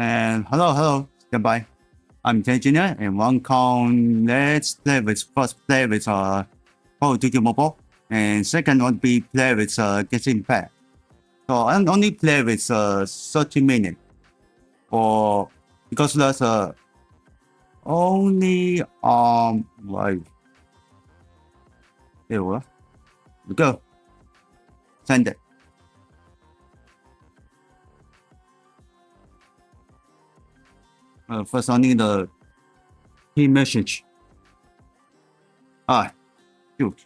And hello, goodbye. I'm Terengineer, and let's first play with Call of Duty Mobile, and second one be play with Genshin Pack. So I only play with 30 minutes, or because there's only like there we go. Send it. First, I need the key message. Shoot.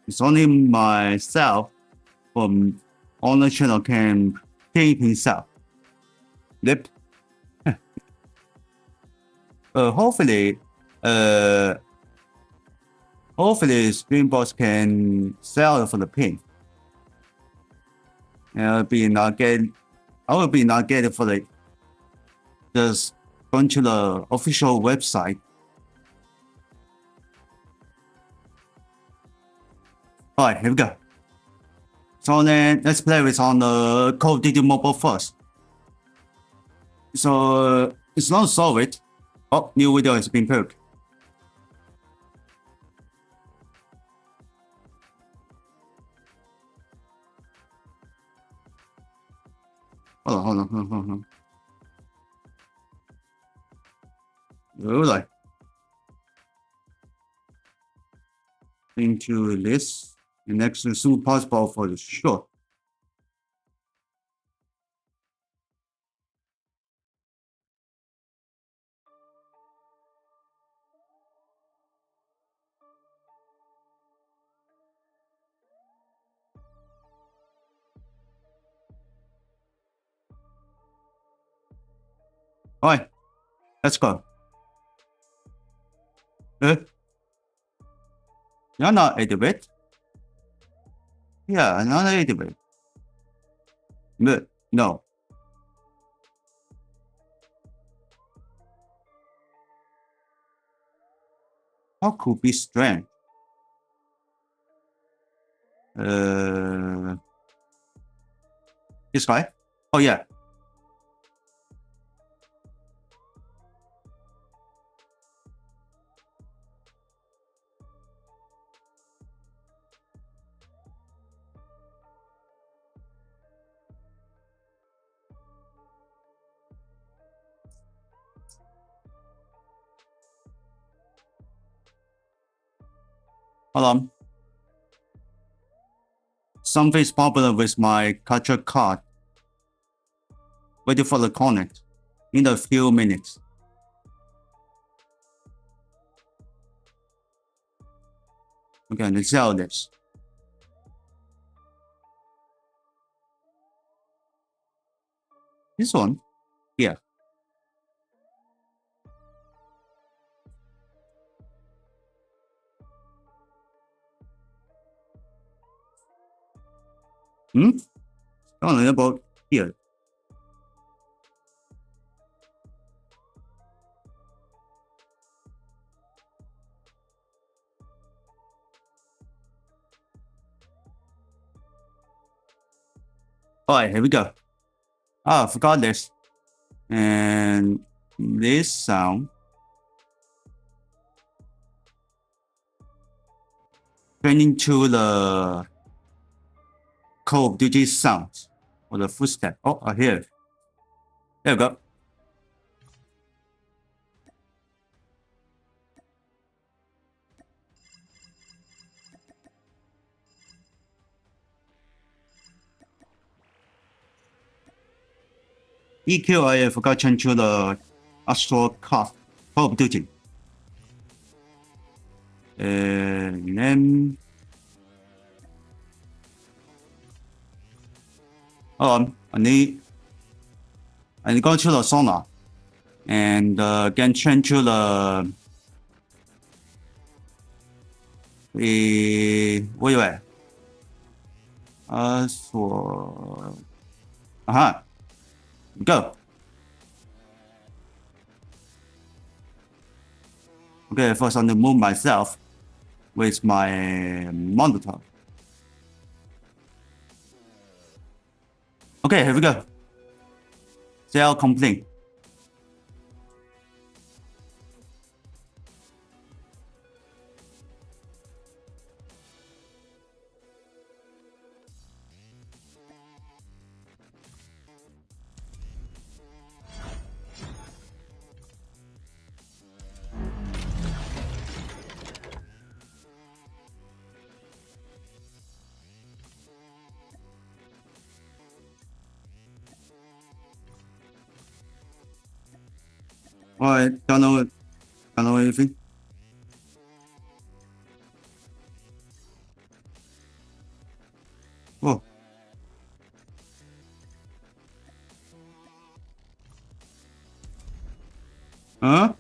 It's only myself from on the channel can ping himself. Yep. Hopefully, Streambox can sell for the pin. And I will be not get it for the just going to the official website. Alright, here we go. So then let's play with on the Call of Duty Mobile first. So it's not solved. Oh, new video has been put. Hold on. Alright. Into this, and next as soon as possible for the short. Alright, let's go. You're not 8-bit? Yeah, not 8-bit. No. How could be strange? This guy? Oh yeah. Hold on. Something's problem with my capture card. Waiting for the connect in a few minutes. Okay, let's sell this. This one? Yeah. Only about here. Alright, here we go. I forgot this. And this sound. Turning to the Call of Duty sounds or the footstep. Oh, I hear it. There we go. EQ, I forgot to change to the Astro Call of Duty. And then I need go to the sauna and again change to the wait. Go. Okay, first I need to move myself with my monitor. Okay, here we go. Cell complete. Alright, don't know anything. Oh. Huh?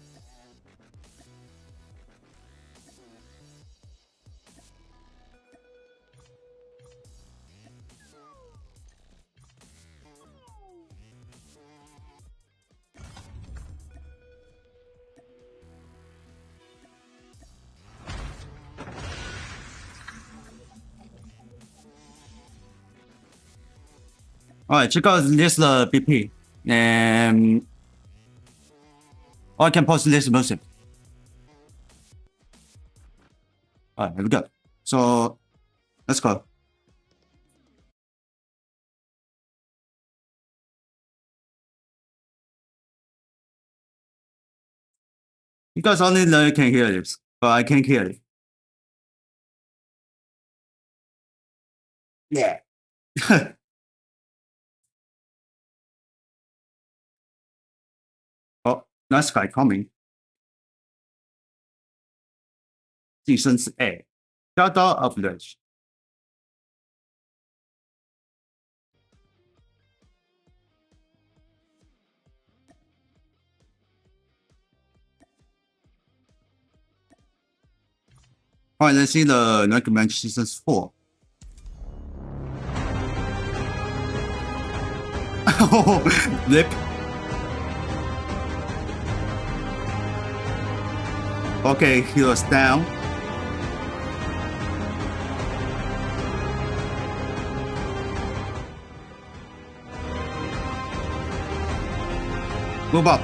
Alright, check out this BP. Or I can post this music. Alright, here we go. So let's go. You guys only can hear this, but I can't hear it. Yeah. Oh, nice guy coming. 寄生是 A. Shadow of Ledge. Alright, let's see the recommend seasons 4. Oh, lip. Okay, he was down. Move up.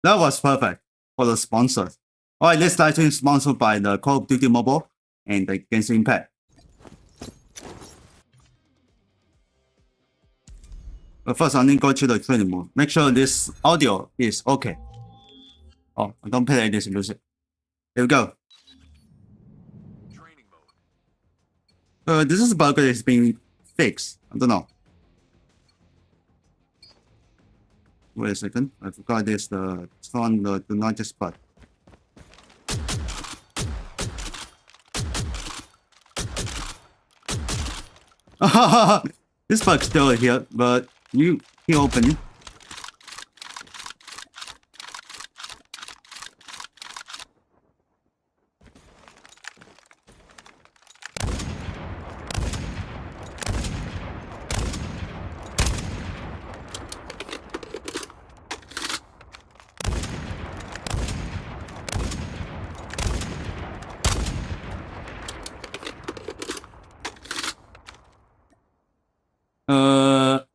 That was perfect for the sponsors. Alright, this live stream is sponsored by the Call of Duty Mobile and the Genshin Impact. But first, I need to go to the training mode. Make sure this audio is okay. Oh, I don't play this music. Here we go. Training mode. This is a bug that is being fixed. I don't know. Wait a second. I forgot this. It's on the do not display. This bug's still here, but you open it.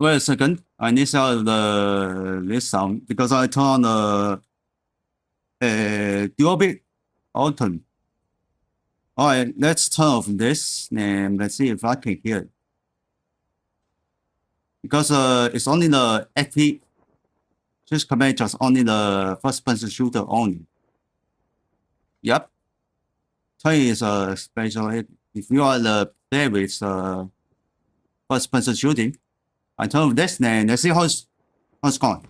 Wait a second. I need to out this sound because I turn on the dual bit autumn. Alright, let's turn off this and let's see if I can hear it. Because it's only the FP. This command just only the first person shooter only. Yep. Turn is a special hit. If you are the player with first person shooting, I turn off this and let's see how it's going.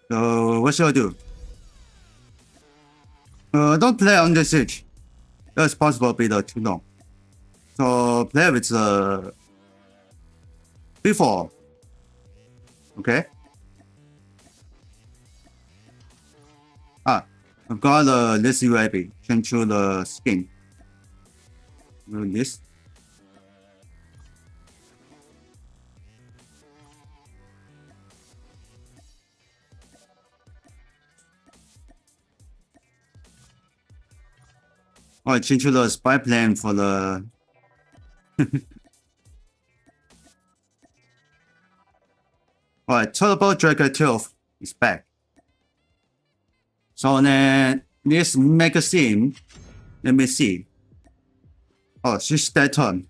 So what should I do? Don't play on the siege. That's possible be too long. So play with before. Okay. I've got this UAV. Change to the skin. Do this. Alright, change to the spy plane for the Alright, Turbo Dragon 12 is back. So then this magazine, let me see. Oh, she's that turn.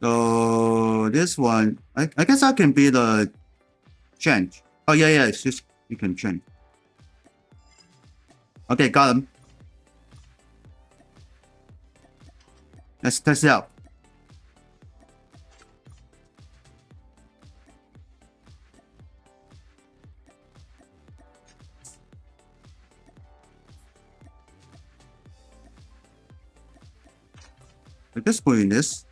So this one, I guess I can be the change. Oh yeah, you can change. Okay, got him. Let's test it out. At this point in this,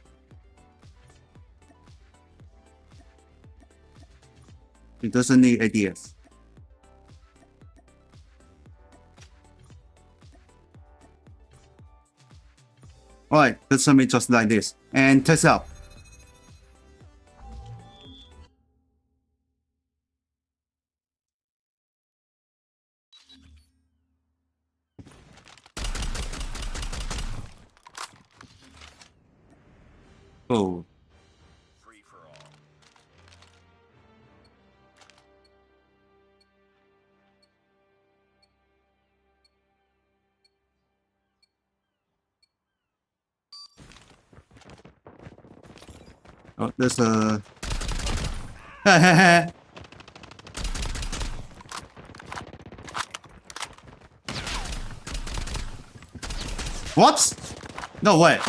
it doesn't need ADS. Alright, let's submit just like this and test out. Oh. Free for all. Oh, there's a. What? No way.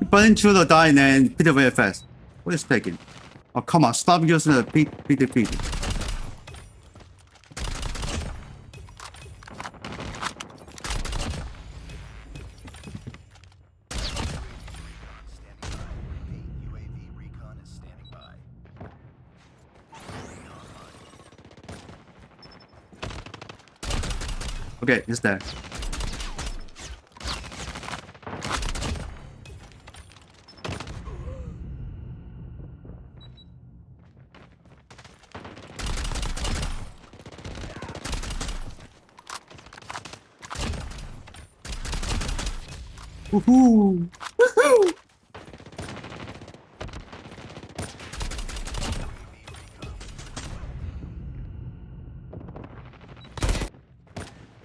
Burning through the dine and hit it very fast. What is taking? Oh, come on, stop using the PT. UAV recon is standing by. Okay, it's there. Woohoo! Woohoo!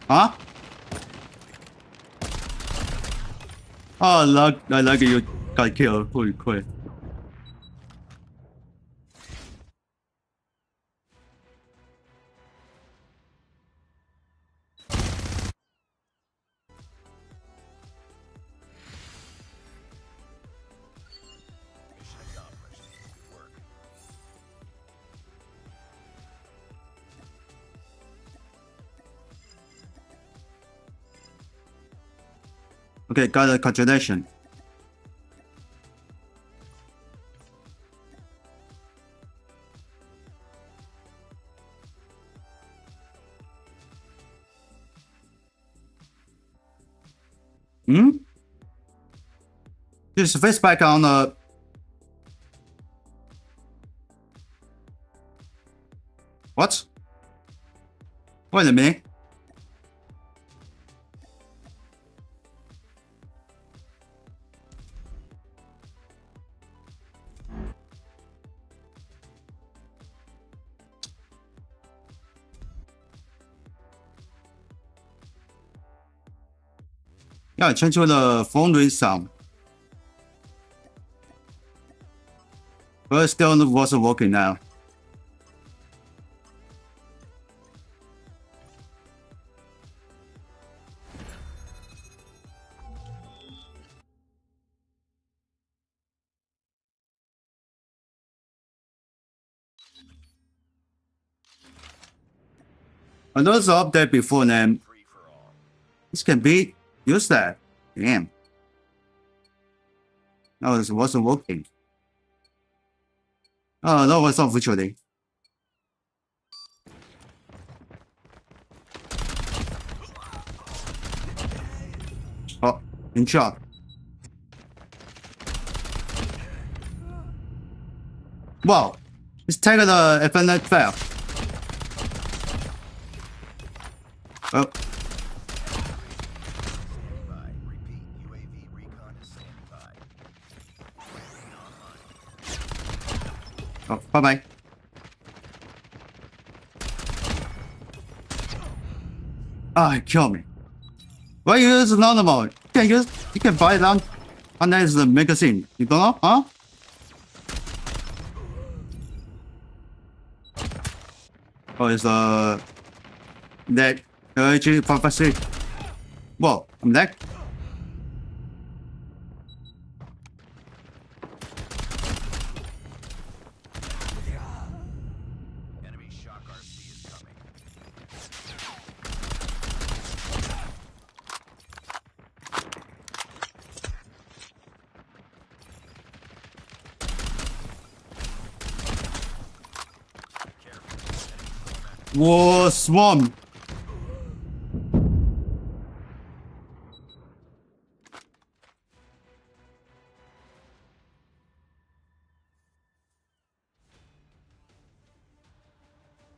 Huh? Oh, I like you got killed. Holy crap. Mission accomplished. Good work. Okay, got a congratulation. Just face back on the. What? Wait a minute. Yeah, change to the phone ring sound. But it still wasn't working now. Another update before then. Free for all. This can be used that. Damn. No, this wasn't working. Oh, no, it's not virtually. Oh, in shot. Wow, it's taking the Ethernet fail. Oh, Standing by. Repeat. UAV recon is standing by. Online. oh, bye-bye. Ah, he killed me. Why you use normal? You can buy it down unless the magazine. You don't know, huh? Oh, it's that LG 556. Whoa, I'm dead. Enemy shock RC is coming. Whoa, swarm.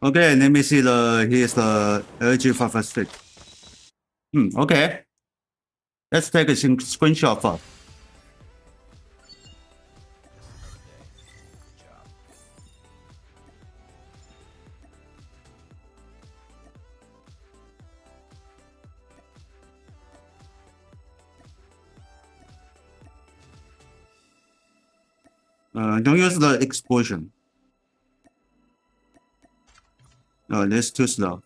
Okay, let me see here's the LG 556. Okay. Let's take a screenshot first. Good job. Don't use the explosion. No, that's too slow.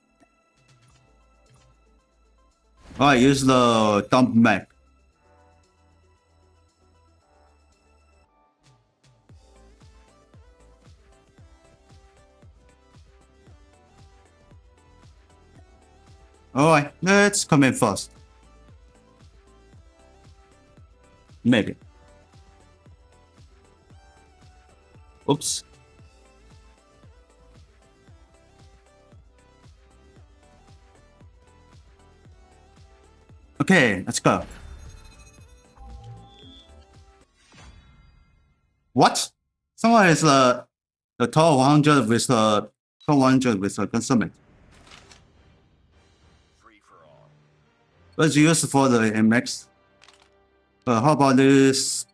Alright, use the dump mag. Alright, let's come in first. Maybe. Oops. Okay, let's go. What? Someone is the top 100 with the top 100 with the consummate. Free for all. What's used for the MX? How about this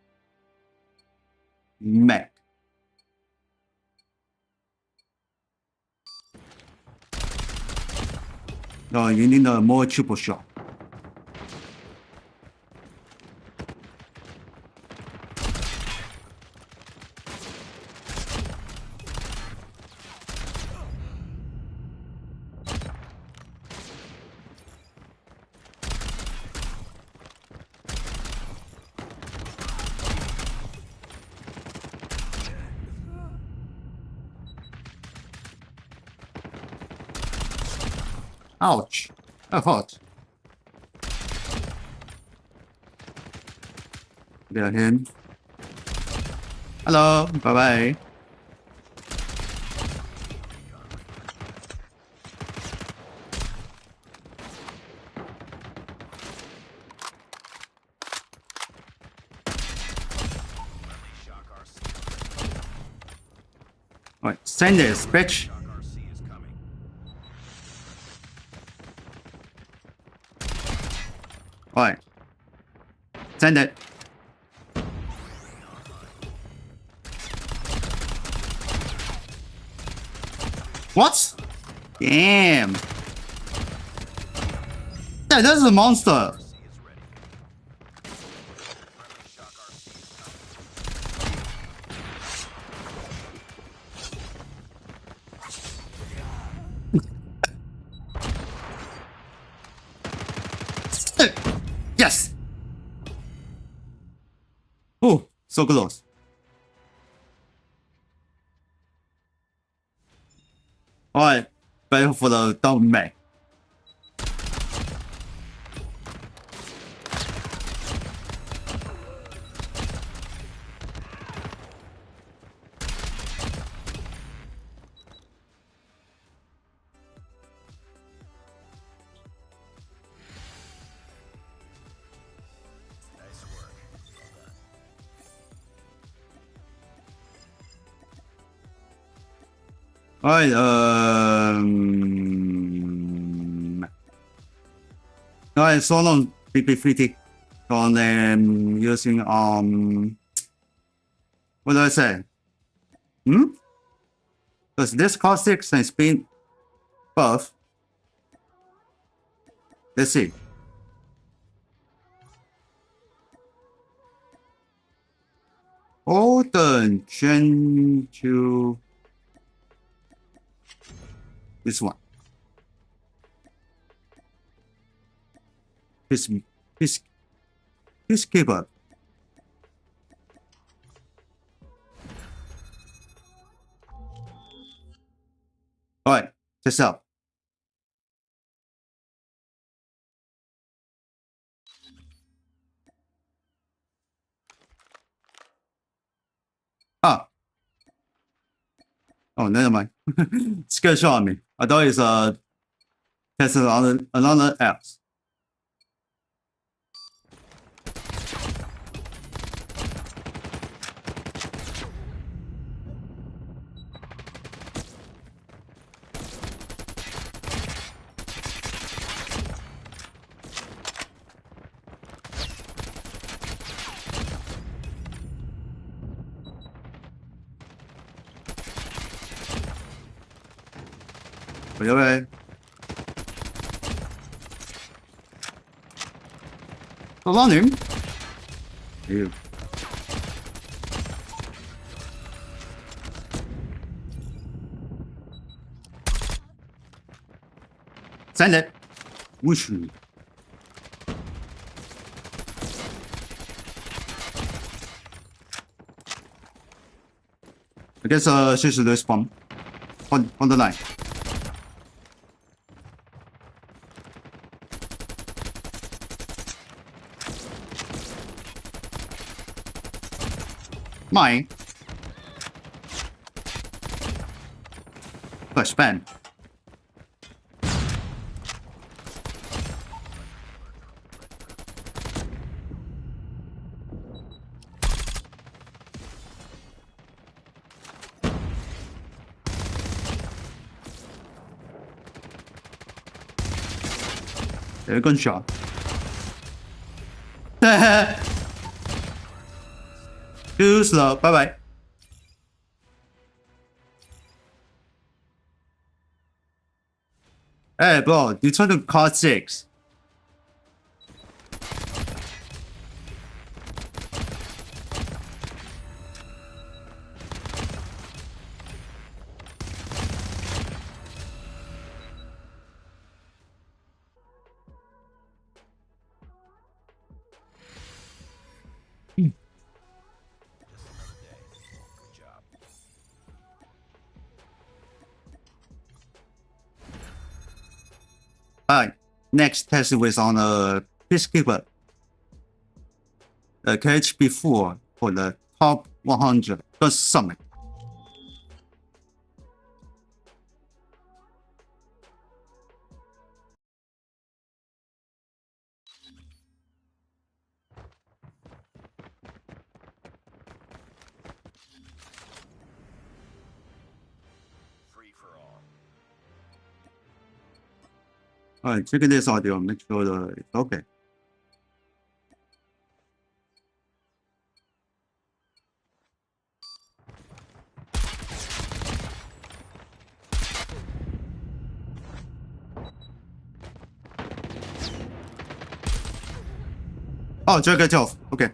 Mac? No, you need a more triple shot. Ouch. That hurt. Get him. Hello. Bye-bye. Friendly shock RC. Alright, send this, bitch. Shock RC is coming. Alright. Send it. What? Damn. Yeah, that's a monster. RC is ready. Friendly shock RC is coming. Yes. Oh, so close. Alright, better for the dump mag. Alright, alright, so long BP50. So I'm using, what do I say? Because this cost 6 and spin buff. Let's see. Oh, the change to this one. This keyboard. Alright, test out. Ah. Oh, never mind. Scared shot at me. I thought it's tested on another else. Wait, wait. Hold on him. You. Send it. Whoosh. I guess she should respawn on the line. Mine. Flashbang. There, gunshot. Too slow. Bye bye. Hey, bro, you trying to card 6. Alright, next test was on a Peacekeeper. KHB4 for the top 100 first summit. Free for all. Alright, check this audio, make sure that it's okay. Oh, check it off. Okay.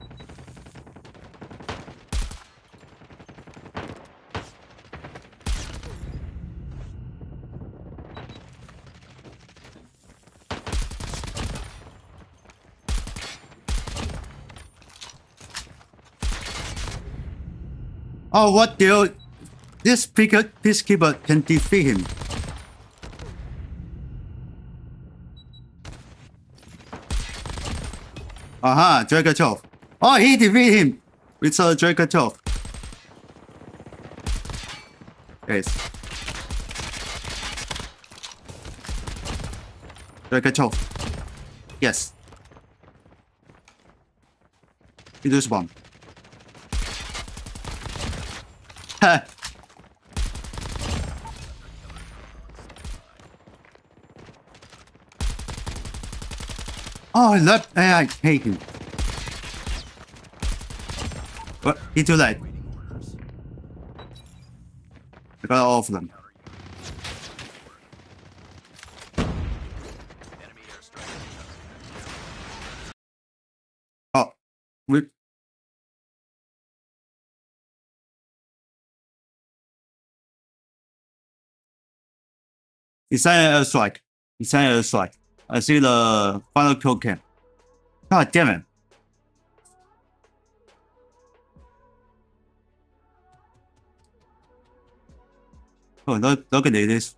Oh, what deal? This Peacekeeper can defeat him. Aha, Dragatov. Oh, he defeated him with a Dragatov. Yes. Dragatov. Yes. He just won. Ha! Oh, I love AI. I hate him. What? He too late. Waiting orders. I got all of them. Enemy airstrike. Oh, we. He sent an airstrike. He sent an airstrike. I see the final kill cam. God damn it. Oh, look at this.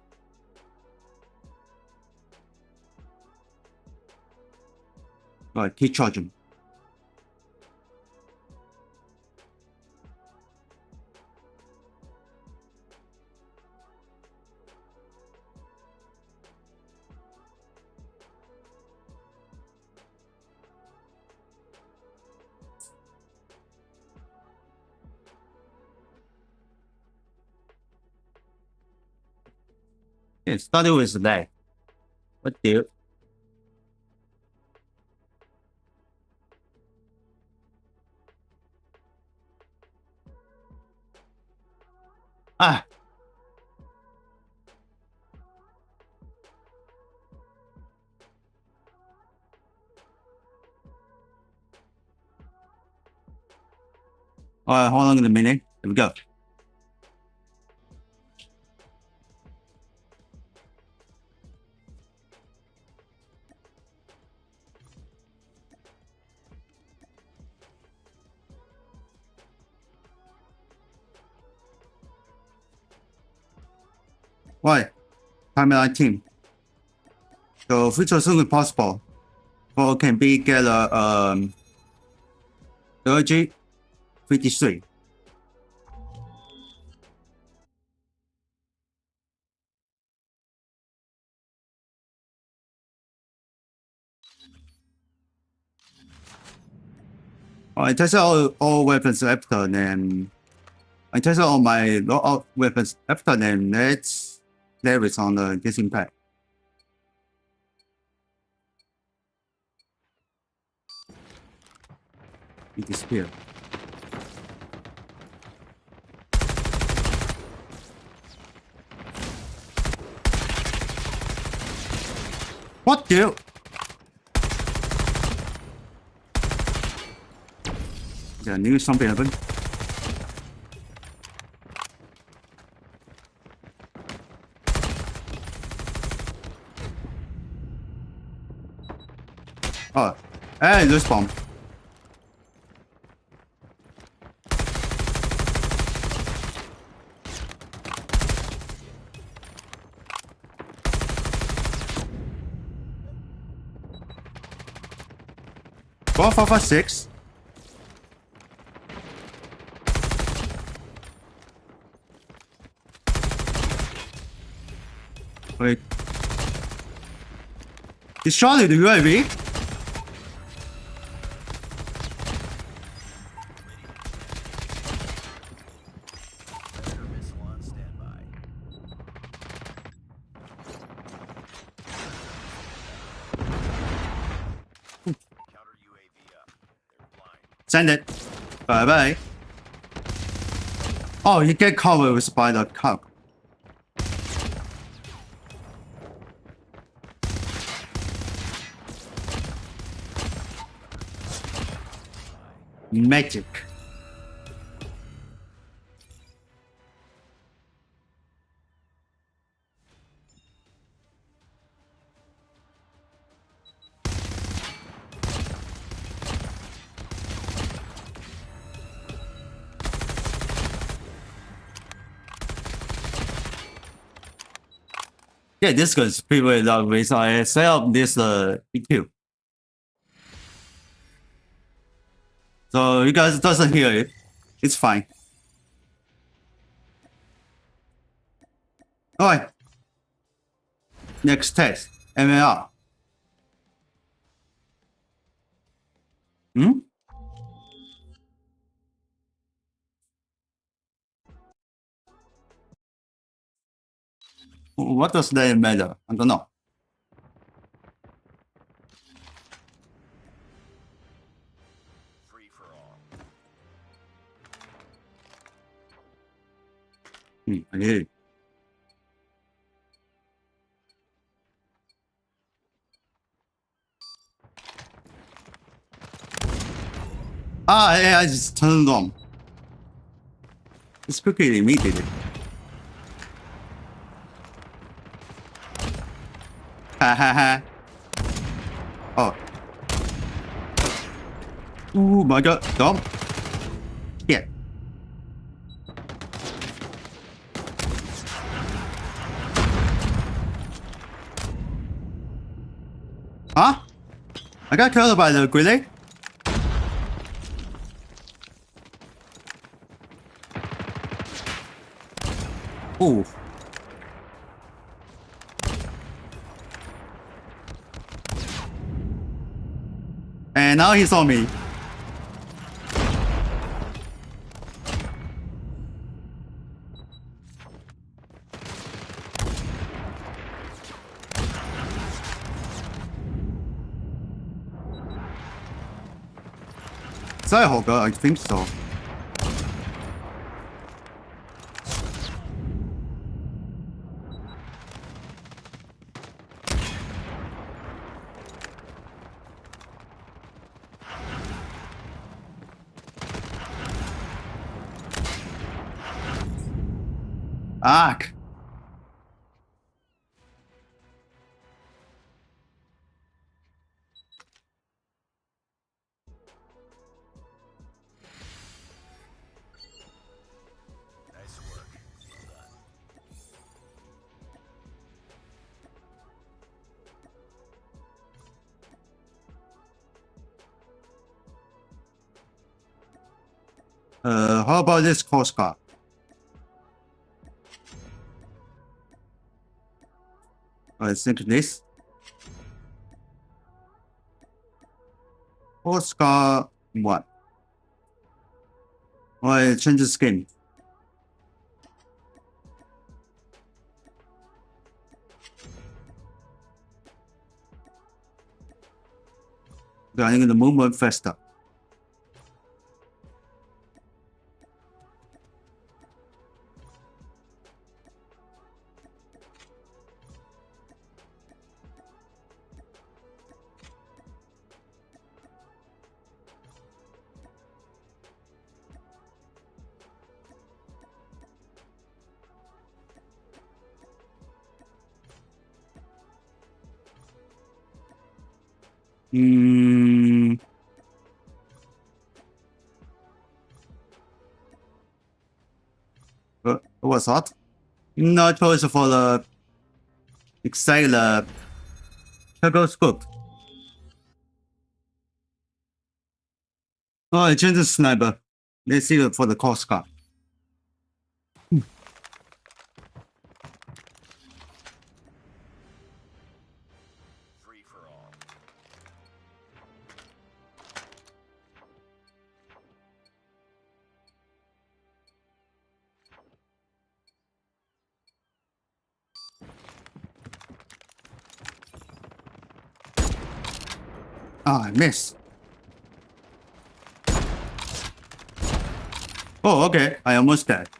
Alright, keep charging. It started with lag. What the? Ah. Alright, hold on a minute. Here we go. Why? Time 19. So future soon as possible. For can be get a Prodigy 53. I tested all weapons after then. I tested all my all weapons after then. Let's leverage on the Genshin pack. It disappeared. What the? I knew something happened. Oh, hey, this bomb. Well, 556. Wait. He shot at the UAV. Predator missile on standby. Counter UAV up. They're blind. Send it. Bye bye. Oh, you get covered with by the cup. Magic. Yeah, this goes pretty long way, so I set up this EQ. So you guys doesn't hear it. It's fine. Alright. Next test. MAR. Hmm? What does that matter? I don't know. I hear you. Yeah, I just turned it on. It's quickly immediately. Ha ha ha. Oh. Oh my god. Dump. Yeah. Huh? I got killed by the grenade? Oh. And now he saw me. I think so. Ark. Nice work. Well done. How about this coast guard? I think this. Coast guard what? I change the skin. Getting the movement faster. What's that? No choice for the Exile Scope. Oh, I changed the sniper. Let's see it for the coast guard. Free for all. Ah, I missed. Oh, okay. I almost died.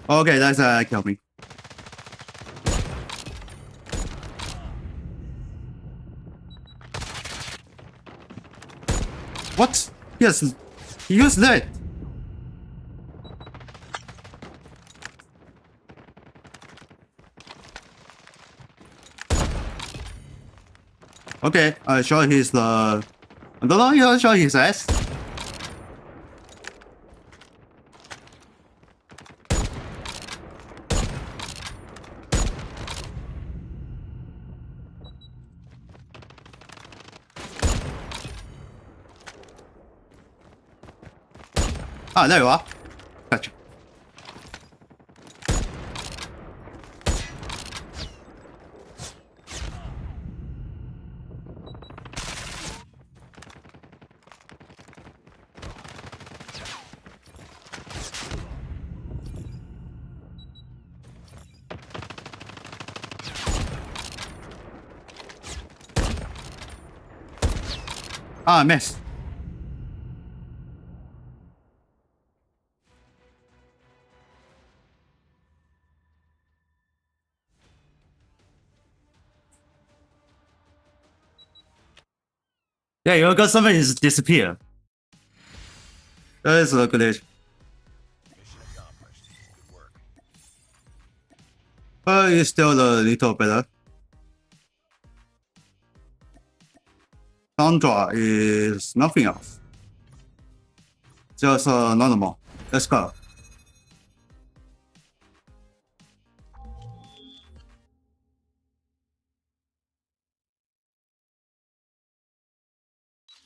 Okay, that's killed me. What? Yes, he used that. Okay, I shot his I don't know, you shot his ass. Ah, there you are. Gotcha. Ah, miss. Yeah, your got something is disappear. That is a glitch. Mission accomplished. Good work. But it's still a little better. Sandra is nothing else. Just normal. Let's go.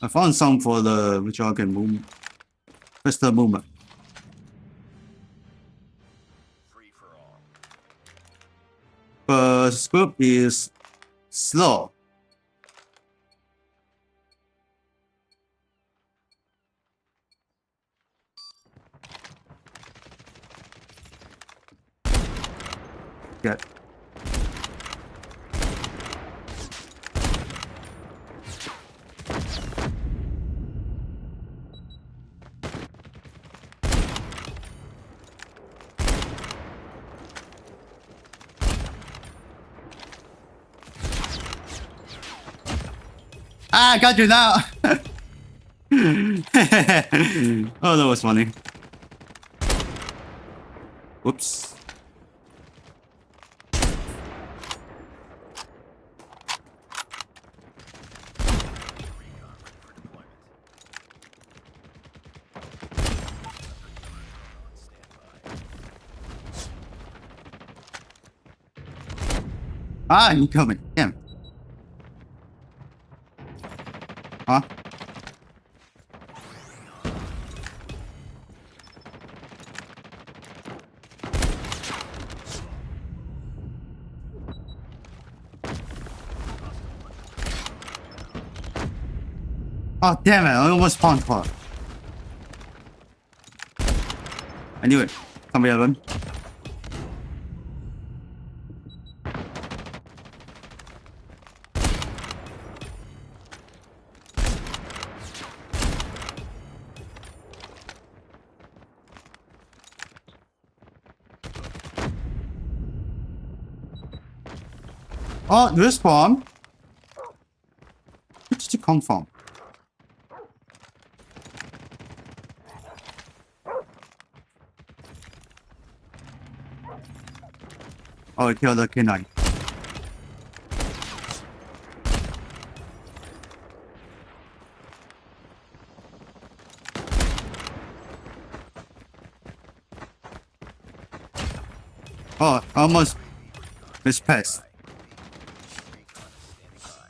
I found some for the which I can move. Faster movement. Free for all. But scoop is slow. Good. Ah, got you now. Oh, that was funny. Whoops. Recon ready for deployment. On standby. Ah, you coming. Damn. Huh? Oh, damn it. I almost spawned for it. I knew it. Somebody have him. Oh, this spawn. Where did you come from? Oh, I killed the K9. Oh, I almost mispassed. Recon is standing by.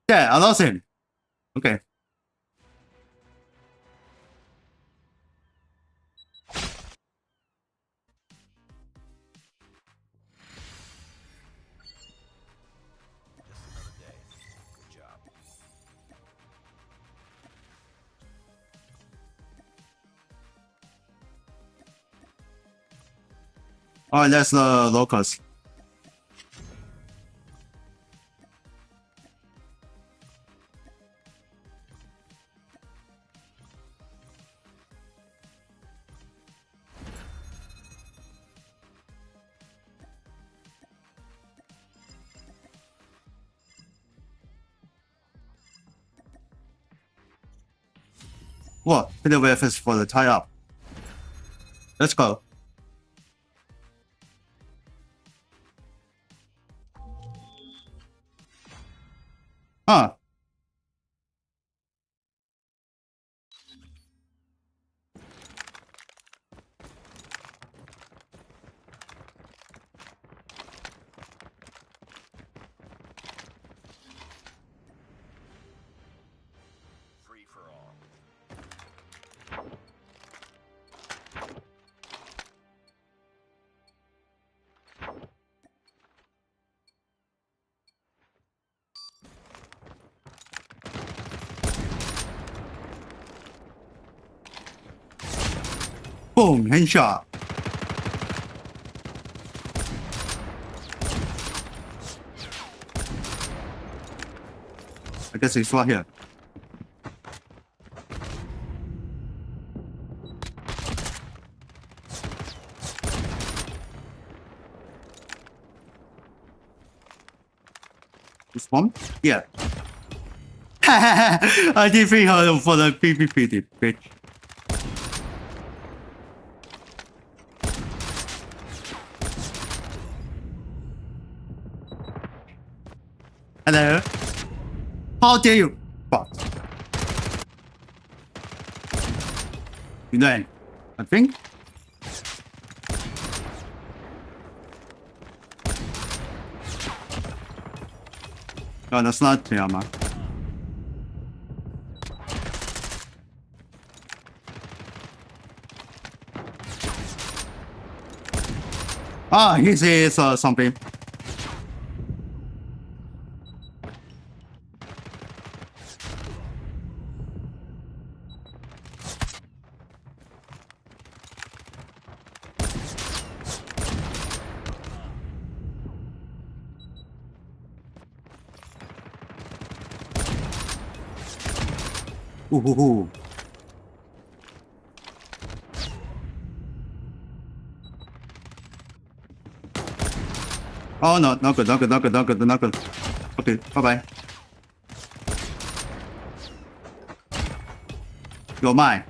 Yeah, I lost him. Okay. Just another day. Good job. Oh, that's the locust. What? PWF is for the tie up. Let's go. Huh. Free for all. Boom, headshot. I guess it's right here. This one? Yeah. I did think for the PvP, bitch. Hello? How dare you? Fuck. You know, I think. No, that's not him, man. Ah, he says something. Ooh. Oh no, not good. Okay, bye-bye. You're mine.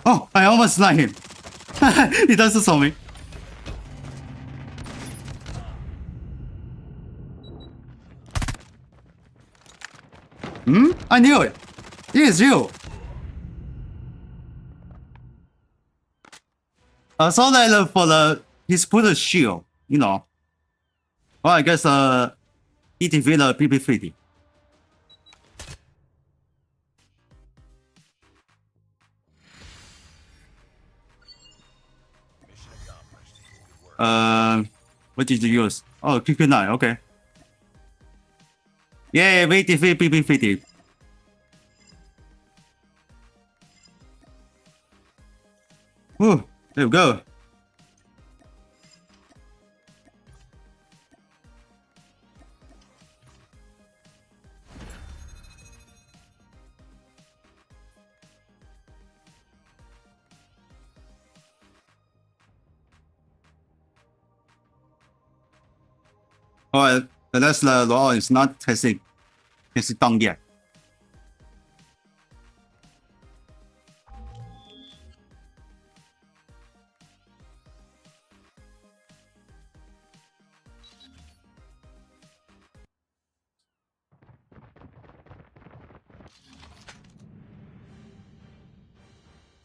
Oh, I almost sniped him. He doesn't saw me. Hmm? I knew it. It is you. I saw that he's put a shield, you know. Well, I guess he defeated the PP50. Mission accomplished. Good work. What did you use? Oh, QQ9, okay. Yeah, we defeat PP50. Whew, there we go. Alright, the rest of the law is not testing. It's done yet.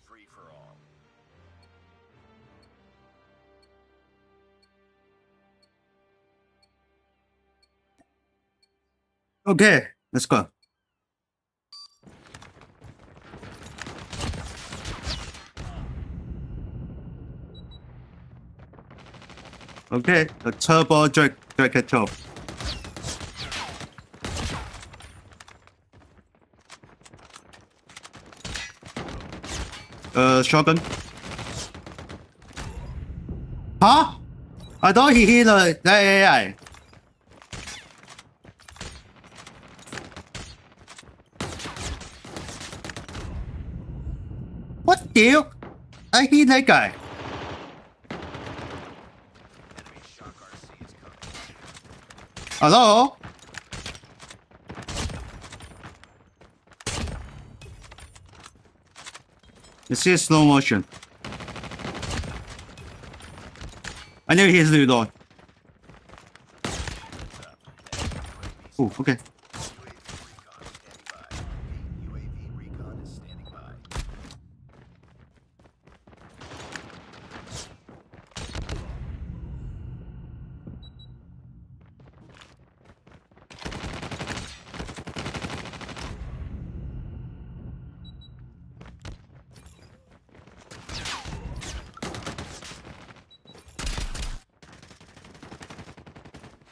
Free for all. Okay, let's go. Okay, the turbo jacket top. Shotgun. Huh? I thought he hit the AI. What the hell? I hit that guy. Enemy shock RC is coming. Hello? You see slow motion. I knew he's reload. Oh, okay. UAV recon is standing by.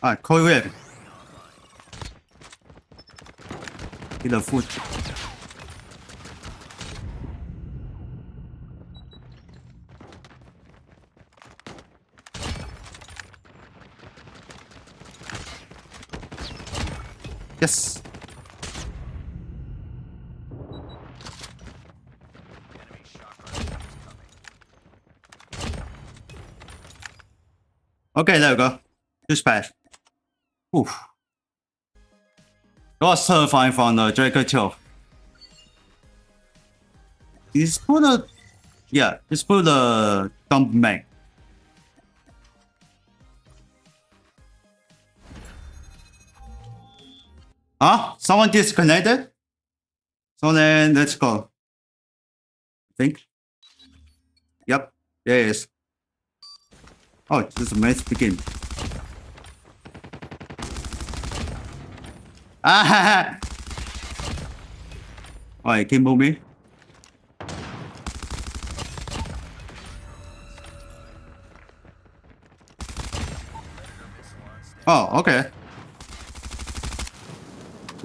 Alright, call it. Hit the foot. Yes. Enemy shock rifle is coming. Okay, there we go. Dispatch. Oof. That was terrifying from the Draco too. He's put a he's put a dump mag. Huh? Someone disconnected? So then let's go. I think. Yep, there it is. Oh, this match begin. Ah! Alright, keep moving. Oh, okay.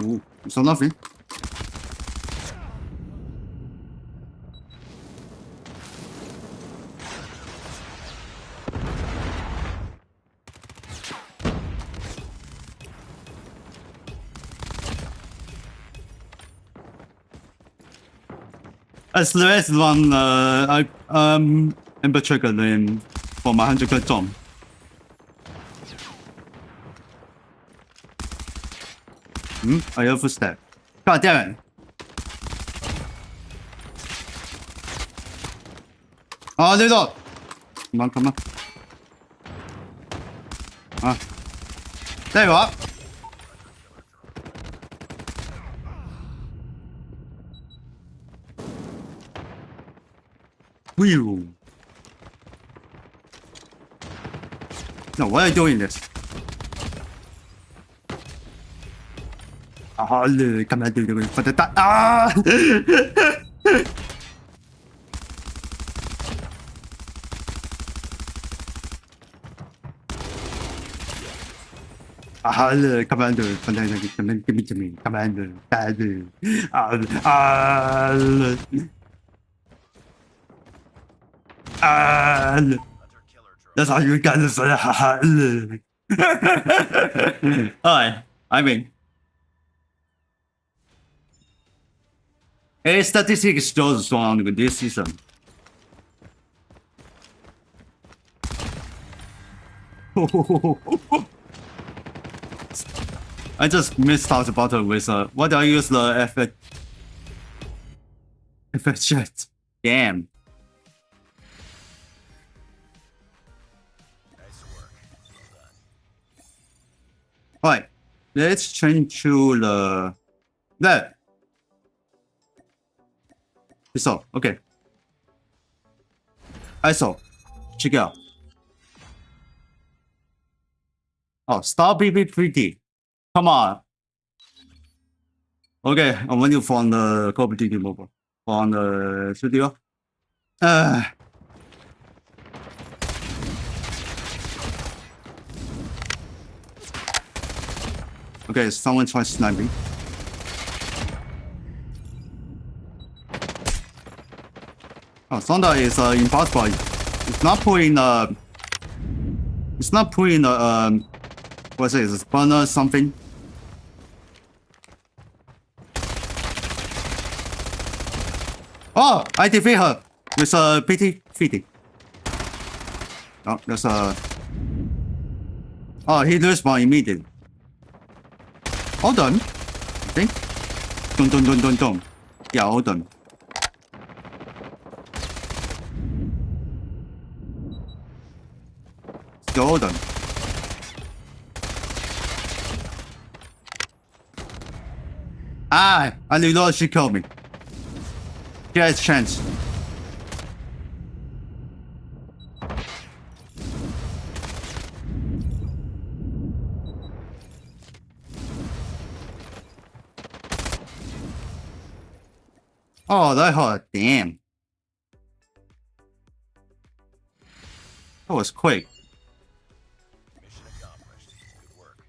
Ooh, so nothing. As the last one, Ember Trigger then for my 100 jump. I have a step. God damn it. Oh, reload. Come on, come on. There you are. Whew. No, why are you doing this? Ah, come on, dude. For the ah! Come on, dude. Come on, give me to me. Come on, dude. That's how you got this. Alright, I mean. A statistics shows strong with this season. I just missed out the bottle with what do I use the FX jet? Damn. Nice work. Well done. Alright, let's change to the that. ISO, okay. ISO, check it out. Oh, stop BP3D. Come on. Okay, I'm waiting for the Call of Duty Mobile on the studio. Okay, someone tries sniping. Oh, Thunder is impossible. It's not putting it's not putting what's it? It's burner something. Oh, I defeat her with a PT50. Oh, there's a. Oh, he respawn immediately. Hold on. I think. Dun. Yeah, hold on. Still hold on. Ah, I reload, she killed me. She has a chance. Oh, that hurt. Damn. That was quick. Mission accomplished. Good work.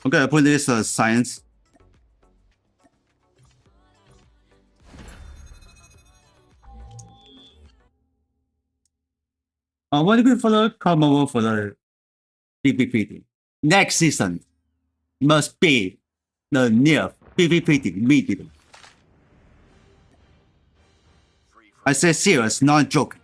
Okay, I put this science. What do you for the come over for the PvP? Next season must be the near PvP immediately. I say serious, not joking.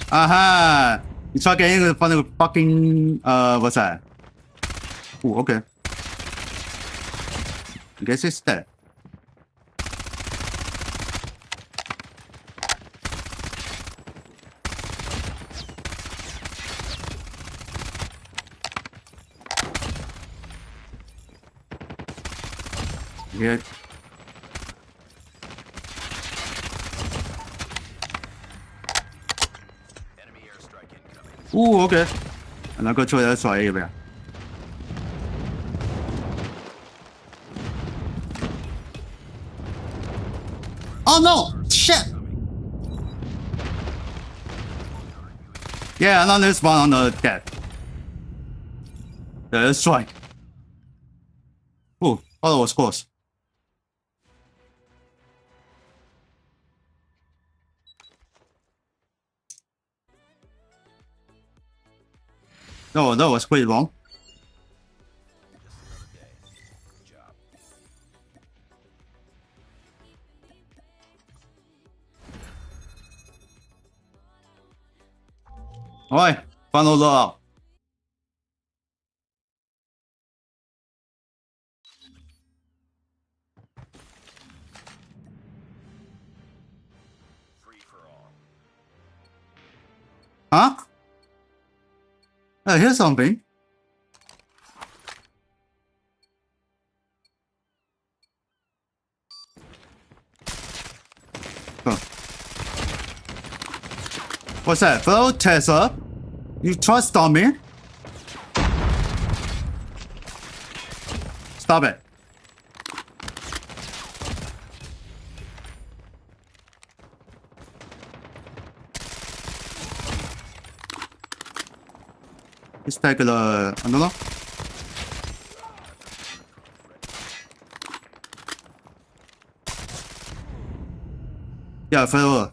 Aha! You try getting in front of the fucking what's that? Oh, okay. I guess it's dead. Yeah. Enemy airstrike incoming. Oh, okay. 能夠出得水嘅。Oh no! Shit! Yeah, and then there's one on the deck. There's strike. Oh, that was close. No, that was pretty long. Just another day. Good job. Alright, final loadout. Free for all. Huh? Here's something. Oh. What's that? Fellow Tessa? You trust on me? Stop it. Let's take the I don't know. Yeah, fellow.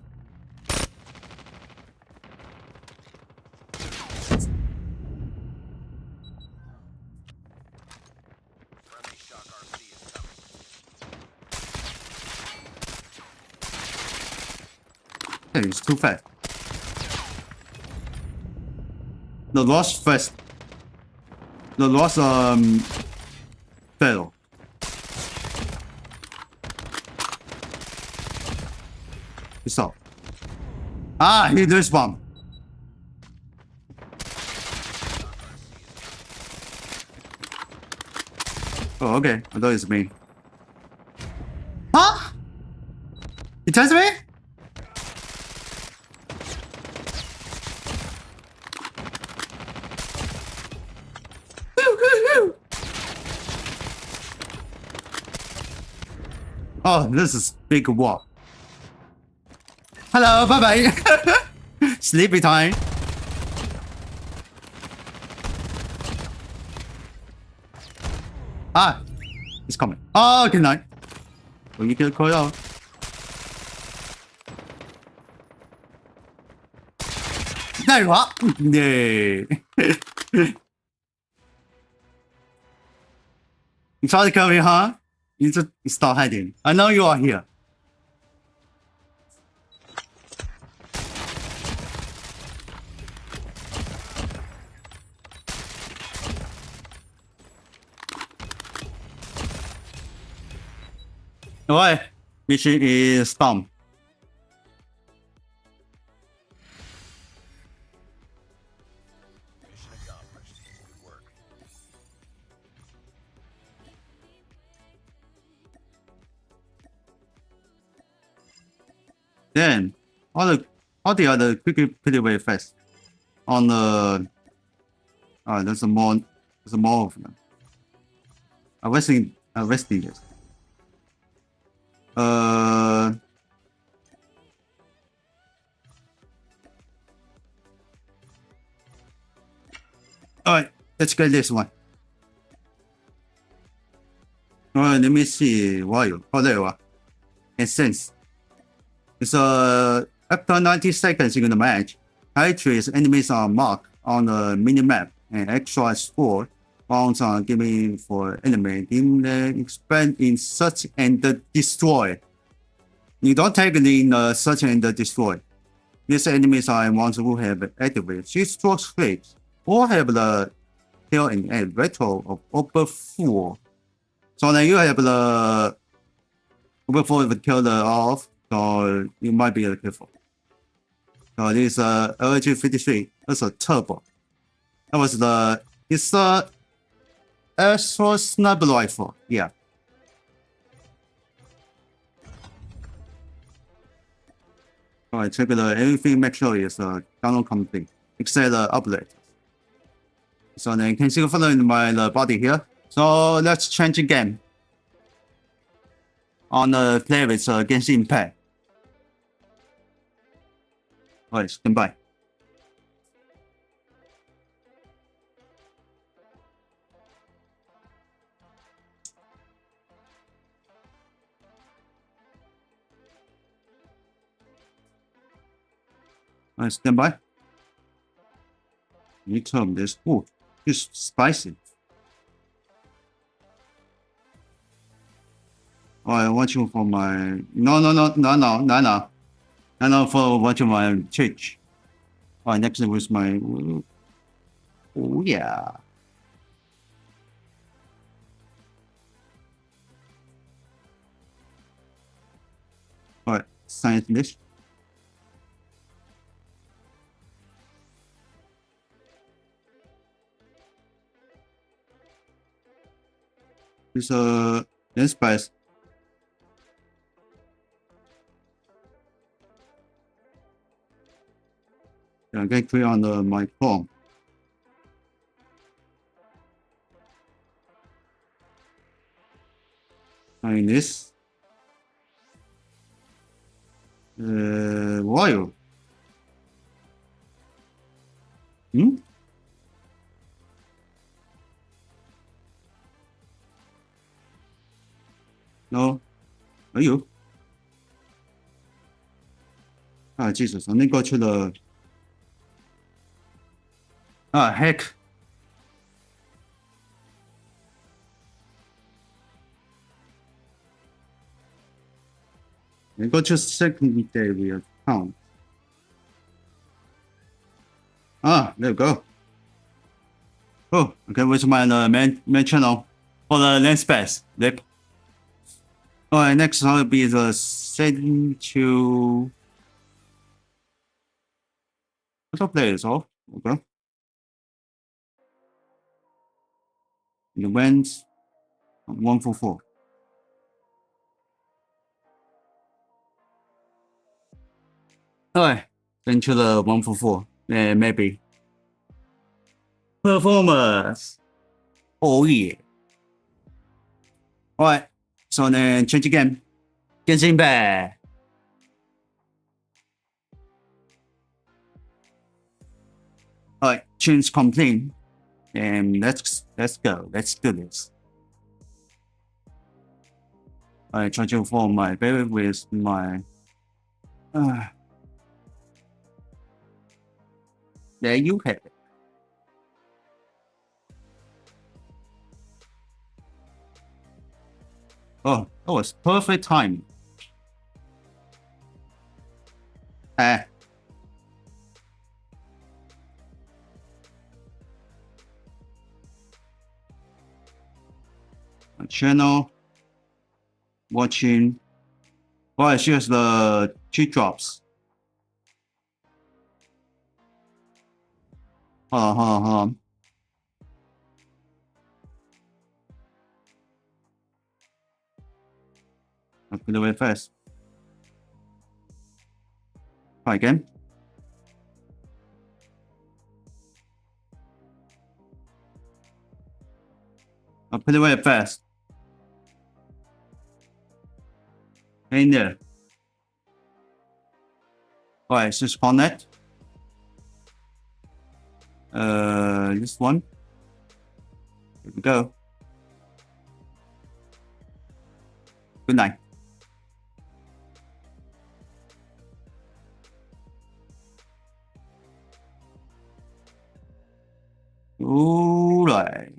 Friendly shock RC is coming. Hey, it's too fast. The lost first. The lost fail. It's up. Ah, he does bomb. Oh, okay. I thought it's me. Huh? You touched me? Oh, this is big walk. Hello, bye bye. Sleepy time. Ah, it's coming. Oh, good night. Oh, you can call it out. There you are. Yay. You try to come in, huh? You just start hiding. I know you are here. Alright, mission is done. Mission accomplished. Good work. Then all the other quickly pretty very fast. On the there's more of them. I'm resting this. Alright, let's get this one. Alright, let me see. Wow, oh, there you are. And since it's after 90 seconds in the match, Hydra's enemies are marked on the minimap and extra score rounds are given for enemy. Then expand in search and destroy. You don't take it in search and destroy. These enemies are ones who have activated 6 strikes or have the kill in a retro of over 4. So then you have the over 4 with kill the off, so you might be careful. So this LG53 that's a turbo. That was it's the ASUS sniper rifle, yeah. Alright, check everything, make sure it's download complete, except the update. So then you can see further in my body here. So let's change again. On the play with Genshin pack. Alright, stand by. Alright, stand by. You term this. Oh, it's spicy. I want you for my no for watching my church. Alright, next was my oh yeah. Alright, science list. This lens space. I get clear on my phone. And this wire. No, are you? Ah, Jesus! 那个去了。Ah, heck. I got your secondary account. Ah, there we go. Oh, okay, which my main channel for the lens space. Yep. Alright, next will be the send to auto players off. Okay. The wins 144. Alright, into the 144. Yeah, maybe. Performance. Oh yeah. Alright, so then change again. Genshin back. Alright, change complete. And let's go. Let's do this. I try to form my baby with my there you have it. Oh, that was perfect time. Channel watching. Oh, here's the 2 drops. Hold on. I'll put it away first. Try again. I'll put it away fast. in there. Alright, just connect. This one. Here we go. Good night. Alright.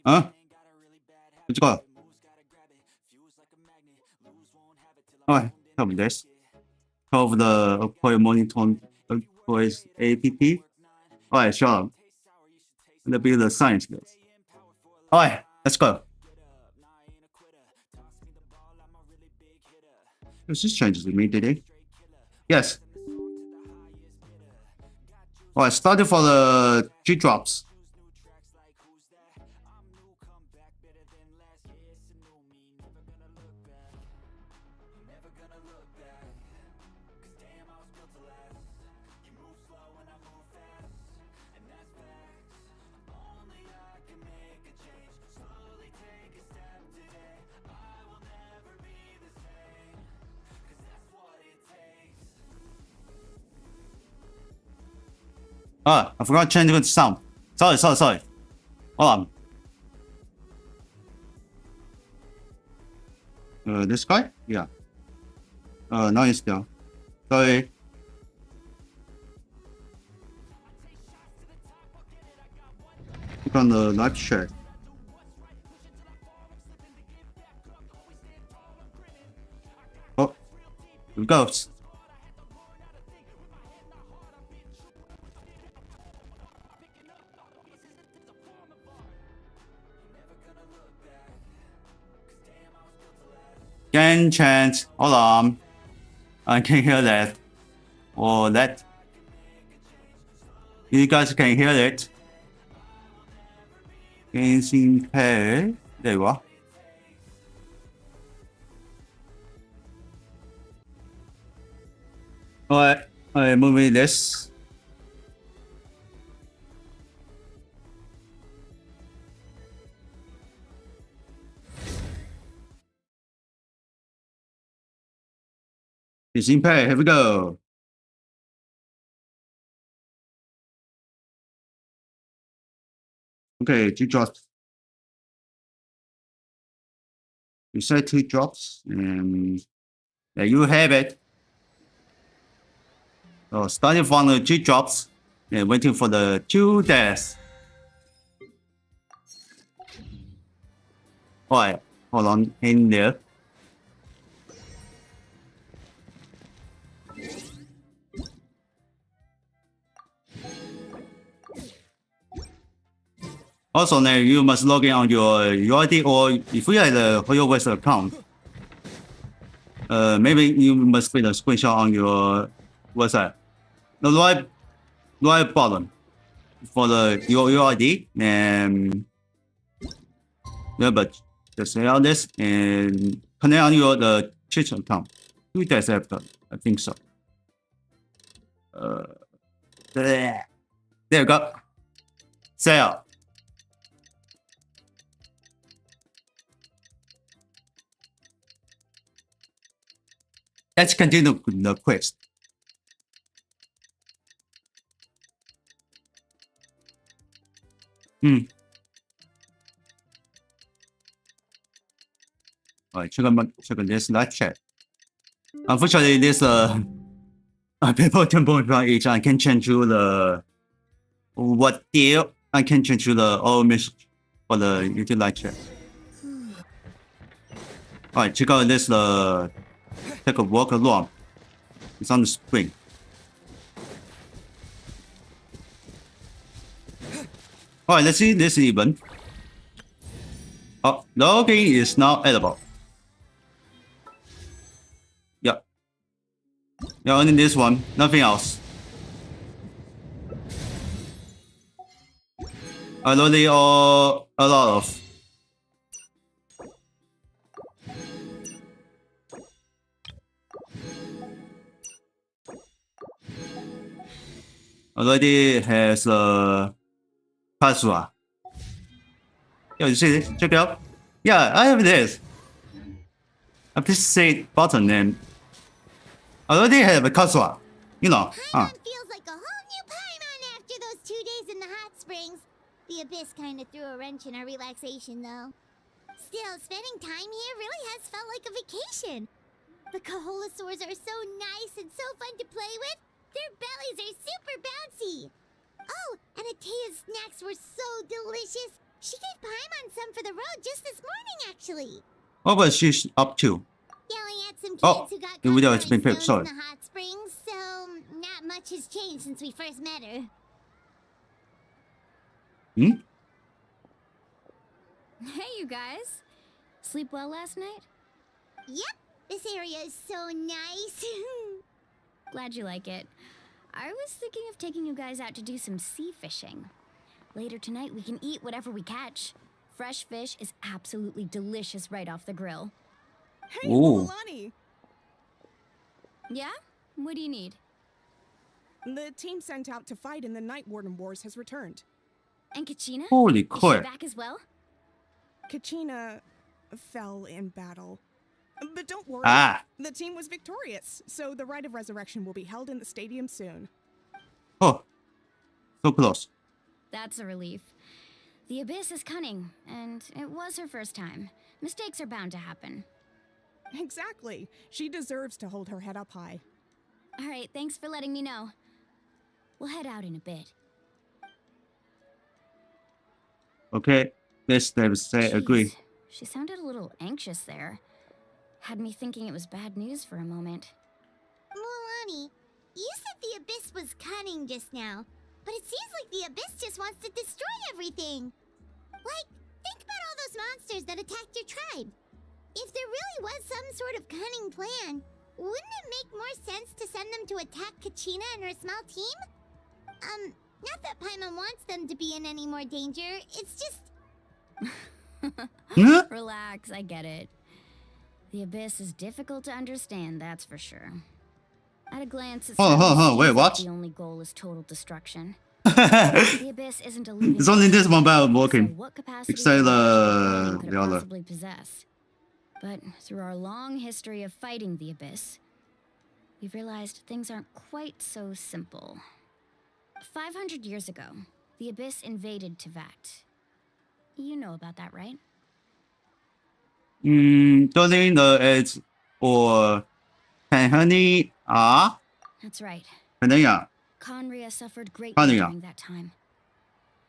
Huh? Let's go. Alright, cover this. Cover the Aquarium Monitor Aquarius APP. Alright, sure. That'll be the science skills. Alright, let's go. This just changes with me, did it? Yes. Alright, starting for the G drops. Ah, I forgot to change the sound. Sorry. Hold on. This guy? Yeah. No, it's still. Sorry. Click on the live chat. Oh, here it goes. Genshin, hold on. I can hear that. Or that. You guys can hear it. Genshin Pay. There you go. Alright, moving this. It's in pay. Here we go. Okay, 2 drops. You said 2 drops, and there you have it. So starting from the 2 drops, and waiting for the 2 deaths. Alright, hold on in there. Also, now you must log in on your UID, or if you have a HoYoverse account, maybe you must put a screenshot on your website. The right button for your UID, and but just say all this and connect on the Twitch account. 2 days after, I think so. There you go. Sale. Let's continue the quest. Alright, check this live chat. Unfortunately, this people can vote from each. I can change to the what deal. I can change to the all message for the YouTube live chat. Alright, check out this take a walk along. It's on the screen. Alright, let's see this event. Oh, logging is now edible. Yeah. Yeah, only this one, nothing else. I loaded a lot of. already has a password. Yeah, you see this? Check it out. Yeah, I have this. Please button and already have a password. You know. Paimon feels like a whole new Paimon after those 2 days in the hot springs. The Abyss kind of threw a wrench in our relaxation, though. Still, spending time here really has felt like a vacation. The Kaholosaurs are so nice and so fun to play with. Their bellies are super bouncy. Oh, and Atea's snacks were so delicious. She gave Paimon some for the road just this morning, actually. What was she up to? Yelling at some kids Oh, who got the video caught has been throwing picked, stones sorry. in the hot springs, so not much has changed since we first met her. Hmm? Hey, you guys. Sleep well last night? Yep, this area is so nice. Glad you like it. I was thinking of taking you guys out to do some sea fishing. Later tonight, we can eat whatever we catch. Fresh fish is absolutely delicious right off the grill. Hey, Ooh. Lolani! Yeah? What do you need? The team sent out to fight in the Night Warden Wars has returned. And Kachina? Holy Is she crap. back as well? Kachina fell in battle. But don't worry, Ah. the team was victorious, so the Rite of Resurrection will be held in the stadium soon. Oh. So close. That's a relief. The Abyss is cunning, and it was her first time. Mistakes are bound to happen. Exactly. She deserves to hold her head up high. All right, thanks for letting me know. We'll head out in a bit. Okay. Let's say agree. Jeez, she sounded a little anxious there. Had me thinking it was bad news for a moment. Mulani, you said the Abyss was cunning just now, but it seems like the Abyss just wants to destroy everything. Like, think about all those monsters that attacked your tribe. If there really was some sort of cunning plan, wouldn't it make more sense to send them to attack Kachina and her small team? Not that Paimon wants them to be in any more danger, it's just... Huh? Relax, I get it. The Abyss is difficult to understand, that's for sure. At a glance, it's Wait, what? the only goal is total destruction. It's The Abyss isn't a living only this entity, mobile so working. what capacity Except of the could it other. possibly possess? But through our long history of fighting the Abyss, we've realized things aren't quite so simple. 500 years ago, the Abyss invaded Tevat. You know about that, right? During the age or Tanhani That's right. Tanaya. Conria suffered greatly Conria. during that time.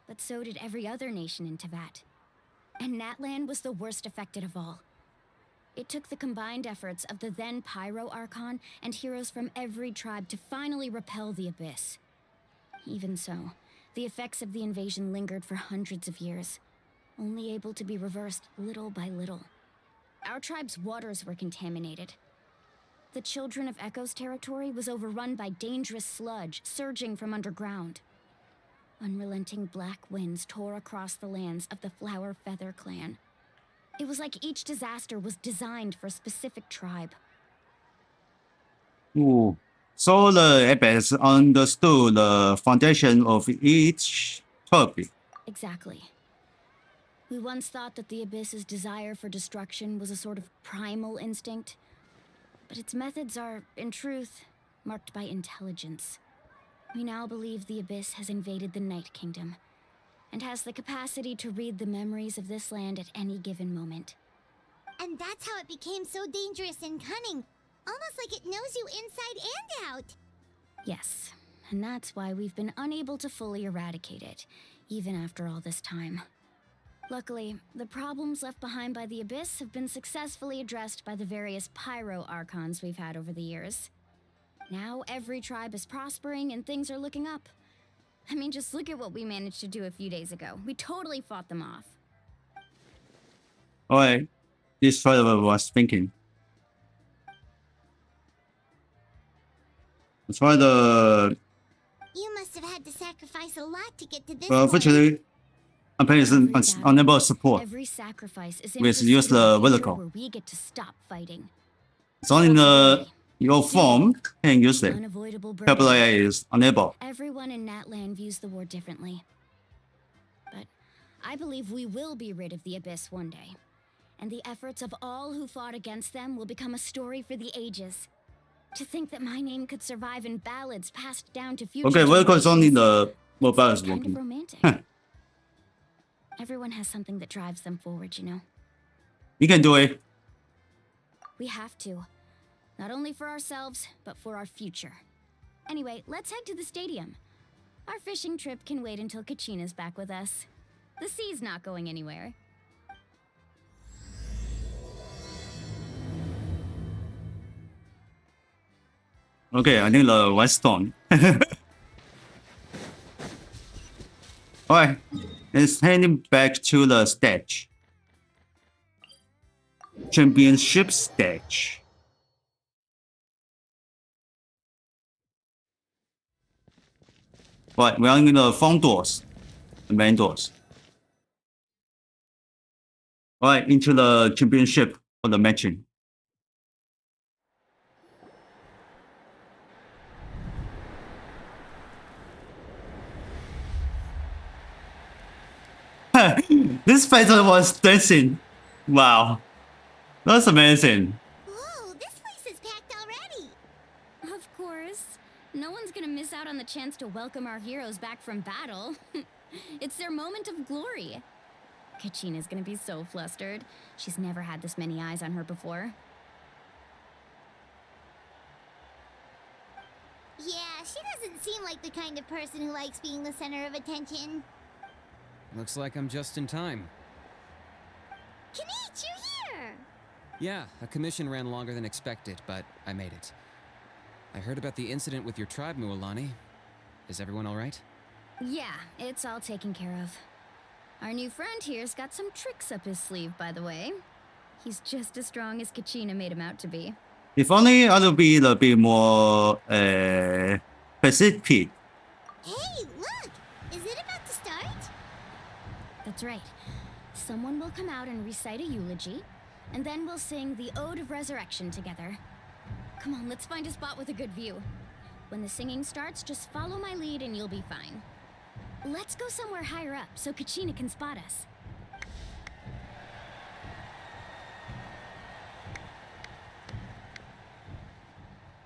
But so did every other nation in Tevat. And Natlan was the worst affected of all. It took the combined efforts of the then Pyro Archon and heroes from every tribe to finally repel the Abyss. Even so, the effects of the invasion lingered for hundreds of years, only able to be reversed little by little. Our tribe's waters were contaminated. The Children of Echo's territory was overrun by dangerous sludge surging from underground. Unrelenting black winds tore across the lands of the Flower Feather clan. It was like each disaster was designed for a specific tribe. Ooh. So the Abyss understood the foundation of each tribe. Exactly. We once thought that the Abyss's desire for destruction was a sort of primal instinct, but its methods are, in truth, marked by intelligence. We now believe the Abyss has invaded the Night Kingdom, and has the capacity to read the memories of this land at any given moment. And that's how it became so dangerous and cunning. Almost like it knows you inside and out. Yes, and that's why we've been unable to fully eradicate it, even after all this time. Luckily, the problems left behind by the Abyss have been successfully addressed by the various Pyro Archons we've had over the years. Now every tribe is prospering and things are looking up. I mean, just look at what we managed to do a few days ago. We totally fought them off. Alright. This fellow was thinking. That's why the You must have had to sacrifice a lot to get to this point. unfortunately Japan is unable to support. Every sacrifice is We use the vehicle. where we get to stop fighting. It's only the Your phone can use it. Unavoidable Purple burden. AI is unable. Everyone in Natlan views the war differently. But I believe we will be rid of the Abyss one day. And the efforts of all who fought against them will become a story for the ages. To think that my name could survive in ballads passed down to future Okay, welcome is only generations, the mobile is it's kind of working. romantic. Everyone has something that drives them forward, you know? You can do it. We have to. Not only for ourselves, but for our future. Anyway, let's head to the stadium. Our fishing trip can wait until Kachina's back with us. The sea's not going anywhere. Okay, I think the West Stone. Alright, it's heading back to the stage. Championship stage. Right, we're in the front doors, the main doors. Alright, into the championship for the matching. This fighter was dancing. Wow. That's amazing. Whoa, this place is packed already. Of course. No one's gonna miss out on the chance to welcome our heroes back from battle. It's their moment of glory. Kachina's gonna be so flustered. She's never had this many eyes on her before. Yeah, she doesn't seem like the kind of person who likes being the center of attention. Looks like I'm just in time. Kanich, you're here! Yeah, a commission ran longer than expected, but I made it. I heard about the incident with your tribe, Mualani. Is everyone all right? Yeah, it's all taken care of. Our new friend here's got some tricks up his sleeve, by the way. He's just as strong as Kachina made him out to be. If only I would be a bit more specific. Hey, look! Is it about to start? That's right. Someone will come out and recite a eulogy, and then we'll sing the Ode of Resurrection together. Come on, let's find a spot with a good view. When the singing starts, just follow my lead and you'll be fine. Let's go somewhere higher up so Kachina can spot us.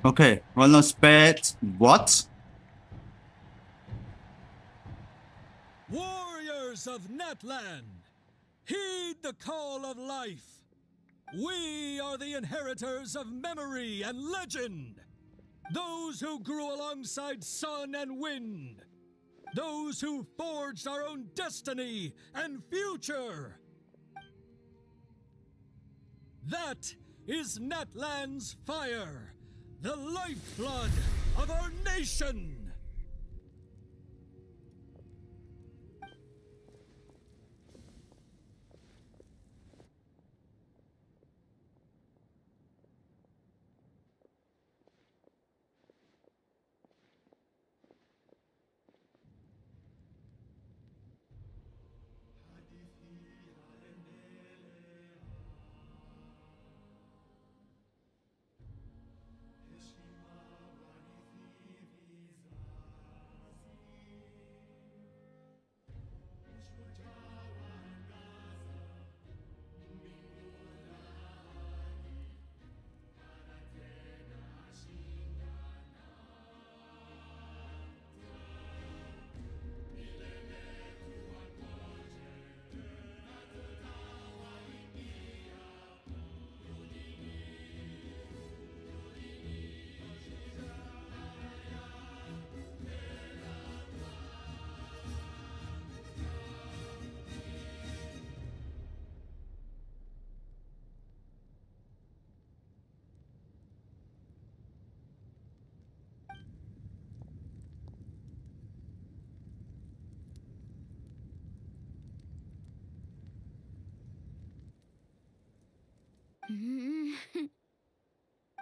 Okay, run on spec. What? Warriors of Natlan, heed the call of life. We are the inheritors of memory and legend. Those who grew alongside sun and wind. Those who forged our own destiny and future. That is Natlan's fire, the lifeblood of our nation.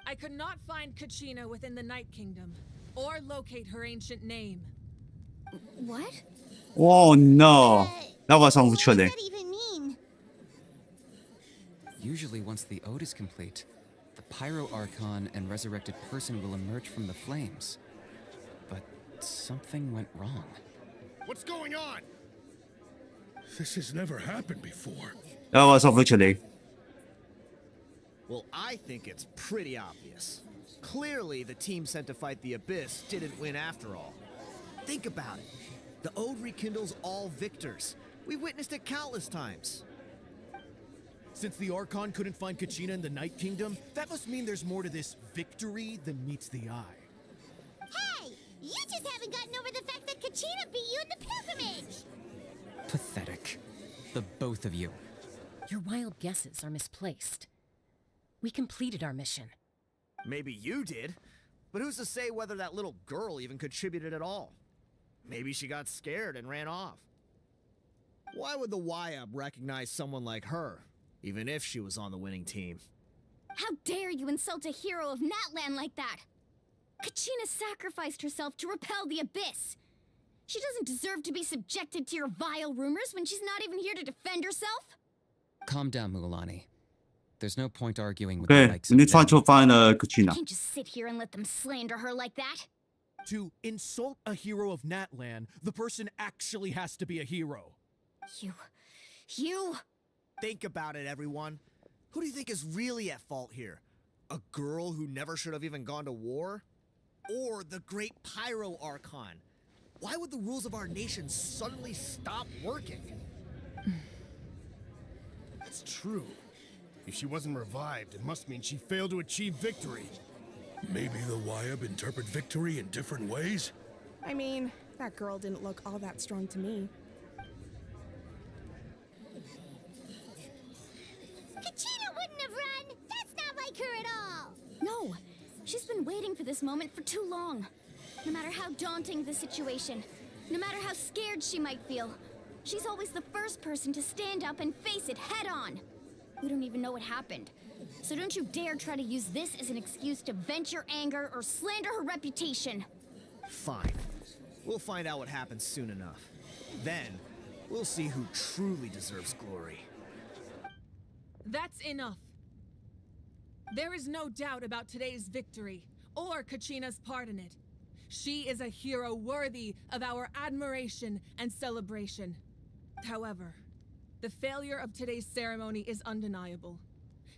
I could not find Kachina within the Night Kingdom, or locate her ancient name. What? Oh no. That was What does unfortunate. that even mean? Usually once the ode is complete, the Pyro Archon and resurrected person will emerge from the flames. But something went wrong. What's going on? This has never happened before. That was officially. Well, I think it's pretty obvious. Clearly, the team sent to fight the Abyss didn't win after all. Think about it. The Ode rekindles all victors. We've witnessed it countless times. Since the Archon couldn't find Kachina in the Night Kingdom, that must mean there's more to this victory than meets the eye. Hey! You just haven't gotten over the fact that Kachina beat you in the pilgrimage! Pathetic. The both of you. Your wild guesses are misplaced. We completed our mission. Maybe you did, but who's to say whether that little girl even contributed at all? Maybe she got scared and ran off. Why would the YUB recognize someone like her, even if she was on the winning team? How dare you insult a hero of Natlan like that? Kachina sacrificed herself to repel the Abyss. She doesn't deserve to be subjected to your vile rumors when she's not even here to defend herself. Calm down, Mualani. There's no point arguing with Okay, the likes we of need to try them. to find I Kachina. can't just sit here and let them slander her like that. To insult a hero of Natlan, the person actually has to be a hero. You... Think about it, everyone. Who do you think is really at fault here? A girl who never should have even gone to war? Or the great Pyro Archon? Why would the rules of our nation suddenly stop working? That's true. If she wasn't revived, it must mean she failed to achieve victory. Maybe the YUB interpret victory in different ways? I mean, that girl didn't look all that strong to me. Kachina wouldn't have run! That's not like her at all! No, she's been waiting for this moment for too long. No matter how daunting the situation, no matter how scared she might feel, she's always the first person to stand up and face it head on. We don't even know what happened. So don't you dare try to use this as an excuse to vent your anger or slander her reputation. Fine. We'll find out what happens soon enough. Then, we'll see who truly deserves glory. That's enough. There is no doubt about today's victory, or Kachina's part in it. She is a hero worthy of our admiration and celebration. However, the failure of today's ceremony is undeniable.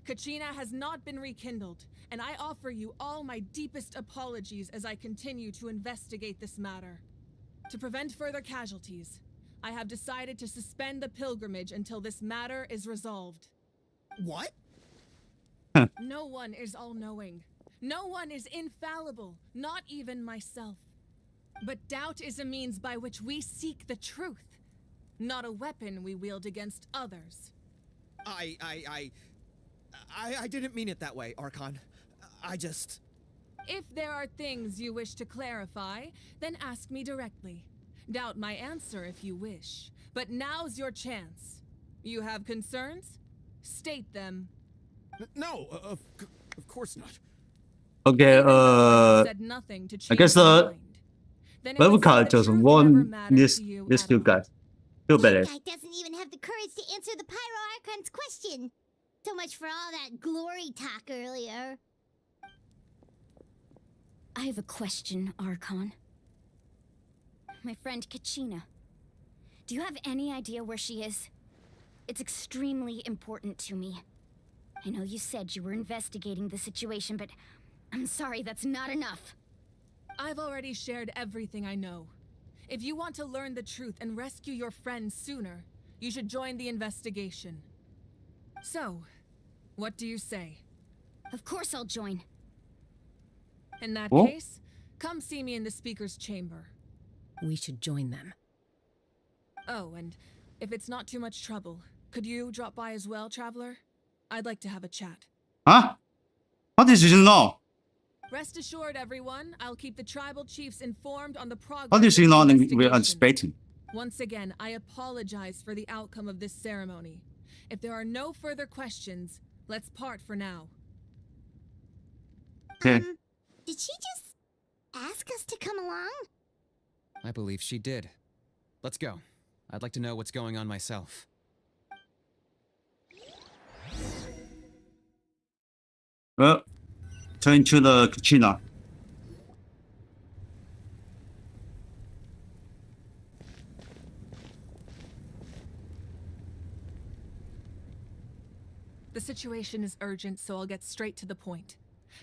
Kachina has not been rekindled, and I offer you all my deepest apologies as I continue to investigate this matter. To prevent further casualties, I have decided to suspend the pilgrimage until this matter is resolved. What? No one is all-knowing. No one is infallible, not even myself. But doubt is a means by which we seek the truth, not a weapon we wield against others. I didn't mean it that way, Archon. I just... If there are things you wish to clarify, then ask me directly. Doubt my answer if you wish. But now's your chance. You have concerns? State them. No, of course not. Okay, Said nothing to I change guess your mind. Then it whoever would seem the characters truth never won mattered this to you these at two all. guys. Two That better. guy doesn't even have the courage to answer the Pyro Archon's question. So much for all that glory talk earlier. I have a question, Archon. My friend Kachina. Do you have any idea where she is? It's extremely important to me. I know you said you were investigating the situation, but I'm sorry, that's not enough. I've already shared everything I know. If you want to learn the truth and rescue your friends sooner, you should join the investigation. So, what do you say? Of course I'll join. In that Oh. case, come see me in the speaker's chamber. We should join them. Oh, and if it's not too much trouble, could you drop by as well, Traveler? I'd like to have a chat. Huh? How did you know? Rest assured, everyone, I'll keep the tribal chiefs informed on the progress How did you of know the we're investigation. anticipating? Once again, I apologize for the outcome of this ceremony. If there are no further questions, let's part for now. Okay. Did she just ask us to come along? I believe she did. Let's go. I'd like to know what's going on myself. Well, turn to the Kachina. The situation is urgent, so I'll get straight to the point.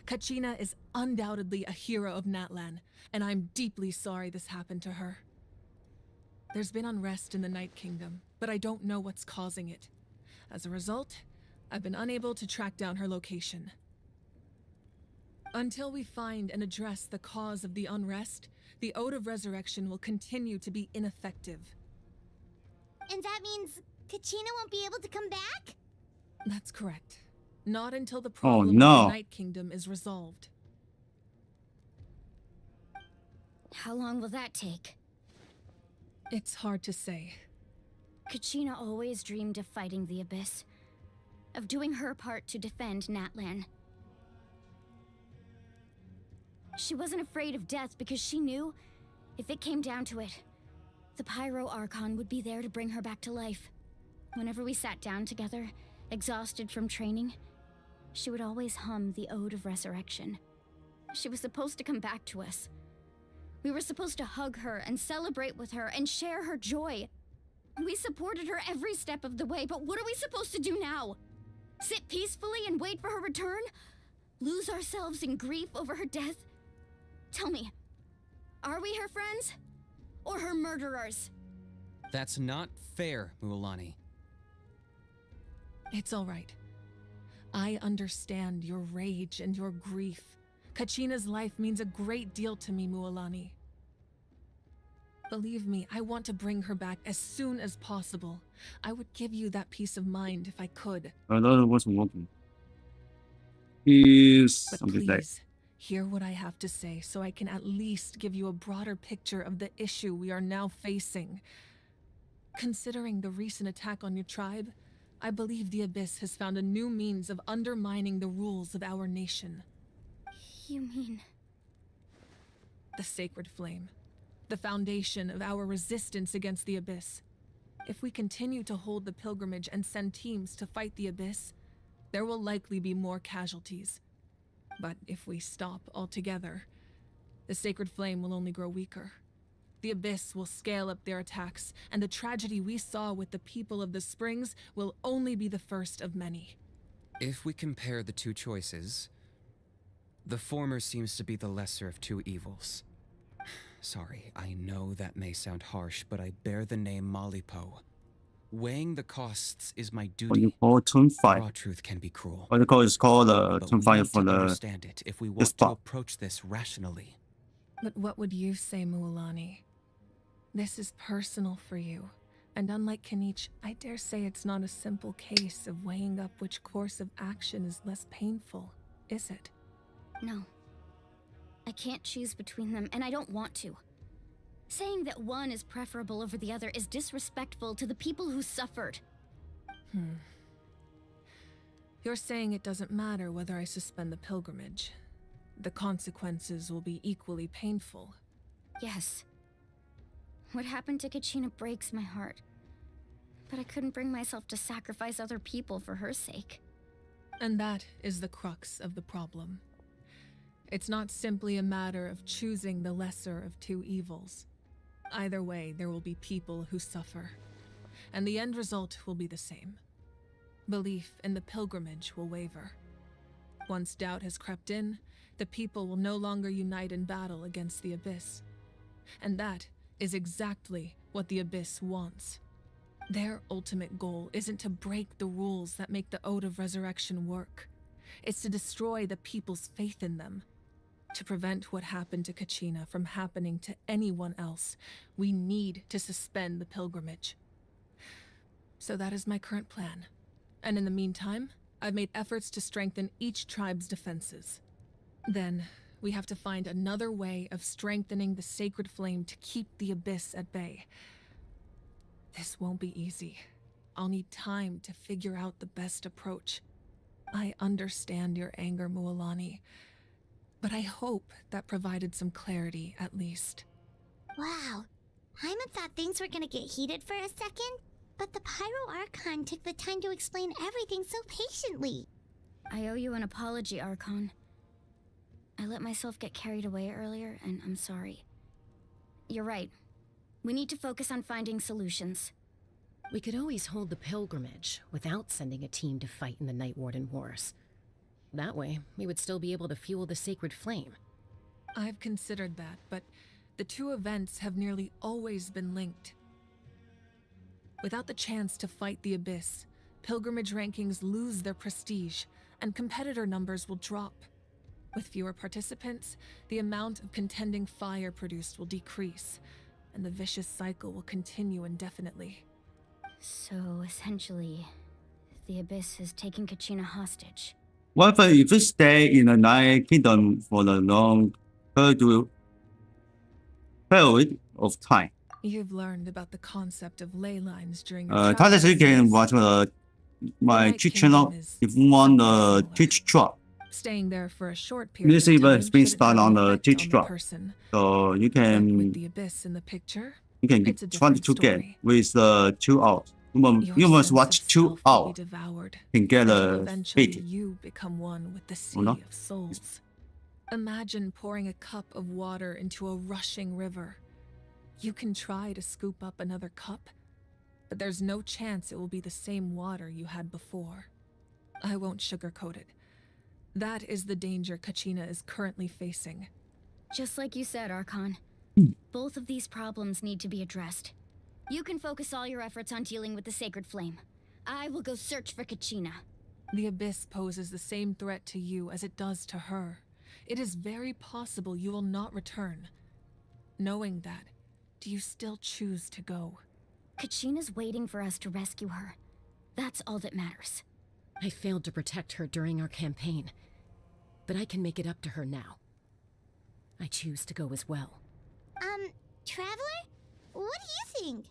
Kachina is undoubtedly a hero of Natlan, and I'm deeply sorry this happened to her. There's been unrest in the Night Kingdom, but I don't know what's causing it. As a result, I've been unable to track down her location. Until we find and address the cause of the unrest, the Ode of Resurrection will continue to be ineffective. And that means Kachina won't be able to come back? That's correct. Not until the problem with no. the Night Kingdom is resolved. How long will that take? It's hard to say. Kachina always dreamed of fighting the Abyss, of doing her part to defend Natlan. She wasn't afraid of death because she knew, if it came down to it, the Pyro Archon would be there to bring her back to life. Whenever we sat down together, exhausted from training, she would always hum the Ode of Resurrection. She was supposed to come back to us. We were supposed to hug her and celebrate with her and share her joy. We supported her every step of the way, but what are we supposed to do now? Sit peacefully and wait for her return? Lose ourselves in grief over her death? Tell me, are we her friends? Or her murderers? That's not fair, Mualani. It's all right. I understand your rage and your grief. Kachina's life means a great deal to me, Mualani. Believe me, I want to bring her back as soon as possible. I would give you that peace of mind if I could. That wasn't working. Is But something like please, hear what I have to say so I can at least give you a broader picture of the issue we are now facing. Considering the recent attack on your tribe, I believe the Abyss has found a new means of undermining the rules of our nation. You mean... The Sacred Flame. The foundation of our resistance against the Abyss. If we continue to hold the pilgrimage and send teams to fight the Abyss, there will likely be more casualties. But if we stop altogether, the Sacred Flame will only grow weaker. The Abyss will scale up their attacks, and the tragedy we saw with the people of the Springs will only be the first of many. If we compare the two choices, the former seems to be the lesser of two evils. Sorry, I know that may sound harsh, but I bear the name Malipo. Weighing the costs is my what you duty. call turn Raw five. truth can be cruel. What you call is called But turn we five need for to the understand it if we want to spot. approach this rationally. But what would you say, Mualani? This is personal for you, and unlike Kanich, I dare say it's not a simple case of weighing up which course of action is less painful, is it? No. I can't choose between them, and I don't want to. Saying that one is preferable over the other is disrespectful to the people who suffered. You're saying it doesn't matter whether I suspend the pilgrimage. The consequences will be equally painful. Yes. What happened to Kachina breaks my heart. But I couldn't bring myself to sacrifice other people for her sake. And that is the crux of the problem. It's not simply a matter of choosing the lesser of two evils. Either way, there will be people who suffer. And the end result will be the same. Belief in the pilgrimage will waver. Once doubt has crept in, the people will no longer unite in battle against the Abyss. And that is exactly what the Abyss wants. Their ultimate goal isn't to break the rules that make the Ode of Resurrection work. It's to destroy the people's faith in them. To prevent what happened to Kachina from happening to anyone else, we need to suspend the pilgrimage. So that is my current plan. And in the meantime, I've made efforts to strengthen each tribe's defenses. Then, we have to find another way of strengthening the Sacred Flame to keep the Abyss at bay. This won't be easy. I'll need time to figure out the best approach. I understand your anger, Mualani, but I hope that provided some clarity at least. Wow. Hyman thought things were gonna get heated for a second, but the Pyro Archon took the time to explain everything so patiently. I owe you an apology, Archon. I let myself get carried away earlier, and I'm sorry. You're right. We need to focus on finding solutions. We could always hold the pilgrimage without sending a team to fight in the Night Warden Wars. That way, we would still be able to fuel the sacred flame. I've considered that, but the two events have nearly always been linked. Without the chance to fight the Abyss, pilgrimage rankings lose their prestige, and competitor numbers will drop. With fewer participants, the amount of contending fire produced will decrease, and the vicious cycle will continue indefinitely. So, essentially, the Abyss is taking Kachina hostage. What if we stay in the Night Kingdom for a long period of time? You've learned about the concept of ley lines during your 他在这里 can watch my Night Twitch Kingdom channel is if you want something the Twitch drop. Staying there for a short period This of event time has been should have started an on the effect Twitch on the drop. person. So you But with can the Abyss in the picture, try it's a to different get story. with 2 hours. Your You must sense watch of 2 self will hours be devoured and get until a eventually bait. you become one with the sea no? of souls. Imagine pouring a cup of water into a rushing river. You can try to scoop up another cup, but there's no chance it will be the same water you had before. I won't sugarcoat it. That is the danger Kachina is currently facing. Just like you said, Archon. Both of these problems need to be addressed. You can focus all your efforts on dealing with the Sacred Flame. I will go search for Kachina. The Abyss poses the same threat to you as it does to her. It is very possible you will not return. Knowing that, do you still choose to go? Kachina's waiting for us to rescue her. That's all that matters. I failed to protect her during our campaign, but I can make it up to her now. I choose to go as well. Traveler? What do you think?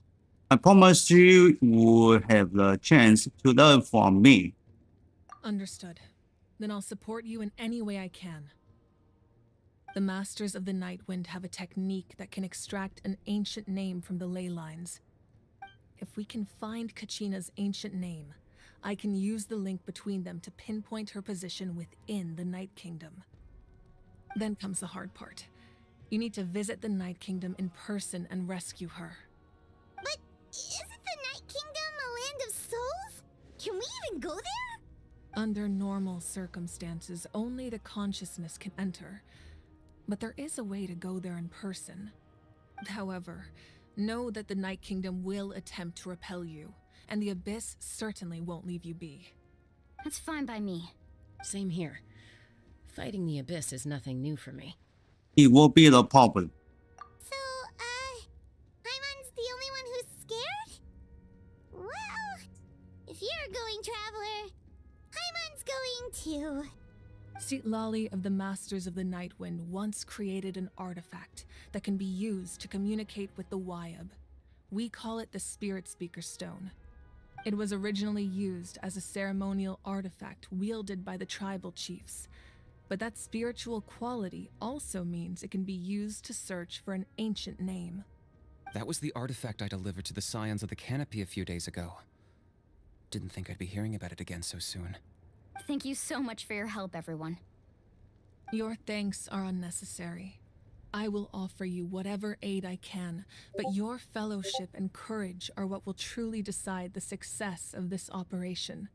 I promise you will have the chance to learn from me. Understood. Then I'll support you in any way I can. The Masters of the Nightwind have a technique that can extract an ancient name from the ley lines. If we can find Kachina's ancient name, I can use the link between them to pinpoint her position within the Night Kingdom. Then comes the hard part. You need to visit the Night Kingdom in person and rescue her. But isn't the Night Kingdom a land of souls? Can we even go there? Under normal circumstances, only the consciousness can enter. But there is a way to go there in person. However, know that the Night Kingdom will attempt to repel you, and the Abyss certainly won't leave you be. That's fine by me. Same here. Fighting the Abyss is nothing new for me. It will be the problem. So, Paimon's the only one who's scared? Well, if you're going, Traveler, Paimon's going too. Lali of the Masters of the Nightwind once created an artifact that can be used to communicate with the Wyab. We call it the Spirit Speaker Stone. It was originally used as a ceremonial artifact wielded by the tribal chiefs, but that spiritual quality also means it can be used to search for an ancient name. That was the artifact I delivered to the Scions of the Canopy a few days ago. Didn't think I'd be hearing about it again so soon. Thank you so much for your help, everyone. Your thanks are unnecessary. I will offer you whatever aid I can, but your fellowship and courage are what will truly decide the success of this operation.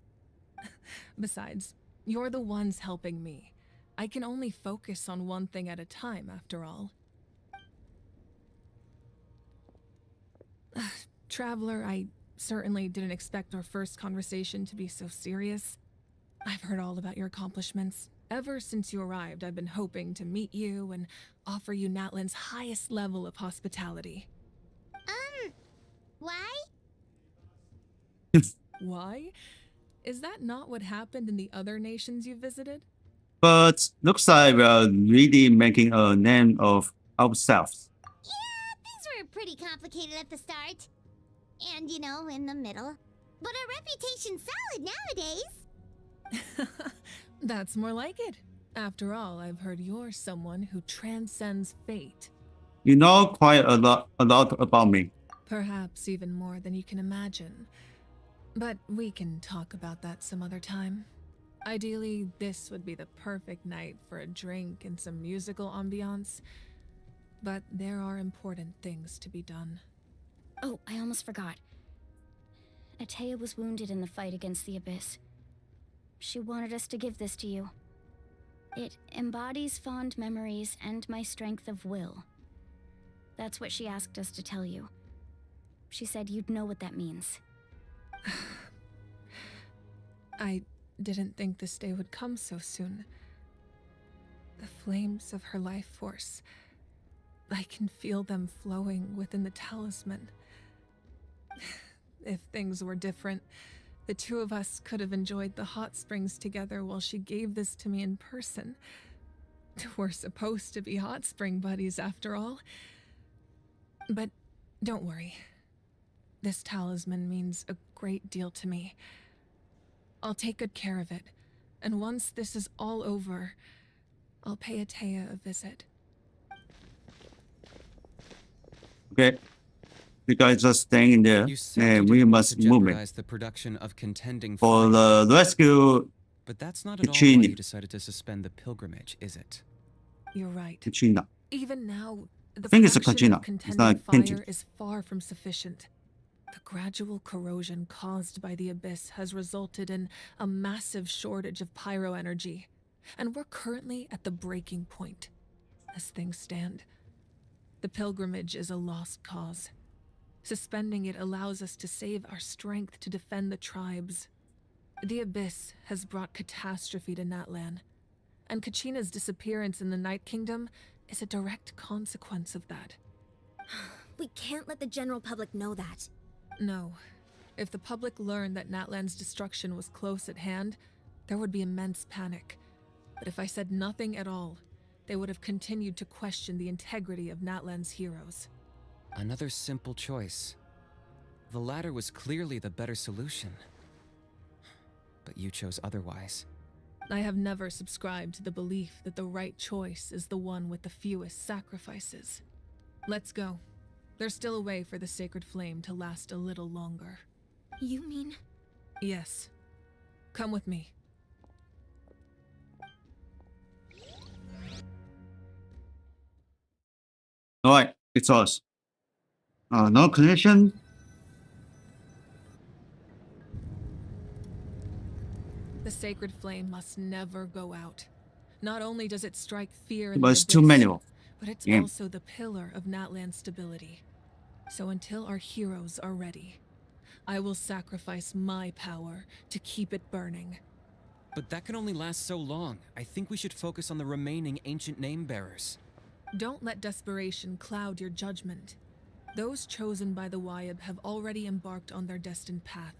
Besides, you're the ones helping me. I can only focus on one thing at a time, after all. Traveler, I certainly didn't expect our first conversation to be so serious. I've heard all about your accomplishments. Ever since you arrived, I've been hoping to meet you and offer you Natlan's highest level of hospitality. Why? Why? Is that not what happened in the other nations you visited? But looks like we're really making a name of ourselves. Yeah, things were pretty complicated at the start. And, in the middle. But our reputation's solid nowadays. That's more like it. After all, I've heard you're someone who transcends fate. You know quite a lot about me. Perhaps even more than you can imagine. But we can talk about that some other time. Ideally, this would be the perfect night for a drink and some musical ambiance. But there are important things to be done. Oh, I almost forgot. Atea was wounded in the fight against the Abyss. She wanted us to give this to you. It embodies fond memories and my strength of will. That's what she asked us to tell you. She said you'd know what that means. I didn't think this day would come so soon. The flames of her life force. I can feel them flowing within the talisman. If things were different, the two of us could have enjoyed the hot springs together while she gave this to me in person. We're supposed to be hot spring buddies after all. But don't worry. This talisman means a great deal to me. I'll take good care of it, and once this is all over, I'll pay Atea a visit. Okay. You guys just staying in there, You said and you we didn't want must to move it. jeopardize the production of contending For fights. the rescue But that's not at all why Kachina. you decided to suspend the pilgrimage, is it? You're right. Kachina. Even now, the think it's a production of Kachina. It's contending not Genshin. fire is far from sufficient. The gradual corrosion caused by the Abyss has resulted in a massive shortage of pyro energy, and we're currently at the breaking point. As things stand, the pilgrimage is a lost cause. Suspending it allows us to save our strength to defend the tribes. The Abyss has brought catastrophe to Natlan, and Kachina's disappearance in the Night Kingdom is a direct consequence of that. We can't let the general public know that. No. If the public learned that Natlan's destruction was close at hand, there would be immense panic. But if I said nothing at all, they would have continued to question the integrity of Natlan's heroes. Another simple choice. The latter was clearly the better solution. But you chose otherwise. I have never subscribed to the belief that the right choice is the one with the fewest sacrifices. Let's go. There's still a way for the sacred flame to last a little longer. You mean? Yes. Come with me. Alright, it's us. No connection. The sacred flame must never go out. Not only does it strike fear in But the it's too Abyss, many. but it's Yeah. also the pillar of Natlan's stability. So until our heroes are ready, I will sacrifice my power to keep it burning. But that can only last so long. I think we should focus on the remaining ancient name bearers. Don't let desperation cloud your judgment. Those chosen by the Wayab have already embarked on their destined path.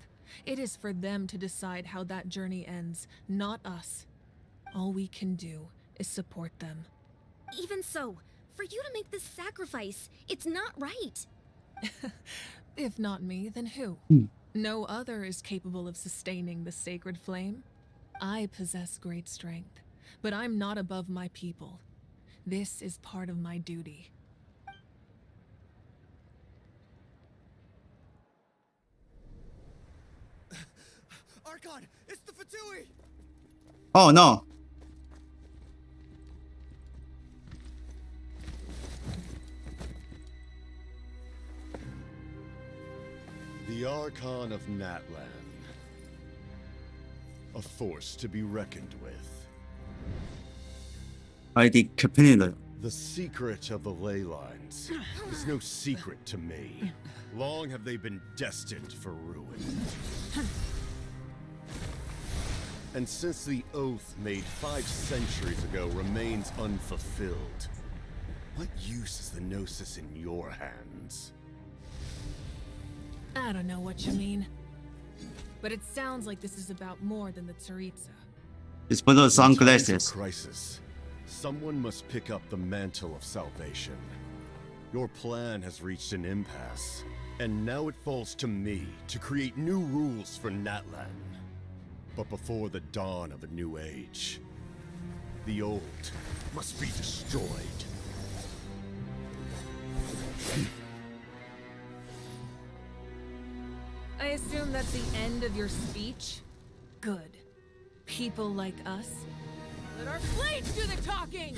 It is for them to decide how that journey ends, not us. All we can do is support them. Even so, for you to make this sacrifice, it's not right. If not me, then who? No other is capable of sustaining the sacred flame. I possess great strength, but I'm not above my people. This is part of my duty. Archon, it's the Fatui! Oh no. The Archon of Natlan. A force to be reckoned with. ID Capilla. The secret of the ley lines is no secret to me. Long have they been destined for ruin. And since the oath made 5 centuries ago remains unfulfilled, what use is the Gnosis in your hands? I don't know what you mean. But it sounds like this is about more than the Tsaritsa. It's for those In times of sunglasses. crisis, someone must pick up the mantle of salvation. Your plan has reached an impasse, and now it falls to me to create new rules for Natlan. But before the dawn of a new age, the old must be destroyed. I assume that's the end of your speech? Good. People like us. Let our blades do the talking!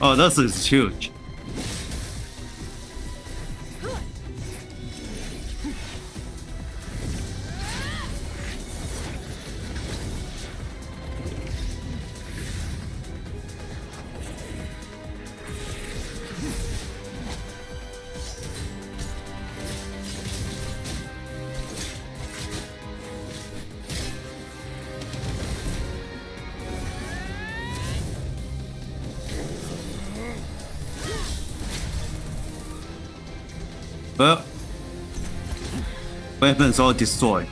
Oh, this is huge. Well, weapons all destroyed.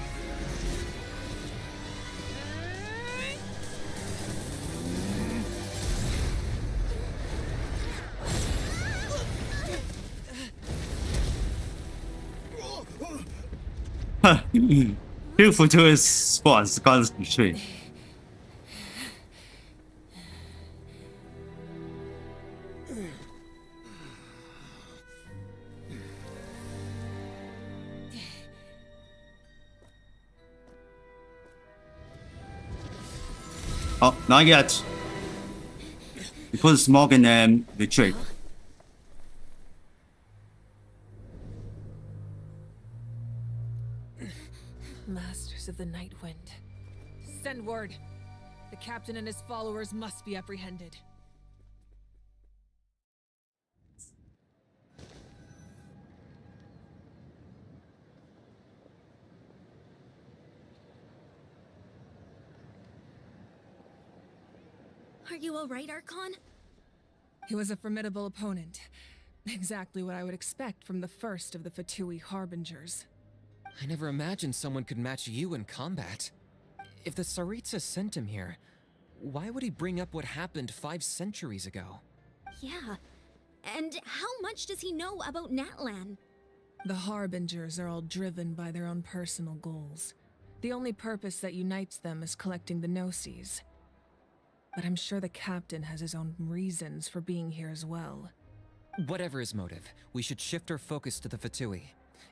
Beautiful to his spots, concentrate. Oh, not yet. We put smoke and then retreat. Masters of the Night Wind. Send word. The captain and his followers must be apprehended. Are you alright, Archon? He was a formidable opponent. Exactly what I would expect from the first of the Fatui Harbingers. I never imagined someone could match you in combat. If the Tsaritsa sent him here, why would he bring up what happened 5 centuries ago? Yeah. And how much does he know about Natlan? The Harbingers are all driven by their own personal goals. The only purpose that unites them is collecting the Gnosis. But I'm sure the captain has his own reasons for being here as well. Whatever his motive, we should shift our focus to the Fatui.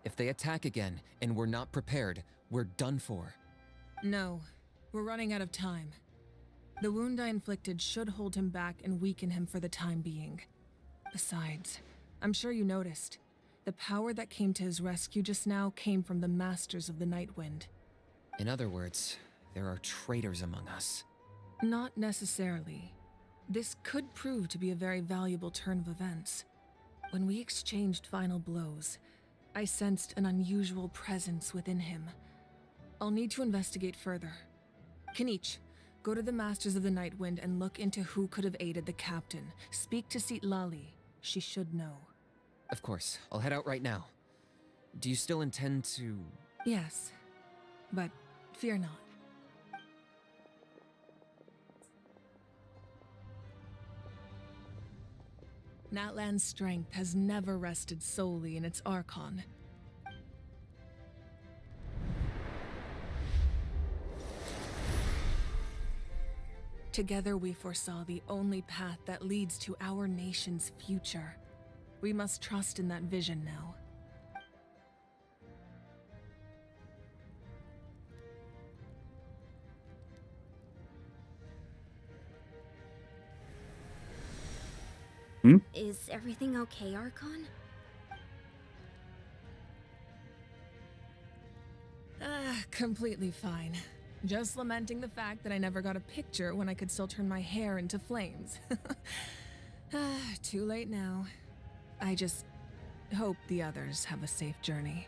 If they attack again and we're not prepared, we're done for. No, we're running out of time. The wound I inflicted should hold him back and weaken him for the time being. Besides, I'm sure you noticed, the power that came to his rescue just now came from the Masters of the Night Wind. In other words, there are traitors among us. Not necessarily. This could prove to be a very valuable turn of events. When we exchanged final blows, I sensed an unusual presence within him. I'll need to investigate further. Kinich, go to the Masters of the Night Wind and look into who could have aided the captain. Speak to Lali. She should know. Of course, I'll head out right now. Do you still intend to... Yes, but fear not. Natlan's strength has never rested solely in its Archon. Together we foresaw the only path that leads to our nation's future. We must trust in that vision now. Is everything okay, Archon? Completely fine. Just lamenting the fact that I never got a picture when I could still turn my hair into flames. Too late now. I just hope the others have a safe journey.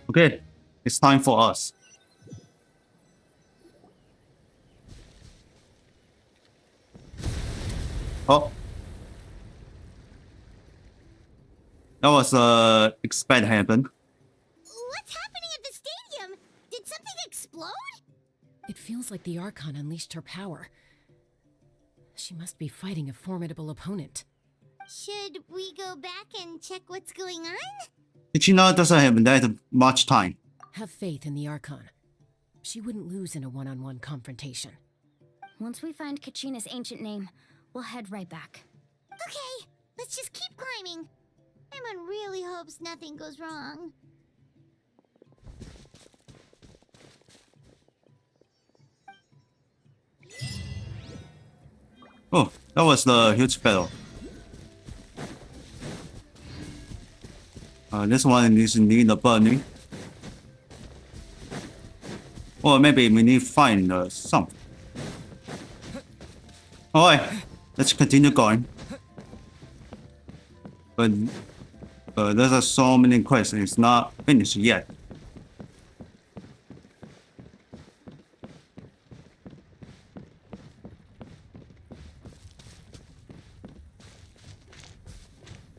Okay, it's time for us. Oh. That was expect happen. What's happening at the stadium? Did something explode? It feels like the Archon unleashed her power. She must be fighting a formidable opponent. Should we go back and check what's going on? Kuchina doesn't have that much time. Have faith in the Archon. She wouldn't lose in a one-on-one confrontation. Once we find Kachina's ancient name, we'll head right back. Okay, let's just keep climbing. Everyone really hopes nothing goes wrong. Oh, that was the huge battle. This one is need the burning. Or maybe we need to find something. Alright, let's continue going. But there's so many questions, it's not finished yet.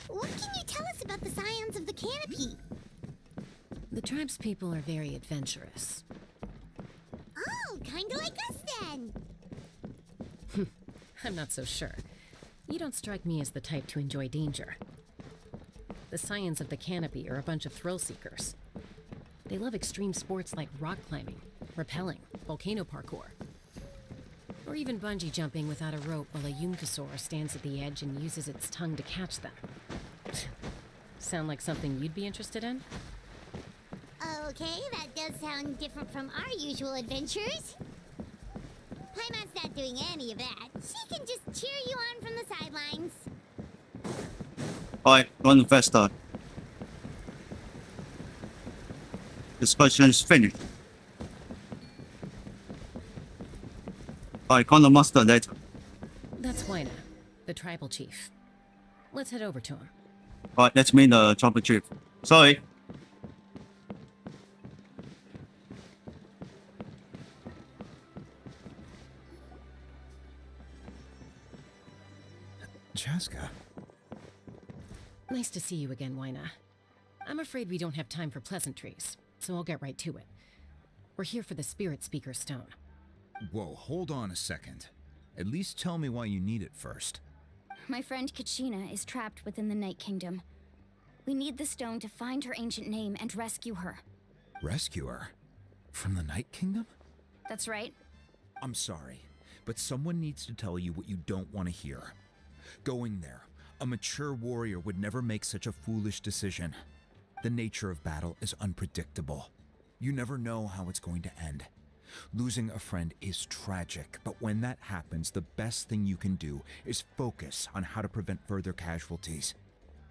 What can you tell us about the scions of the canopy? The tribe's people are very adventurous. Oh, kinda like us then. I'm not so sure. You don't strike me as the type to enjoy danger. The scions of the canopy are a bunch of thrill seekers. They love extreme sports like rock climbing, rappelling, volcano parkour, or even bungee jumping without a rope while a Yunkasaur stands at the edge and uses its tongue to catch them. Sound like something you'd be interested in? Okay, that does sound different from our usual adventures. Paimon's not doing any of that. She can just cheer you on from the sidelines. Alright, run faster. Discussion is finished. Alright, call the master later. That's Wyna, the tribal chief. Let's head over to him. Alright, let's meet the tribal chief. Sorry. Chaska. Nice to see you again, Wyna. I'm afraid we don't have time for pleasantries, so I'll get right to it. We're here for the Spirit Speaker Stone. Whoa, hold on a second. At least tell me why you need it first. My friend Kachina is trapped within the Night Kingdom. We need the stone to find her ancient name and rescue her. Rescue her? From the Night Kingdom? That's right. I'm sorry, but someone needs to tell you what you don't want to hear. Going there, a mature warrior would never make such a foolish decision. The nature of battle is unpredictable. You never know how it's going to end. Losing a friend is tragic, but when that happens, the best thing you can do is focus on how to prevent further casualties.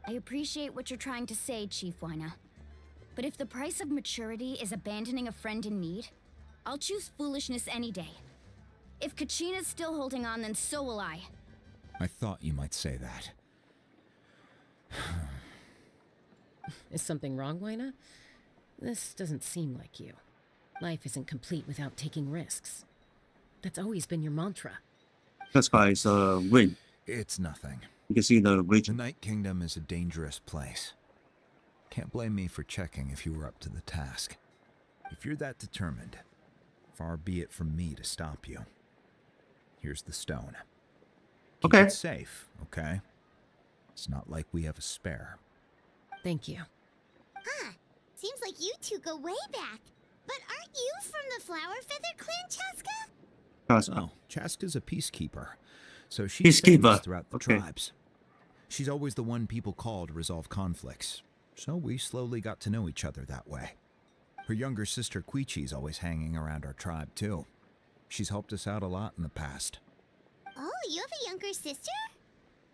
I appreciate what you're trying to say, Chief Wyna. But if the price of maturity is abandoning a friend in need, I'll choose foolishness any day. If Kachina's still holding on, then so will I. I thought you might say that. Is something wrong, Wyna? This doesn't seem like you. Life isn't complete without taking risks. That's always been your mantra. This guy's win. It's nothing. You can see the The region. Night Kingdom is a dangerous place. Can't blame me for checking if you were up to the task. If you're that determined, far be it from me to stop you. Here's the stone. Keep Okay. it safe, okay? It's not like we have a spare. Thank you. Huh. Seems like you two go way back. But aren't you from the Flower Feather Clan, Chaska? Oh, Chaska's a peacekeeper, so she's Peacekeeper. famous throughout the Okay. tribes. She's always the one people call to resolve conflicts, so we slowly got to know each other that way. Her younger sister Quichi's always hanging around our tribe, too. She's helped us out a lot in the past. Oh, you have a younger sister?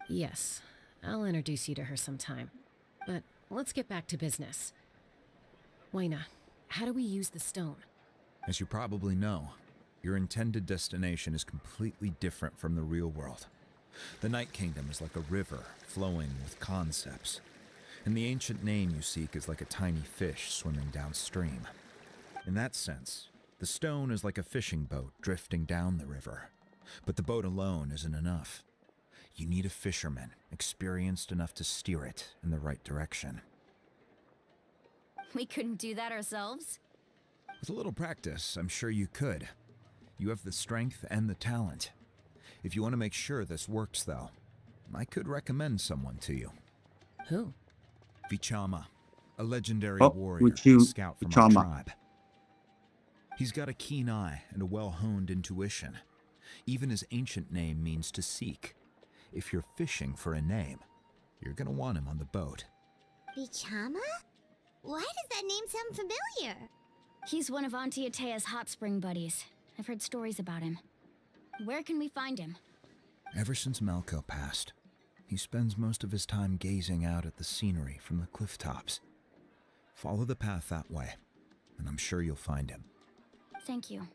Yes. I'll introduce you to her sometime. But let's get back to business. Wayna, how do we use the stone? As you probably know, your intended destination is completely different from the real world. The Night Kingdom is like a river flowing with concepts, and the ancient name you seek is like a tiny fish swimming downstream. In that sense, the stone is like a fishing boat drifting down the river, but the boat alone isn't enough. You need a fisherman experienced enough to steer it in the right direction. We couldn't do that ourselves? With a little practice, I'm sure you could. You have the strength and the talent. If you want to make sure this works, though, I could recommend someone to you. Who? Vichama, a legendary Oh, warrior, would you- and scout from Vichama. our tribe. He's got a keen eye and a well-honed intuition. Even his ancient name means to seek. If you're fishing for a name, you're gonna want him on the boat. Bichama? Why does that name sound familiar? He's one of Auntie Atea's hot spring buddies. I've heard stories about him. Where can we find him? Ever since Malco passed, he spends most of his time gazing out at the scenery from the cliff tops. Follow the path that way, and I'm sure you'll find him. Thank you.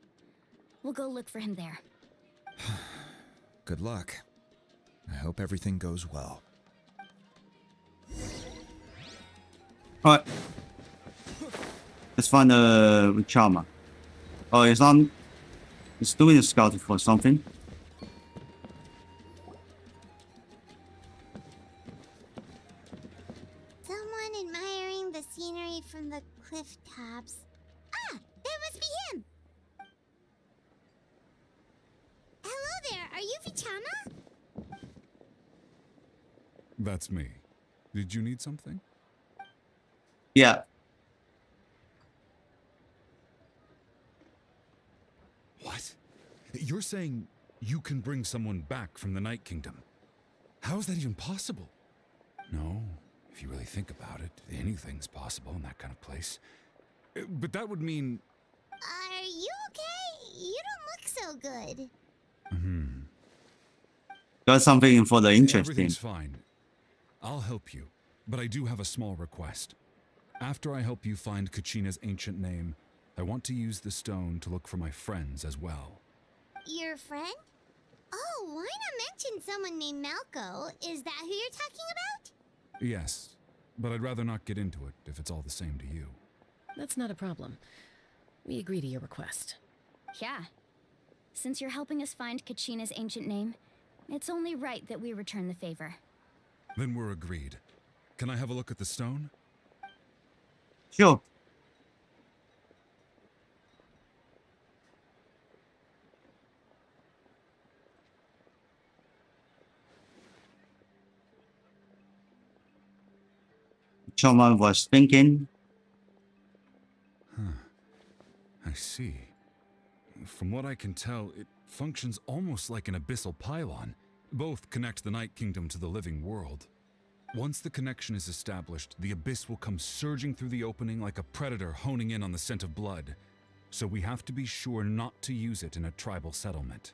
We'll go look for him there. Good luck. I hope everything goes well. Alright. Let's find Vichama. Oh, he's doing a scouting for something. Someone admiring the scenery from the cliff tops. Ah, that must be him! Hello there, are you Vichama? That's me. Did you need something? Yeah. What? You're saying you can bring someone back from the Night Kingdom? How is that even possible? No, if you really think about it, anything's possible in that kind of place. But that would mean... Are you okay? You don't look so good. Got something for the interesting. Everything's fine. I'll help you, but I do have a small request. After I help you find Kachina's ancient name, I want to use the stone to look for my friends as well. Your friend? Oh, why not mention someone named Malco? Is that who you're talking about? Yes, but I'd rather not get into it if it's all the same to you. That's not a problem. We agree to your request. Yeah. Since you're helping us find Kachina's ancient name, it's only right that we return the favor. Then we're agreed. Can I have a look at the stone? Sure. Someone was thinking. I see. From what I can tell, it functions almost like an abyssal pylon. Both connect the Night Kingdom to the living world. Once the connection is established, the abyss will come surging through the opening like a predator honing in on the scent of blood. So we have to be sure not to use it in a tribal settlement.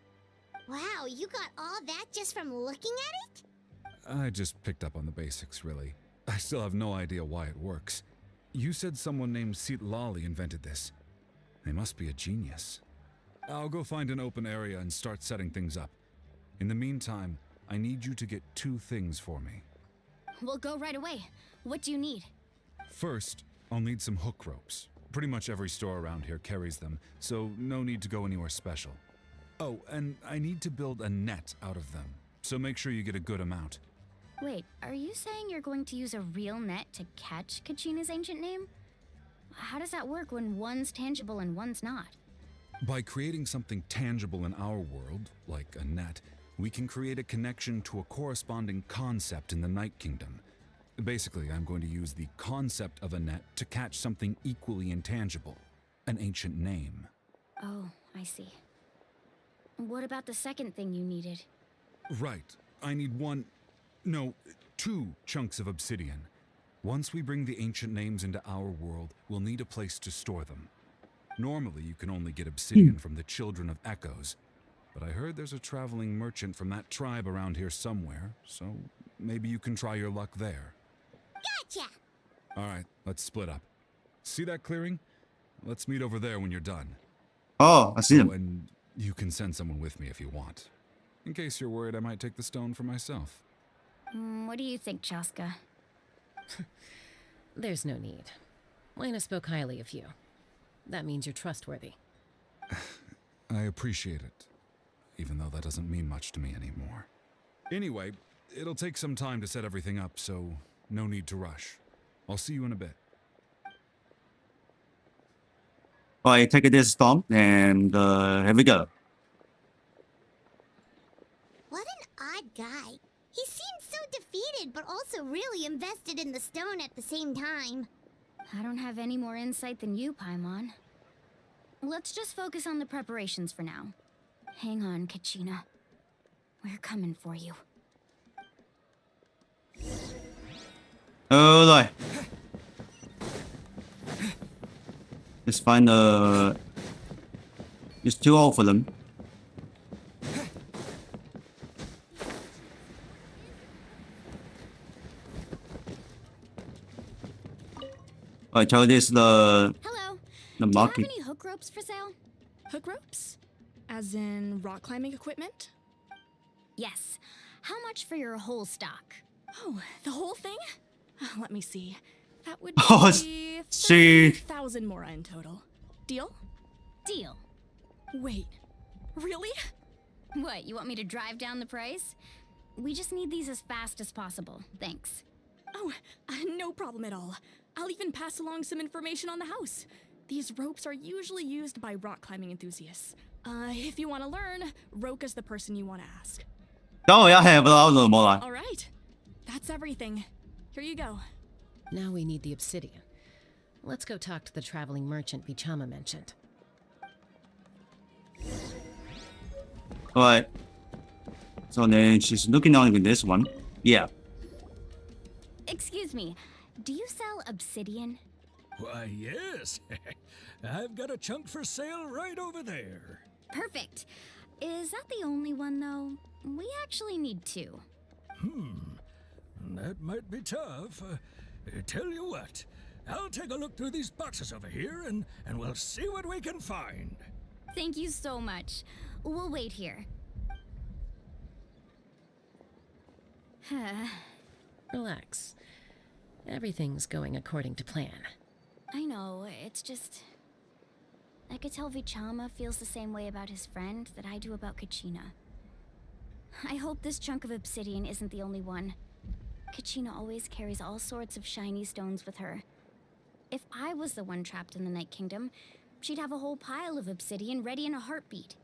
Wow, you got all that just from looking at it? I just picked up on the basics, really. I still have no idea why it works. You said someone named Sitlali invented this. They must be a genius. I'll go find an open area and start setting things up. In the meantime, I need you to get 2 things for me. We'll go right away. What do you need? First, I'll need some hook ropes. Pretty much every store around here carries them, so no need to go anywhere special. Oh, and I need to build a net out of them, so make sure you get a good amount. Wait, are you saying you're going to use a real net to catch Kachina's ancient name? How does that work when one's tangible and one's not? By creating something tangible in our world, like a net, we can create a connection to a corresponding concept in the Night Kingdom. Basically, I'm going to use the concept of a net to catch something equally intangible, an ancient name. Oh, I see. What about the second thing you needed? Right. I need 2 chunks of obsidian. Once we bring the ancient names into our world, we'll need a place to store them. Normally, you can only get obsidian from the Children of Echoes, but I heard there's a traveling merchant from that tribe around here somewhere, so maybe you can try your luck there. Gotcha! Alright, let's split up. See that clearing? Let's meet over there when you're done. Oh, I see them. And you can send someone with me if you want. In case you're worried I might take the stone for myself. What do you think, Chaska? There's no need. Lena spoke highly of you. That means you're trustworthy. I appreciate it, even though that doesn't mean much to me anymore. Anyway, it'll take some time to set everything up, so no need to rush. I'll see you in a bit. I take this storm and here we go. What an odd guy. He seems so defeated, but also really invested in the stone at the same time. I don't have any more insight than you, Paimon. Let's just focus on the preparations for now. Hang on, Kachina. We're coming for you. Rồi. Let's find it's too old for them. I tell this Hello. the Do you market. have any hook ropes for sale? Hook ropes? As in rock climbing equipment? Yes. How much for your whole stock? Oh, the whole thing? Let me see. That would Oh, be see. 30,000 more in total. Deal? Deal. Wait. Really? What, you want me to drive down the price? We just need these as fast as possible. Thanks. Oh, no problem at all. I'll even pass along some information on the house. These ropes are usually used by rock climbing enthusiasts. If you want to learn, Roka's the person you want to ask. Đó rồi, hè rồi một rồi. All right. That's everything. Here you go. Now we need the obsidian. Let's go talk to the traveling merchant Bichama mentioned. Alright. So then she's looking on with this one. Yeah. Excuse me, do you sell obsidian? Why, yes. I've got a chunk for sale right over there. Perfect. Is that the only one, though? We actually need two. That might be tough. Tell you what, I'll take a look through these boxes over here and we'll see what we can find. Thank you so much. We'll wait here. Relax. Everything's going according to plan. I know, it's just... I could tell Vichama feels the same way about his friend that I do about Kachina. I hope this chunk of obsidian isn't the only one. Kachina always carries all sorts of shiny stones with her. If I was the one trapped in the Night Kingdom, she'd have a whole pile of obsidian ready in a heartbeat.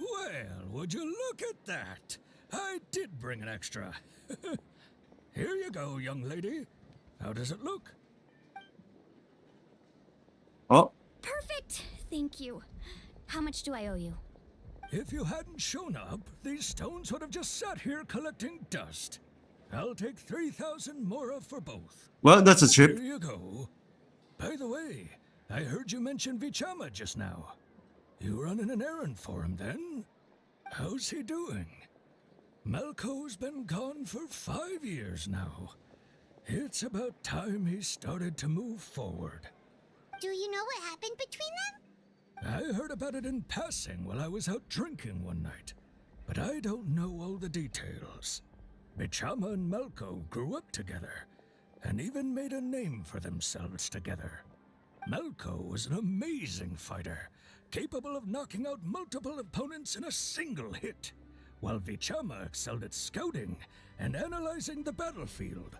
Well, would you look at that? I did bring an extra. Here you go, young lady. How does it look? Oh. Perfect! Thank you. How much do I owe you? If you hadn't shown up, these stones would have just sat here collecting dust. I'll take 3,000 mora for both. Well, that's a trip. Here you go. By the way, I heard you mention Vichama just now. You running an errand for him then? How's he doing? Malco's been gone for 5 years now. It's about time he started to move forward. Do you know what happened between them? I heard about it in passing while I was out drinking one night, but I don't know all the details. Bichama and Malco grew up together, and even made a name for themselves together. Malco was an amazing fighter, capable of knocking out multiple opponents in a single hit, while Vichama excelled at scouting and analyzing the battlefield.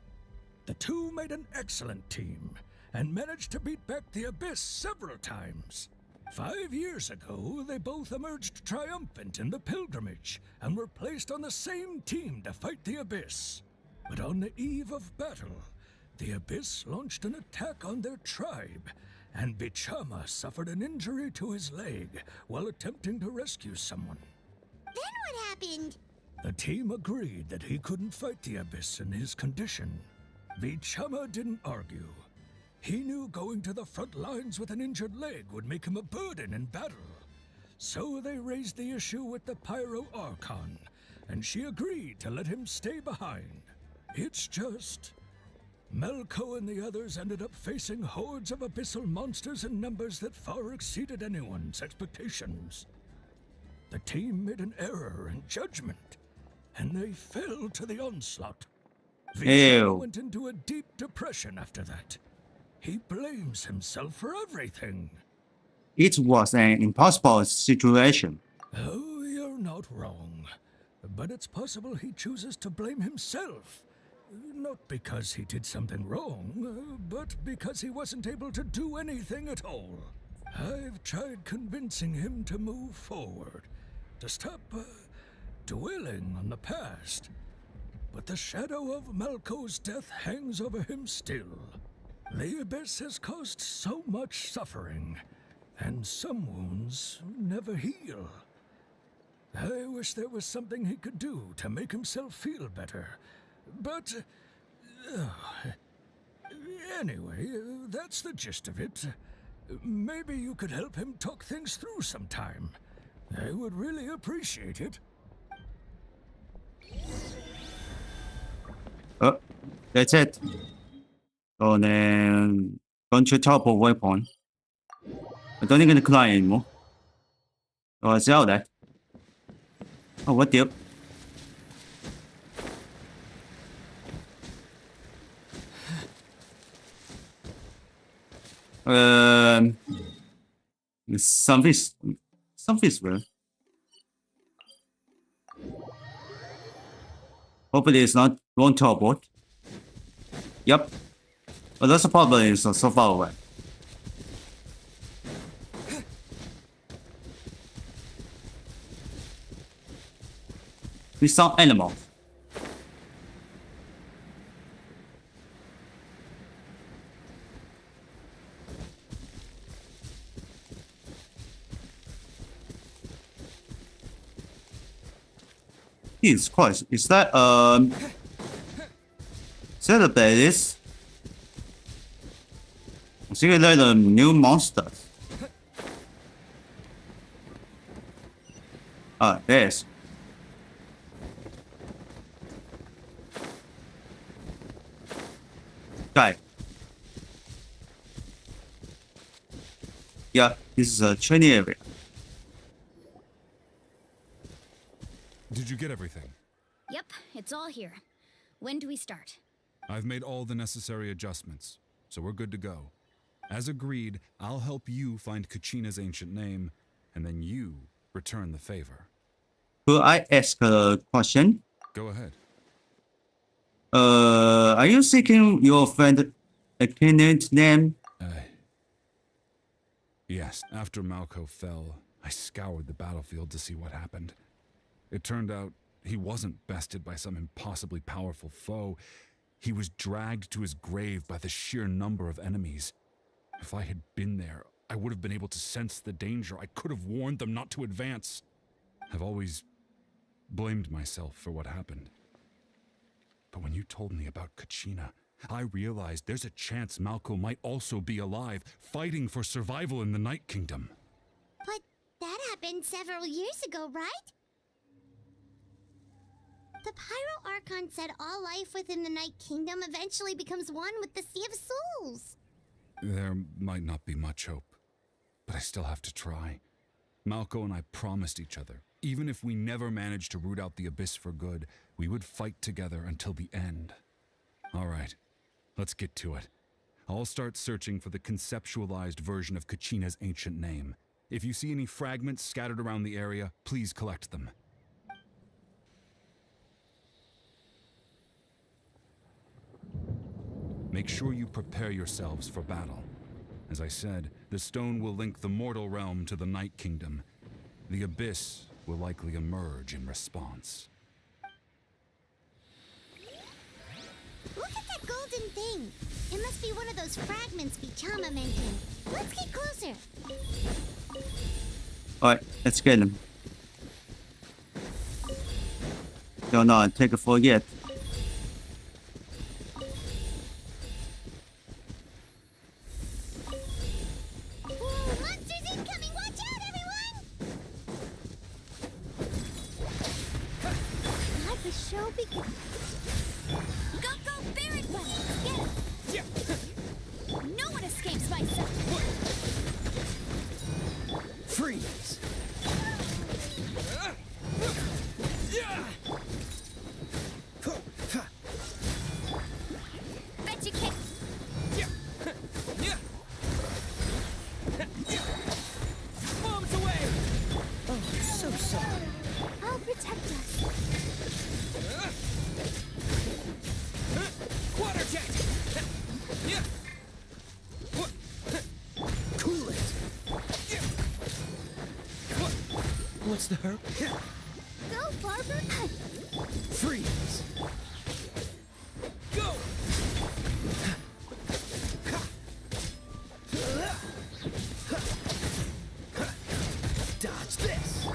The two made an excellent team, and managed to beat back the Abyss several times. 5 years ago, they both emerged triumphant in the pilgrimage, and were placed on the same team to fight the Abyss. But on the eve of battle, the Abyss launched an attack on their tribe, and Bichama suffered an injury to his leg while attempting to rescue someone. Then what happened? The team agreed that he couldn't fight the Abyss in his condition. Bichama didn't argue. He knew going to the front lines with an injured leg would make him a burden in battle. So they raised the issue with the Pyro Archon, and she agreed to let him stay behind. It's just... Malco and the others ended up facing hordes of abyssal monsters in numbers that far exceeded anyone's expectations. The team made an error in judgment, and they fell to the onslaught. Vishnu went into a deep depression after that. He blames himself for everything. It was an impossible situation. Oh, you're not wrong. But it's possible he chooses to blame himself. Not because he did something wrong, but because he wasn't able to do anything at all. I've tried convincing him to move forward, to stop dwelling on the past. But the shadow of Malco's death hangs over him still. The Abyss has caused so much suffering, and some wounds never heal. I wish there was something he could do to make himself feel better. But... anyway, that's the gist of it. Maybe you could help him talk things through sometime. I would really appreciate it. Oh, that's it. So then, going to top of weapon. I don't think I can climb anymore. Oh, I sell that. Oh, what the? Something's weird. Hopefully it's not wrong teleport. Yep. But that's the problem, is so far away. We saw animals. Jesus Christ, is that a base? I think they're the new monsters. Ah, there's. Guy. Yeah, this is a training area. Did you get everything? Yep, it's all here. When do we start? I've made all the necessary adjustments, so we're good to go. As agreed, I'll help you find Kachina's ancient name, and then you return the favor. Could I ask a question? Go ahead. Are you seeking your friend Akinet's name? Yes, after Malco fell, I scoured the battlefield to see what happened. It turned out he wasn't bested by some impossibly powerful foe. He was dragged to his grave by the sheer number of enemies. If I had been there, I would have been able to sense the danger. I could have warned them not to advance. I've always blamed myself for what happened. But when you told me about Kachina, I realized there's a chance Malco might also be alive, fighting for survival in the Night Kingdom. But that happened several years ago, right? The Pyro Archon said all life within the Night Kingdom eventually becomes one with the Sea of Souls. There might not be much hope, but I still have to try. Malco and I promised each other, even if we never managed to root out the Abyss for good, we would fight together until the end. All right, let's get to it. I'll start searching for the conceptualized version of Kachina's ancient name. If you see any fragments scattered around the area, please collect them. Make sure you prepare yourselves for battle. As I said, the stone will link the mortal realm to the Night Kingdom. The Abyss will likely emerge in response. Look at that golden thing. It must be one of those fragments Vichama mentioned. Let's get closer. Alright, let's get him. No, no, take a forget. Go Freeze! Bet you can't. Bombs away! Oh, so sorry. I'll protect us. Water jet! Cool it! What's the hurt? Go, Barber. Freeze! Go! Dodge this!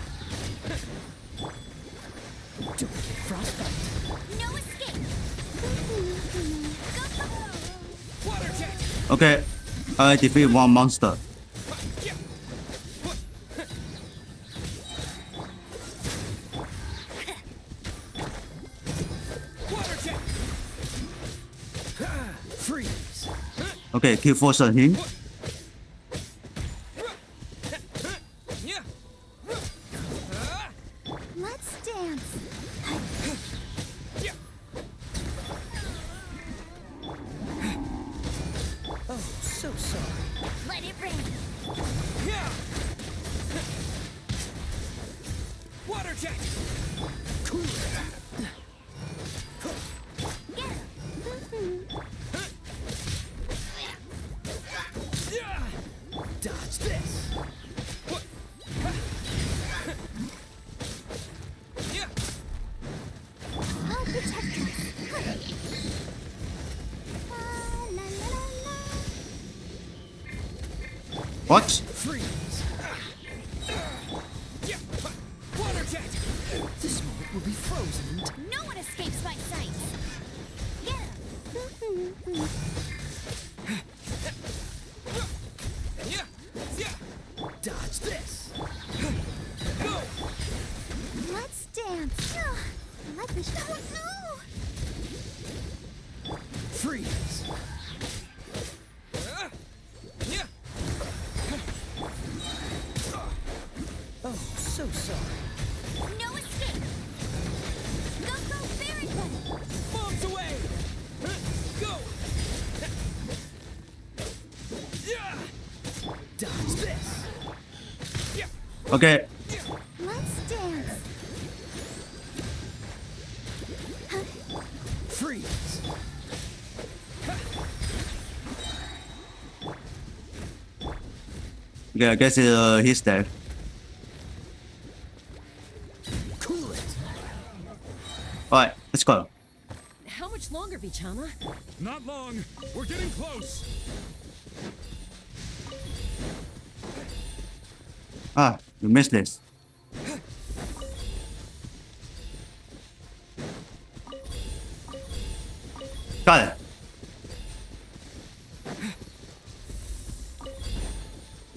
Don't get frostbite! No escape. Go. Water jet! Okay, I defeat one monster. Water jet! Freeze! Okay, kill force on him. Let's dance. Oh, so sorry. Let it rain. Water jet! Cool it! Dodge this! I'll protect us. La, la, la, la. What? Freeze! Water jet! This moment will be frozen. No one escapes my sight. Dodge this! Go! Let's dance. I like this. Oh, no. Freeze! Oh, so sorry. No escape. Go, go, very good. Bombs away! Go! Dodge this! Okay, Let's dance. Freeze! okay, I guess he's dead. Cool it! Alright, let's go. How much longer, Vichama? Not long. We're getting close. Ah, you missed this. Got it.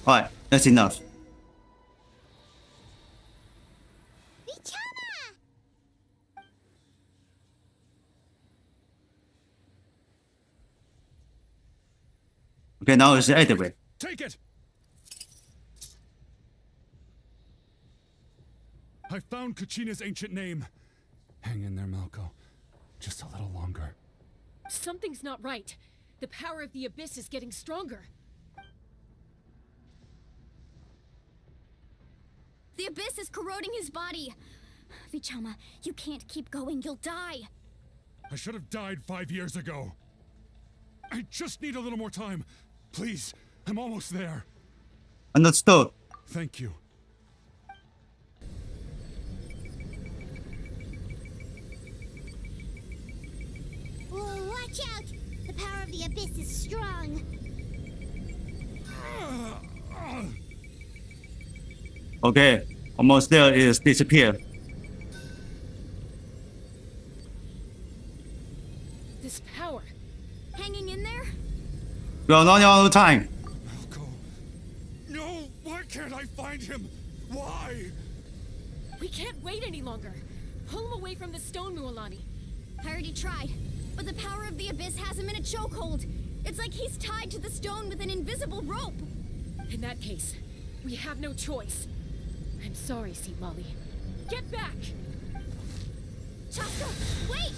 Alright, that's enough. Vichama! Okay, now it's Edward. Take it. I found Kachina's ancient name. Hang in there, Malco. Just a little longer. Something's not right. The power of the Abyss is getting stronger. The Abyss is corroding his body. Vichama, you can't keep going. You'll die. I should have died 5 years ago. I just need a little more time. Please, I'm almost there. Understood. Thank you. Whoa, watch out! The power of the Abyss is strong. Okay, almost there is disappear. This power. Hanging in there? We are running out of time. Malco. No, why can't I find him? Why? We can't wait any longer. Pull him away from the stone, Mualani. I already tried, but the power of the Abyss has him in a chokehold. It's like he's tied to the stone with an invisible rope. In that case, We have no choice. I'm sorry, Sea Lolly. Get back! Chaska, wait!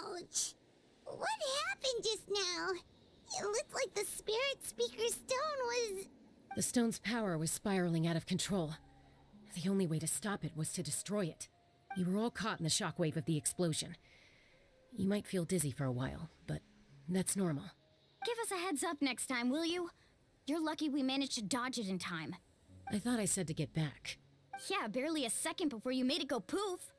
Ouch! What happened just now? It looked like the Spirit Speaker's stone was... The stone's power was spiraling out of control. The only way to stop it was to destroy it. You were all caught in the shockwave of the explosion. You might feel dizzy for a while, but that's normal. Give us a heads up next time, will you? You're lucky we managed to dodge it in time. I thought I said to get back. Yeah, barely a second before you made it go poof.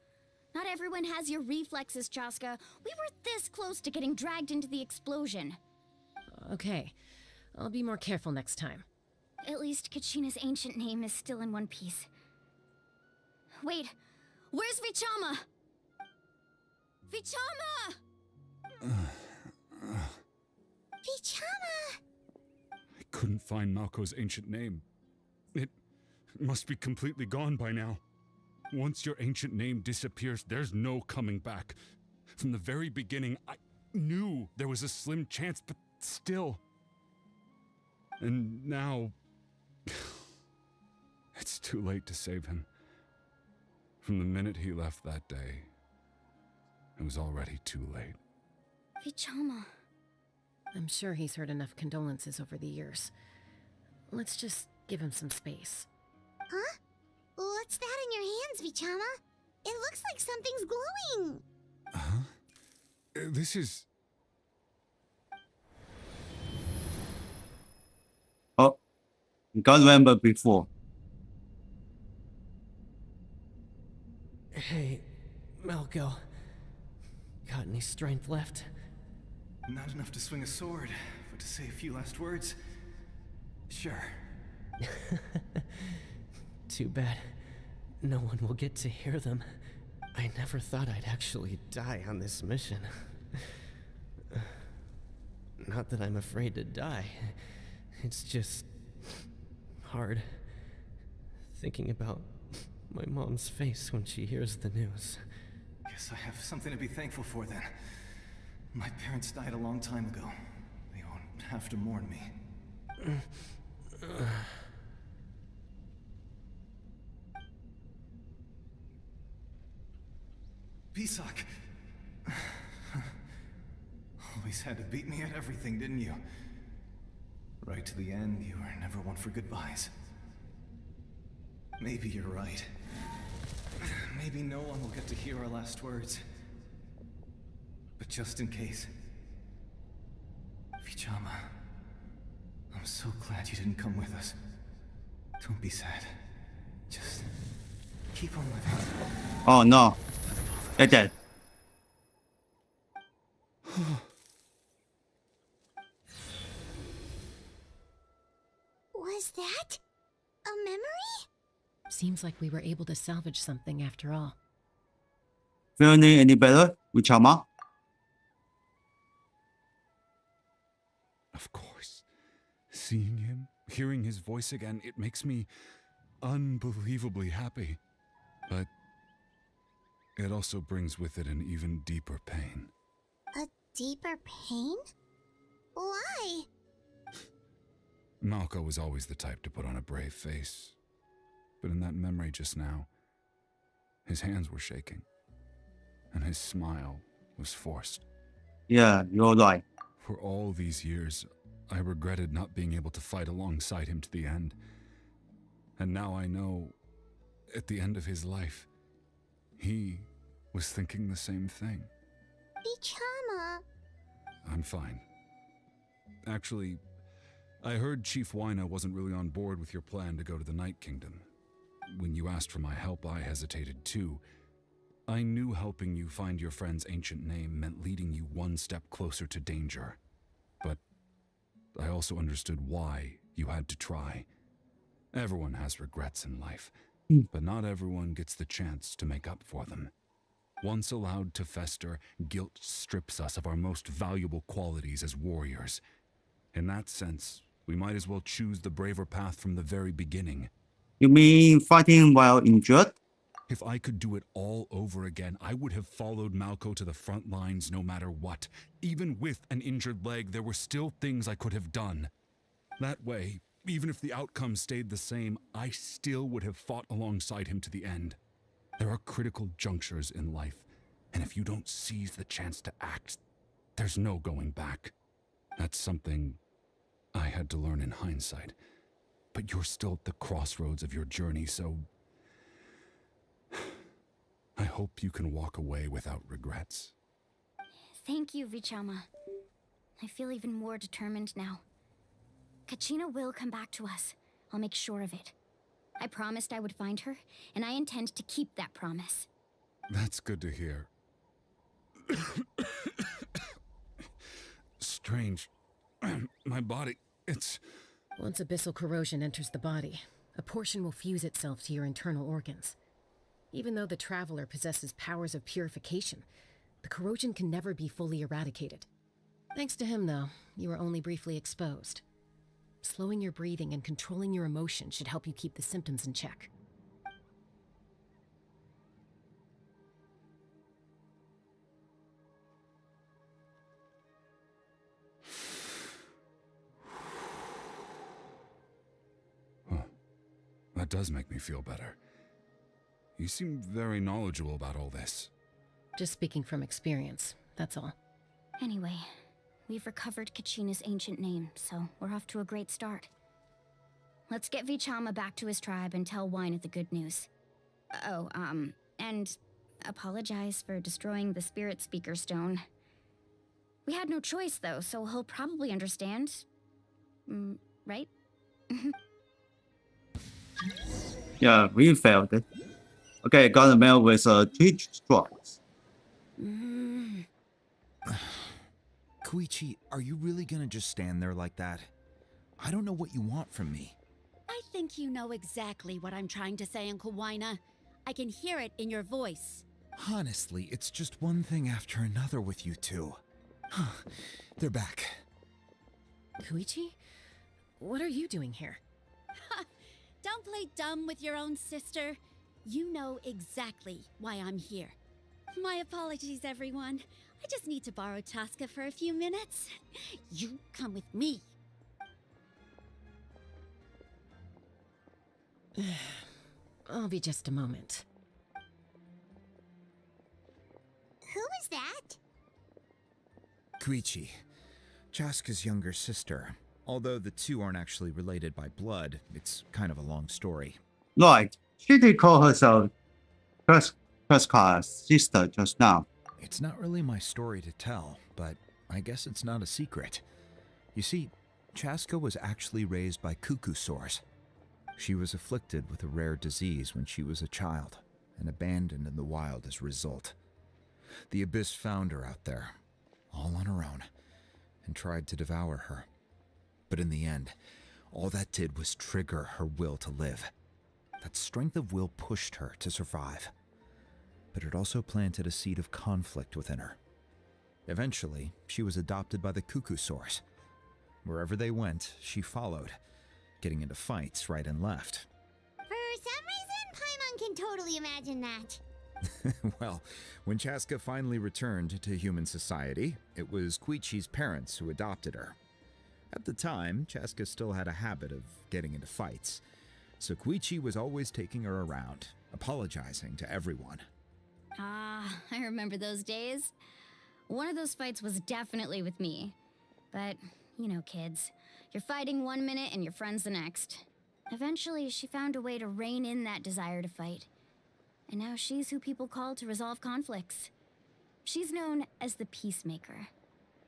Not everyone has your reflexes, Chaska. We were this close to getting dragged into the explosion. Okay, I'll be more careful next time. At least Kachina's ancient name is still in one piece. Wait, where's Vichama? Vichama! Vichama! I couldn't find Malko's ancient name. It must be completely gone by now. Once your ancient name disappears, there's no coming back. From the very beginning, I knew there was a slim chance, but still. And now... it's too late to save him. From the minute he left that day, it was already too late. Vichama. I'm sure he's heard enough condolences over the years. Let's just give him some space. Huh? What's that in your hands, Vichama? It looks like something's glowing. Huh? This is... Oh, got remember before. Hey, Malco. Got any strength left? Not enough to swing a sword, but to say a few last words? Sure. Too bad. No one will get to hear them. I never thought I'd actually die on this mission. Not that I'm afraid to die. It's just... hard. Thinking about my mom's face when she hears the news. Guess I have something to be thankful for then. My parents died a long time ago. They won't have to mourn me. Pisak! Always had to beat me at everything, didn't you? Right to the end, you were never one for goodbyes. Maybe you're right. Maybe no one will get to hear our last words. But just in case... Vichama... I'm so glad you didn't come with us. Don't be sad. Just... keep on living. Oh no. They're dead. Was that a memory? Seems like we were able to salvage something after all. Feeling any better, Vichama? Of course. Seeing him, hearing his voice again, it makes me unbelievably happy. But it also brings with it an even deeper pain. A deeper pain? Why? Malco was always the type to put on a brave face. But in that memory just now, his hands were shaking. And his smile was forced. Yeah, you're right. For all these years, I regretted not being able to fight alongside him to the end. And now I know, at the end of his life, he was thinking the same thing. Vichama. I'm fine. Actually, I heard Chief Wyna wasn't really on board with your plan to go to the Night Kingdom. When you asked for my help, I hesitated too. I knew helping you find your friend's ancient name meant leading you one step closer to danger. But I also understood why you had to try. Everyone has regrets in life, but not everyone gets the chance to make up for them. Once allowed to fester, guilt strips us of our most valuable qualities as warriors. In that sense, we might as well choose the braver path from the very beginning. You mean fighting while injured? If I could do it all over again, I would have followed Malco to the front lines no matter what. Even with an injured leg, there were still things I could have done. That way, even if the outcome stayed the same, I still would have fought alongside him to the end. There are critical junctures in life, and if you don't seize the chance to act, there's no going back. That's something I had to learn in hindsight. But you're still at the crossroads of your journey, so I hope you can walk away without regrets. Thank you, Vichama. I feel even more determined now. Kachina will come back to us. I'll make sure of it. I promised I would find her, and I intend to keep that promise. That's good to hear. Strange. My body, it's... Once abyssal corrosion enters the body, a portion will fuse itself to your internal organs. Even though the Traveler possesses powers of purification, the corrosion can never be fully eradicated. Thanks to him, though, you were only briefly exposed. Slowing your breathing and controlling your emotions should help you keep the symptoms in check. That does make me feel better. You seem very knowledgeable about all this. Just speaking from experience, that's all. Anyway, we've recovered Kachina's ancient name, so we're off to a great start. Let's get Vichama back to his tribe and tell Wyneth the good news. Oh, and apologize for destroying the Spirit Speaker Stone. We had no choice, though, so he'll probably understand. Right? Yeah, we failed it. Okay, got a mail with 3 strokes. Koichi, are you really gonna just stand there like that? I don't know what you want from me. I think you know exactly what I'm trying to say, Uncle Wyna. I can hear it in your voice. Honestly, it's just one thing after another with you two. They're back. Koichi? What are you doing here? Don't play dumb with your own sister. You know exactly why I'm here. My apologies, everyone. I just need to borrow Chaska for a few minutes. You come with me. I'll be just a moment. Who was that? Koichi, Chaska's younger sister. Although the two aren't actually related by blood, it's kind of a long story. Right. She did call herself first class sister just now. It's not really my story to tell, but I guess it's not a secret. You see, Chaska was actually raised by cuckoo sores. She was afflicted with a rare disease when she was a child, and abandoned in the wild as a result. The Abyss found her out there, all on her own, and tried to devour her. But in the end, all that did was trigger her will to live. That strength of will pushed her to survive. But it also planted a seed of conflict within her. Eventually, she was adopted by the cuckoo sores. Wherever they went, she followed, getting into fights right and left. For some reason, Paimon can totally imagine that. Well, when Chaska finally returned to human society, it was Koichi's parents who adopted her. At the time, Chaska still had a habit of getting into fights, so Koichi was always taking her around, apologizing to everyone. Ah, I remember those days. One of those fights was definitely with me. But, you know, kids. You're fighting one minute and your friend's the next. Eventually, she found a way to rein in that desire to fight. And now she's who people call to resolve conflicts. She's known as the Peacemaker.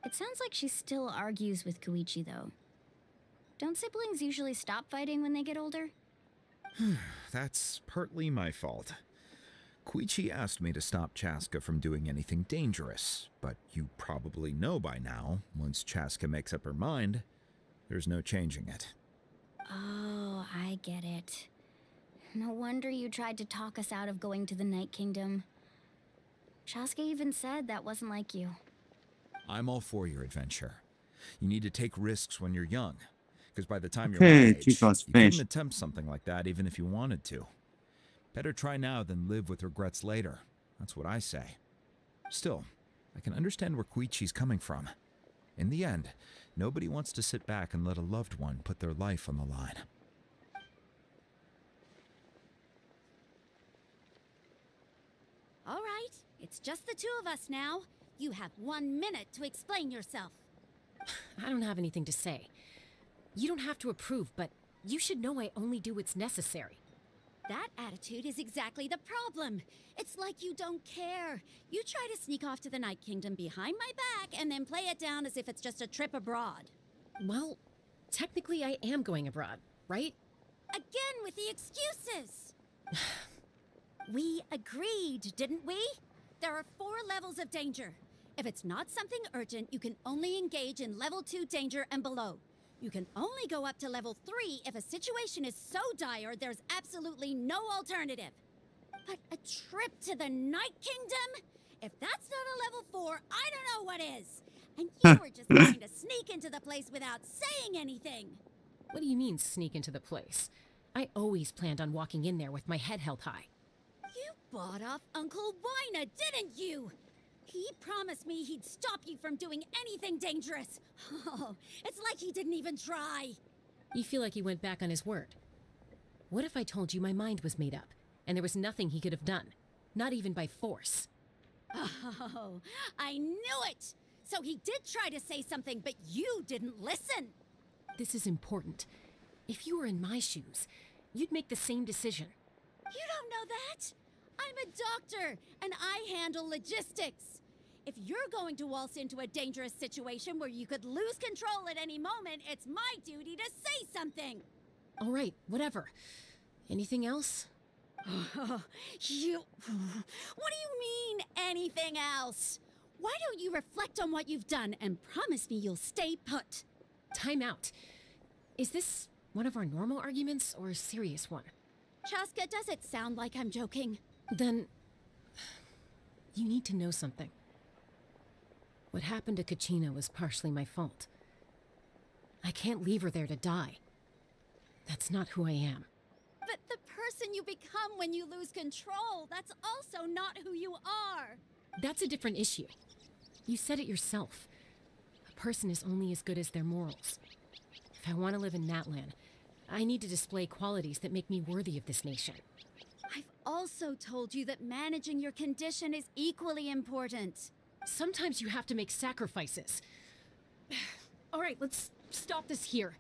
It sounds like she still argues with Koichi, though. Don't siblings usually stop fighting when they get older? That's partly my fault. Koichi asked me to stop Chaska from doing anything dangerous, but you probably know by now, once Chaska makes up her mind, there's no changing it. Oh, I get it. No wonder you tried to talk us out of going to the Night Kingdom. Chaska even said that wasn't like you. I'm all for your adventure. You need to take risks when you're young, because by the time you're Okay, my age, Chico's you finished. couldn't attempt something like that even if you wanted to. Better try now than live with regrets later. That's what I say. Still, I can understand where Koichi's coming from. In the end, nobody wants to sit back and let a loved one put their life on the line. All right, it's just the two of us now. You have 1 minute to explain yourself. I don't have anything to say. You don't have to approve, but you should know I only do what's necessary. That attitude is exactly the problem. It's like you don't care. You try to sneak off to the Night Kingdom behind my back and then play it down as if it's just a trip abroad. Well, technically I am going abroad, right? Again with the excuses! We agreed, didn't we? There are 4 levels of danger. If it's not something urgent, you can only engage in level 2 danger and below. You can only go up to level 3 if a situation is so dire there's absolutely no alternative. But a trip to the Night Kingdom? If that's not a level 4, I don't know what is. And you were just trying to sneak into the place without saying anything. What do you mean, sneak into the place? I always planned on walking in there with my head held high. You bought off Uncle Wina, didn't you? He promised me he'd stop you from doing anything dangerous. Oh, it's like he didn't even try. You feel like he went back on his word. What if I told you my mind was made up, and there was nothing he could have done? Not even by force. Oh, I knew it! So he did try to say something, but you didn't listen. This is important. If you were in my shoes, you'd make the same decision. You don't know that? I'm a doctor, and I handle logistics. If you're going to waltz into a dangerous situation where you could lose control at any moment, it's my duty to say something. All right, whatever. Anything else? What do you mean, anything else? Why don't you reflect on what you've done and promise me you'll stay put? Time out. Is this one of our normal arguments or a serious one? Chaska, does it sound like I'm joking? Then you need to know something. What happened to Kachina was partially my fault. I can't leave her there to die. That's not who I am. But the person you become when you lose control, that's also not who you are. That's a different issue. You said it yourself. A person is only as good as their morals. If I want to live in Natlan, I need to display qualities that make me worthy of this nation. I've also told you that managing your condition is equally important. Sometimes you have to make sacrifices. All right, let's stop this here.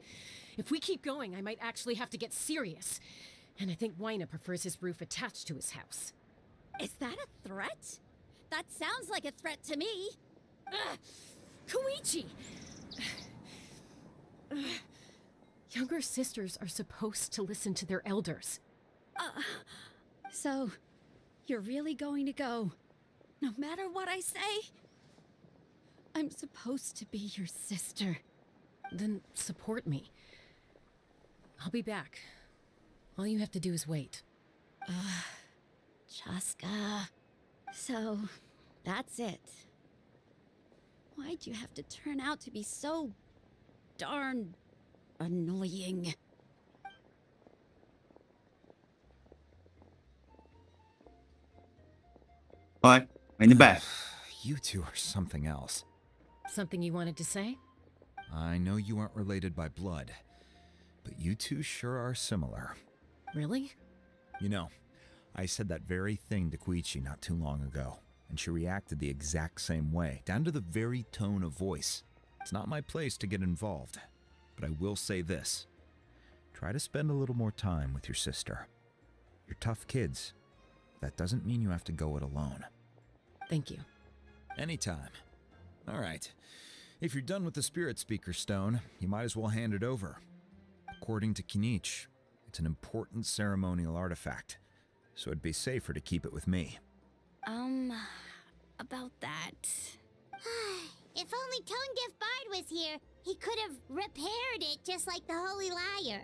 If we keep going, I might actually have to get serious. And I think Wina prefers his roof attached to his house. Is that a threat? That sounds like a threat to me. Koichi! Younger sisters are supposed to listen to their elders. So, you're really going to go, no matter what I say? I'm supposed to be your sister. Then support me. I'll be back. All you have to do is wait. Chaska. So, that's it. Why'd you have to turn out to be so darn annoying? Alright, in the back. You two are something else. Something you wanted to say? I know you aren't related by blood, but you two sure are similar. Really? You know, I said that very thing to Koichi not too long ago, and she reacted the exact same way, down to the very tone of voice. It's not my place to get involved, but I will say this. Try to spend a little more time with your sister. You're tough kids. That doesn't mean you have to go it alone. Thank you. Anytime. All right. If you're done with the Spirit Speaker Stone, you might as well hand it over. According to Kinich, it's an important ceremonial artifact, so it'd be safer to keep it with me. About that. If only Tone Deaf Bard was here, he could have repaired it just like the Holy Liar.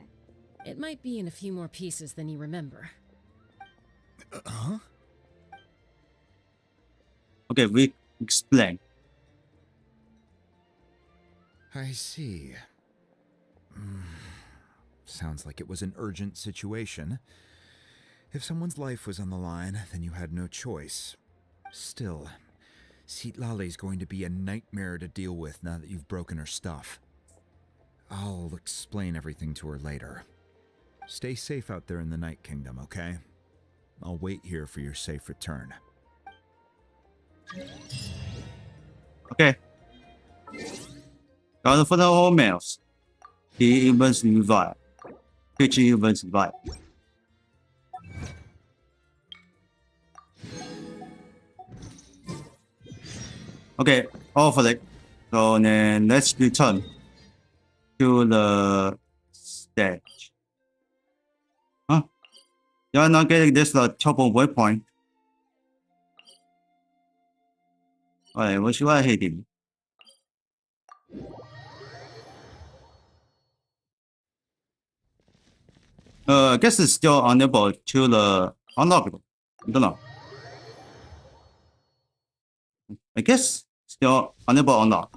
It might be in a few more pieces than you remember. Huh? Okay, we explain. I see. Sounds like it was an urgent situation. If someone's life was on the line, then you had no choice. Still, Citlali's going to be a nightmare to deal with now that you've broken her stuff. I'll explain everything to her later. Stay safe out there in the Night Kingdom, okay? I'll wait here for your safe return. Okay. Got for the whole mails. He even survived. Kitchen even survived. Okay, hopefully. So then let's return to the stage. Huh? You're not getting this trouble waypoint. Alright, what should I hit him? I guess it's still unable to unlock it. I don't know. I guess still unable to unlock.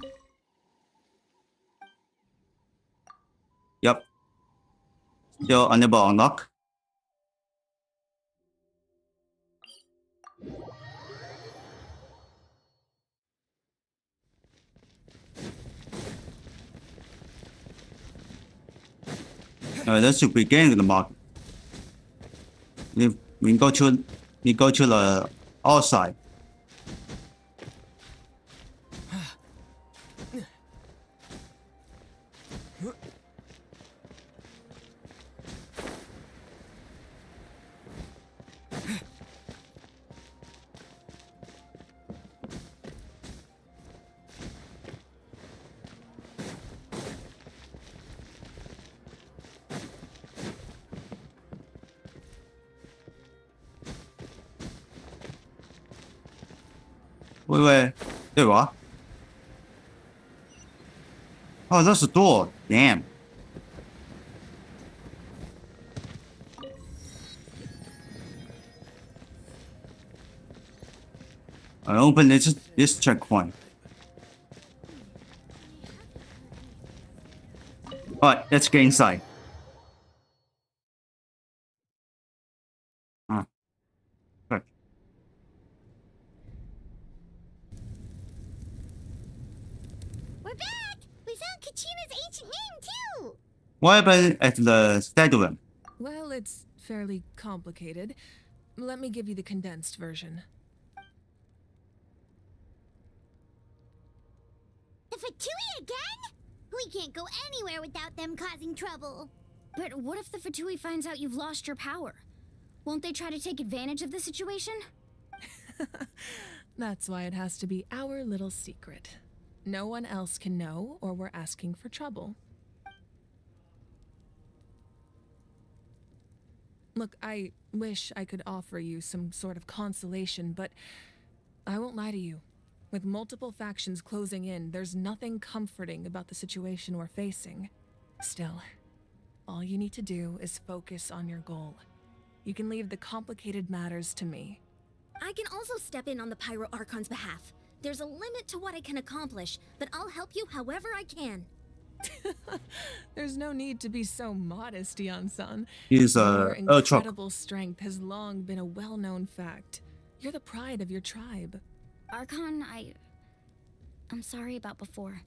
Yep. Still unable to unlock. Let's begin the market. We go to the outside. Wait, there you are. Oh, that's the door. Damn. I open this checkpoint. Alright, let's get inside. Perfect. We're back! We found Kachina's ancient name, too! What happened at the stadium? Well, it's fairly complicated. Let me give you the condensed version. The Fatui again? We can't go anywhere without them causing trouble. But what if the Fatui finds out you've lost your power? Won't they try to take advantage of the situation? That's why it has to be our little secret. No one else can know, or we're asking for trouble. Look, I wish I could offer you some sort of consolation, but I won't lie to you. With multiple factions closing in, there's nothing comforting about the situation we're facing. Still, all you need to do is focus on your goal. You can leave the complicated matters to me. I can also step in on the Pyro Archon's behalf. There's a limit to what I can accomplish, but I'll help you however I can. There's no need to be so modest, Yan-san. He's Your a truck. incredible strength has long been a well-known fact. You're the pride of your tribe. Archon, I'm sorry about before.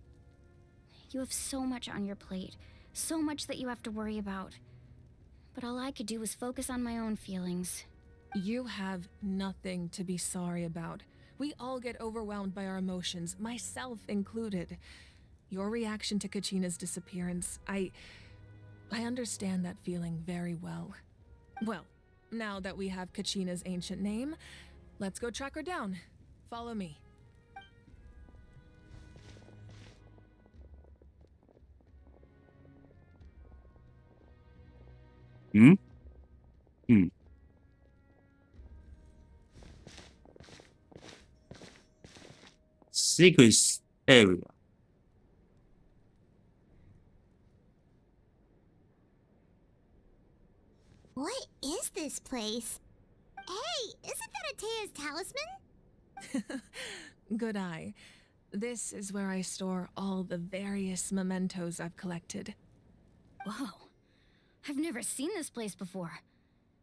You have so much on your plate, so much that you have to worry about. But all I could do was focus on my own feelings. You have nothing to be sorry about. We all get overwhelmed by our emotions, myself included. Your reaction to Kachina's disappearance, I understand that feeling very well. Well, now that we have Kachina's ancient name, let's go track her down. Follow me. Secret area. What is this place? Hey, isn't that Atea's talisman? Good eye. This is where I store all the various mementos I've collected. Whoa. I've never seen this place before.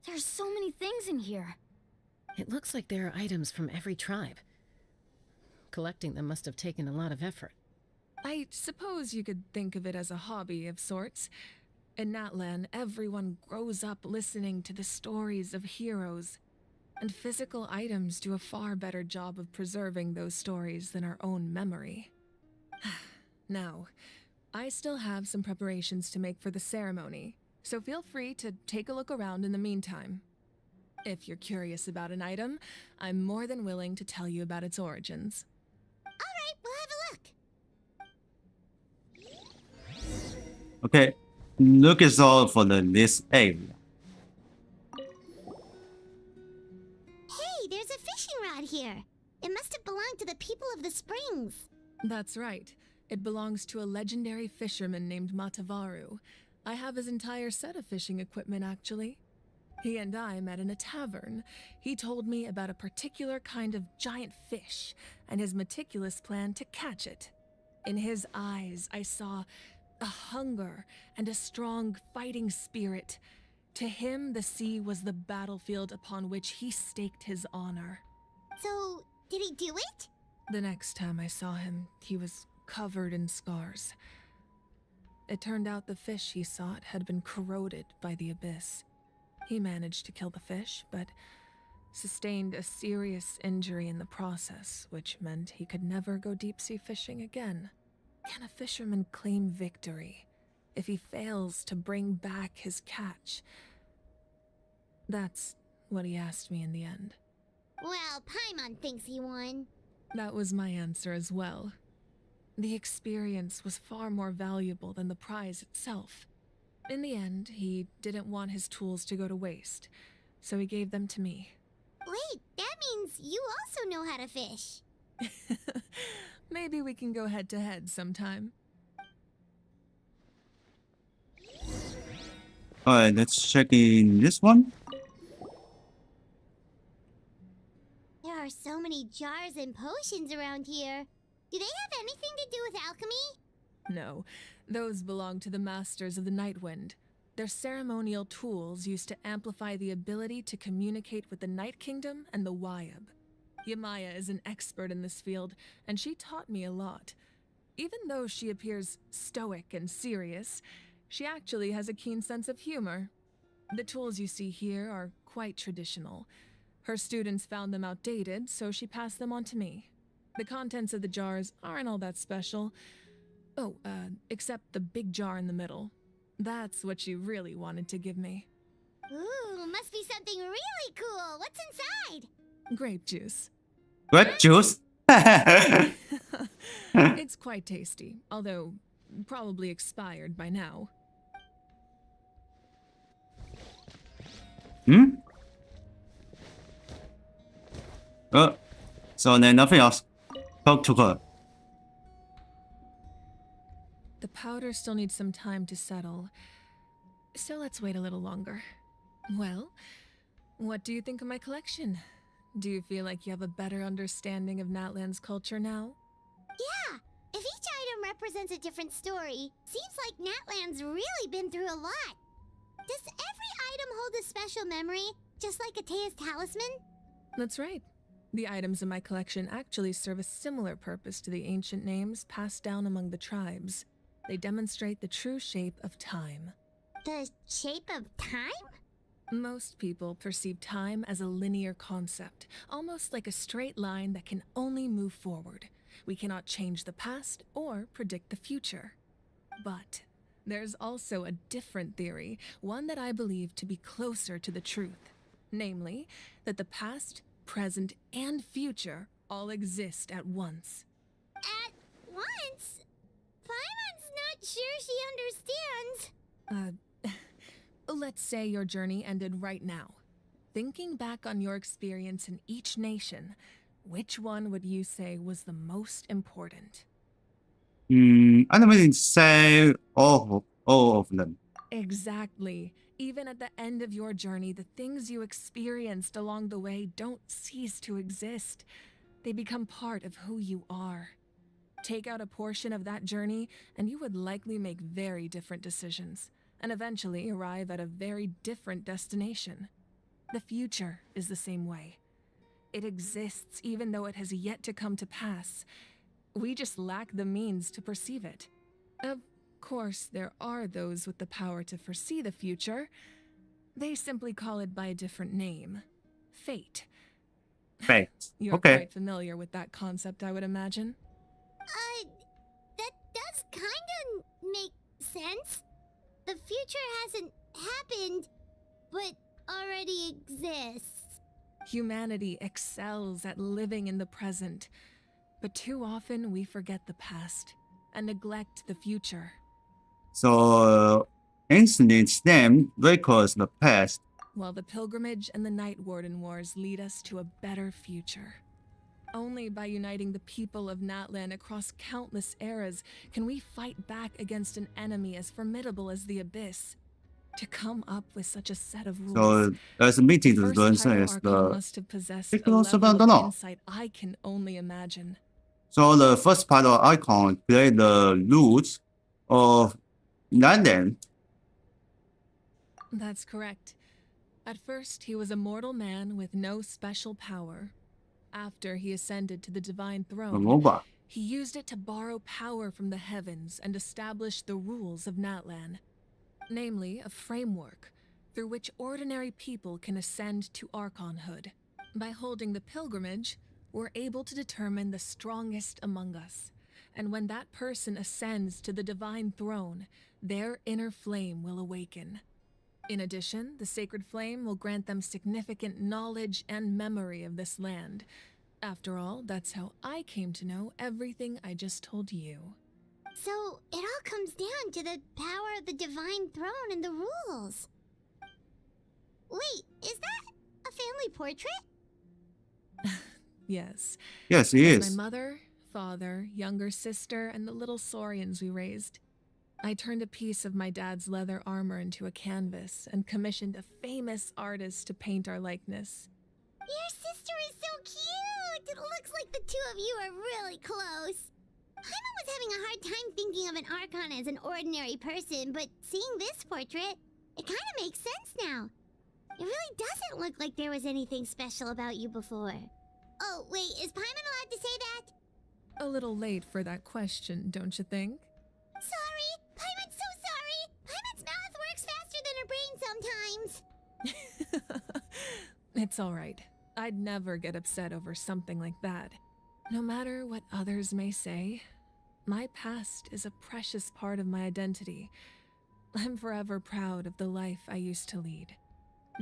There's so many things in here. It looks like there are items from every tribe. Collecting them must have taken a lot of effort. I suppose you could think of it as a hobby of sorts. In Natlan, everyone grows up listening to the stories of heroes, and physical items do a far better job of preserving those stories than our own memory. Now, I still have some preparations to make for the ceremony, so feel free to take a look around in the meantime. If you're curious about an item, I'm more than willing to tell you about its origins. Alright, we'll have a look. Okay, look is all for this area. Hey, there's a fishing rod here. It must have belonged to the people of the springs. That's right. It belongs to a legendary fisherman named Matavaru. I have his entire set of fishing equipment, actually. He and I met in a tavern. He told me about a particular kind of giant fish and his meticulous plan to catch it. In his eyes, I saw a hunger and a strong fighting spirit. To him, the sea was the battlefield upon which he staked his honor. So, did he do it? The next time I saw him, he was covered in scars. It turned out the fish he sought had been corroded by the abyss. He managed to kill the fish, but sustained a serious injury in the process, which meant he could never go deep-sea fishing again. Can a fisherman claim victory if he fails to bring back his catch? That's what he asked me in the end. Well, Paimon thinks he won. That was my answer as well. The experience was far more valuable than the prize itself. In the end, he didn't want his tools to go to waste, so he gave them to me. Wait, that means you also know how to fish. Maybe we can go head-to-head sometime. Alright, let's check in this one. There are so many jars and potions around here. Do they have anything to do with alchemy? No, those belong to the Masters of the Nightwind. They're ceremonial tools used to amplify the ability to communicate with the Night Kingdom and the Wyab. Yamaya is an expert in this field, and she taught me a lot. Even though she appears stoic and serious, she actually has a keen sense of humor. The tools you see here are quite traditional. Her students found them outdated, so she passed them on to me. The contents of the jars aren't all that special. Oh, except the big jar in the middle. That's what she really wanted to give me. Ooh, must be something really cool. What's inside? Grape juice. Grape juice? It's quite tasty, although probably expired by now. So then nothing else. Talk to her. The powder still needs some time to settle, so let's wait a little longer. Well, what do you think of my collection? Do you feel like you have a better understanding of Natlan's culture now? Yeah, if each item represents a different story, seems like Natlan's really been through a lot. Does every item hold a special memory, just like Atea's talisman? That's right. The items in my collection actually serve a similar purpose to the ancient names passed down among the tribes. They demonstrate the true shape of time. The shape of time? Most people perceive time as a linear concept, almost like a straight line that can only move forward. We cannot change the past or predict the future. But there's also a different theory, one that I believe to be closer to the truth. Namely, that the past, present, and future all exist at once. At once? Paimon's not sure she understands. Let's say your journey ended right now. Thinking back on your experience in each nation, which one would you say was the most important? I don't really say all of them. Exactly. Even at the end of your journey, the things you experienced along the way don't cease to exist. They become part of who you are. Take out a portion of that journey, and you would likely make very different decisions, and eventually arrive at a very different destination. The future is the same way. It exists even though it has yet to come to pass. We just lack the means to perceive it. Of course, there are those with the power to foresee the future. They simply call it by a different name. Fate. Fate. You're Okay. quite familiar with that concept, I would imagine. That does kinda make sense. The future hasn't happened, but already exists. Humanity excels at living in the present, but too often we forget the past and neglect the future. So, ancient STEM records the past. While the pilgrimage and the Night Warden Wars lead us to a better future. Only by uniting the people of Natlan across countless eras can we fight back against an enemy as formidable as the Abyss. To come up with such a set of rules, So, there's a meeting to first learn Pyro is Archon the must have possessed a Because level I of don't know. insight I can only imagine. So the first part of icon play the rules of London. That's correct. At first, he was a mortal man with no special power. After he ascended to the divine throne, MOBA. he used it to borrow power from the heavens and establish the rules of Natlan. Namely, a framework through which ordinary people can ascend to Archonhood. By holding the pilgrimage, we're able to determine the strongest among us. And when that person ascends to the divine throne, their inner flame will awaken. In addition, the sacred flame will grant them significant knowledge and memory of this land. After all, that's how I came to know everything I just told you. So, it all comes down to the power of the divine throne and the rules. Wait, is that a family portrait? Yes. Yes, he That's is. my mother, father, younger sister, and the little saurians we raised. I turned a piece of my dad's leather armor into a canvas and commissioned a famous artist to paint our likeness. Your sister is so cute! It looks like the two of you are really close. Paimon was having a hard time thinking of an Archon as an ordinary person, but seeing this portrait, it kind of makes sense now. It really doesn't look like there was anything special about you before. Oh, wait, is Paimon allowed to say that? A little late for that question, don't you think? Sorry! Paimon's so sorry! Paimon's mouth works faster than her brain sometimes! It's alright. I'd never get upset over something like that. No matter what others may say, my past is a precious part of my identity. I'm forever proud of the life I used to lead.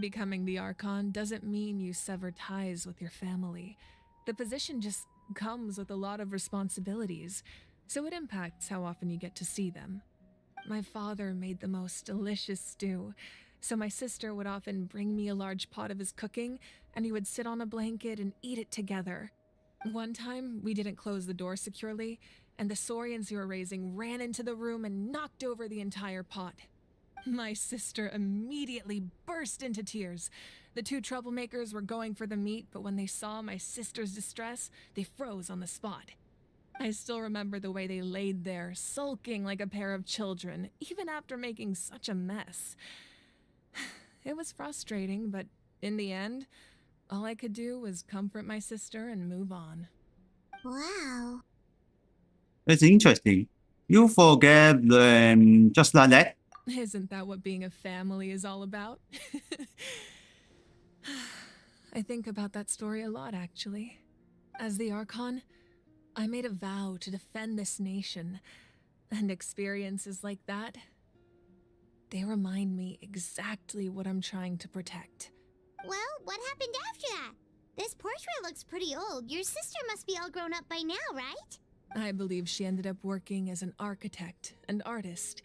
Becoming the Archon doesn't mean you sever ties with your family. The position just comes with a lot of responsibilities, so it impacts how often you get to see them. My father made the most delicious stew, so my sister would often bring me a large pot of his cooking, and we would sit on a blanket and eat it together. One time, we didn't close the door securely, and the saurians we were raising ran into the room and knocked over the entire pot. My sister immediately burst into tears. The two troublemakers were going for the meat, but when they saw my sister's distress, they froze on the spot. I still remember the way they laid there, sulking like a pair of children, even after making such a mess. It was frustrating, but in the end, all I could do was comfort my sister and move on. Wow. It's interesting. You forget them just like that. Isn't that what being a family is all about? I think about that story a lot, actually. As the Archon, I made a vow to defend this nation, and experiences like that, they remind me exactly what I'm trying to protect. Well, what happened after that? This portrait looks pretty old. Your sister must be all grown up by now, right? I believe she ended up working as an architect and artist.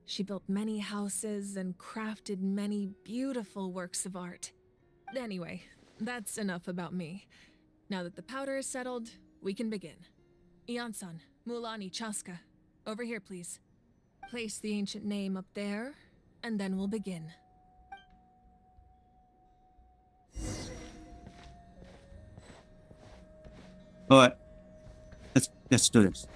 She built many houses and crafted many beautiful works of art. Anyway, that's enough about me. Now that the powder is settled, we can begin. Ian-san, Mulani, Chaska, over here please. Place the ancient name up there, and then we'll begin. Alright. Let's do this.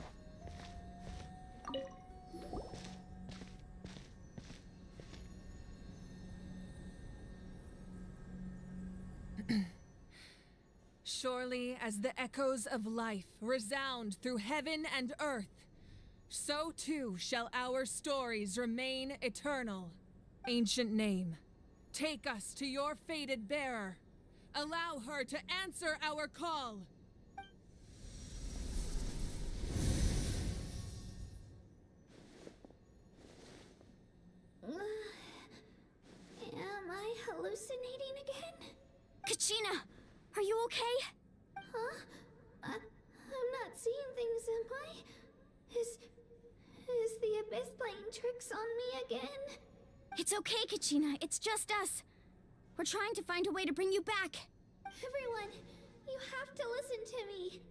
Surely as the echoes of life resound through heaven and earth, so too shall our stories remain eternal. Ancient name, take us to your fated bearer. Allow her to answer our call. Am I hallucinating again? Kachina, are you okay? Huh? I'm not seeing things, am I? Is the Abyss playing tricks on me again? It's okay, Kachina. It's just us. We're trying to find a way to bring you back. Everyone, you have to listen to me.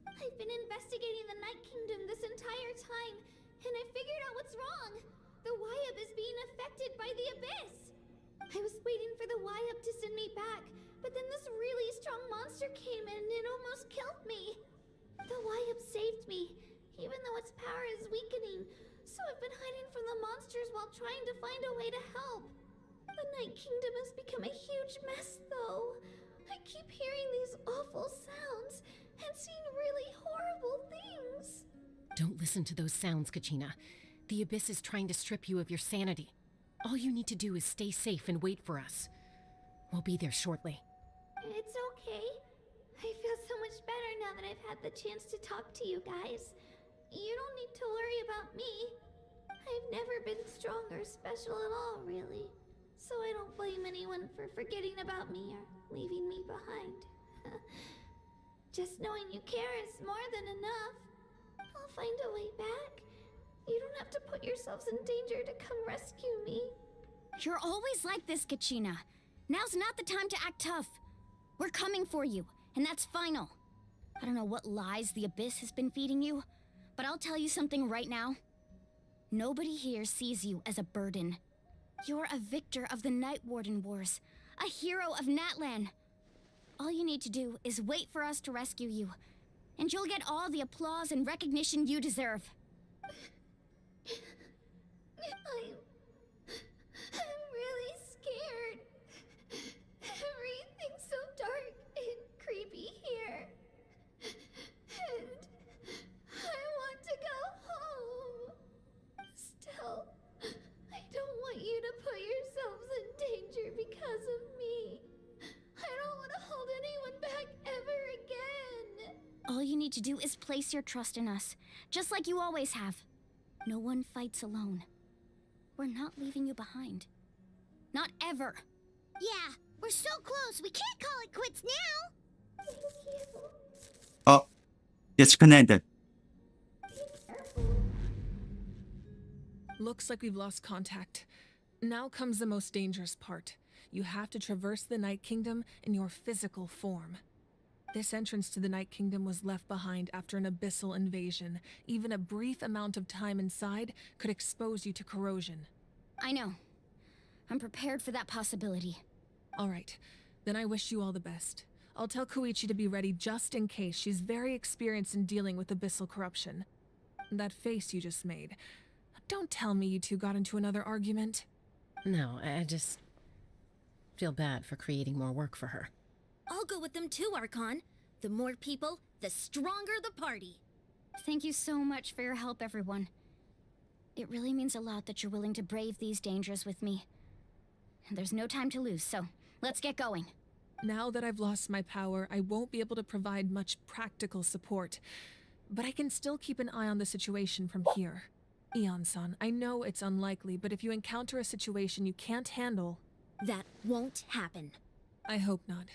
I've been investigating the Night Kingdom this entire time, and I figured out what's wrong. The Wyab is being affected by the Abyss. I was waiting for the Wyab to send me back, but then this really strong monster came in and it almost killed me. The Wyab saved me, even though its power is weakening, so I've been hiding from the monsters while trying to find a way to help. The Night Kingdom has become a huge mess, though. I keep hearing these awful sounds and seeing really horrible things. Don't listen to those sounds, Kachina. The Abyss is trying to strip you of your sanity. All you need to do is stay safe and wait for us. We'll be there shortly. It's okay. I feel so much better now that I've had the chance to talk to you guys. You don't need to worry about me. I've never been strong or special at all, really. So I don't blame anyone for forgetting about me or leaving me behind. Just knowing you care is more than enough. I'll find a way back. You don't have to put yourselves in danger to come rescue me. You're always like this, Kachina. Now's not the time to act tough. We're coming for you, and that's final. I don't know what lies the Abyss has been feeding you, but I'll tell you something right now. Nobody here sees you as a burden. You're a victor of the Night Warden Wars, a hero of Natlan. All you need to do is wait for us to rescue you, and you'll get all the applause and recognition you deserve. I'm really scared. Everything's so dark and creepy here. And I want to go home. Still, I don't want you to put yourselves in danger because of me. I don't want to hold anyone back ever again. All you need to do is place your trust in us, just like you always have. No one fights alone. We're not leaving you behind. Not ever. Yeah, we're so close. We can't call it quits now. Oh, disconnected. Looks like we've lost contact. Now comes the most dangerous part. You have to traverse the Night Kingdom in your physical form. This entrance to the Night Kingdom was left behind after an abyssal invasion. Even a brief amount of time inside could expose you to corrosion. I know. I'm prepared for that possibility. All right, then I wish you all the best. I'll tell Koichi to be ready just in case. She's very experienced in dealing with abyssal corruption. That face you just made. Don't tell me you two got into another argument. No, I just feel bad for creating more work for her. I'll go with them too, Archon. The more people, the stronger the party. Thank you so much for your help, everyone. It really means a lot that you're willing to brave these dangers with me. And there's no time to lose, so let's get going. Now that I've lost my power, I won't be able to provide much practical support. But I can still keep an eye on the situation from here. Eon-san, I know it's unlikely, but if you encounter a situation you can't handle... That won't happen. I hope not.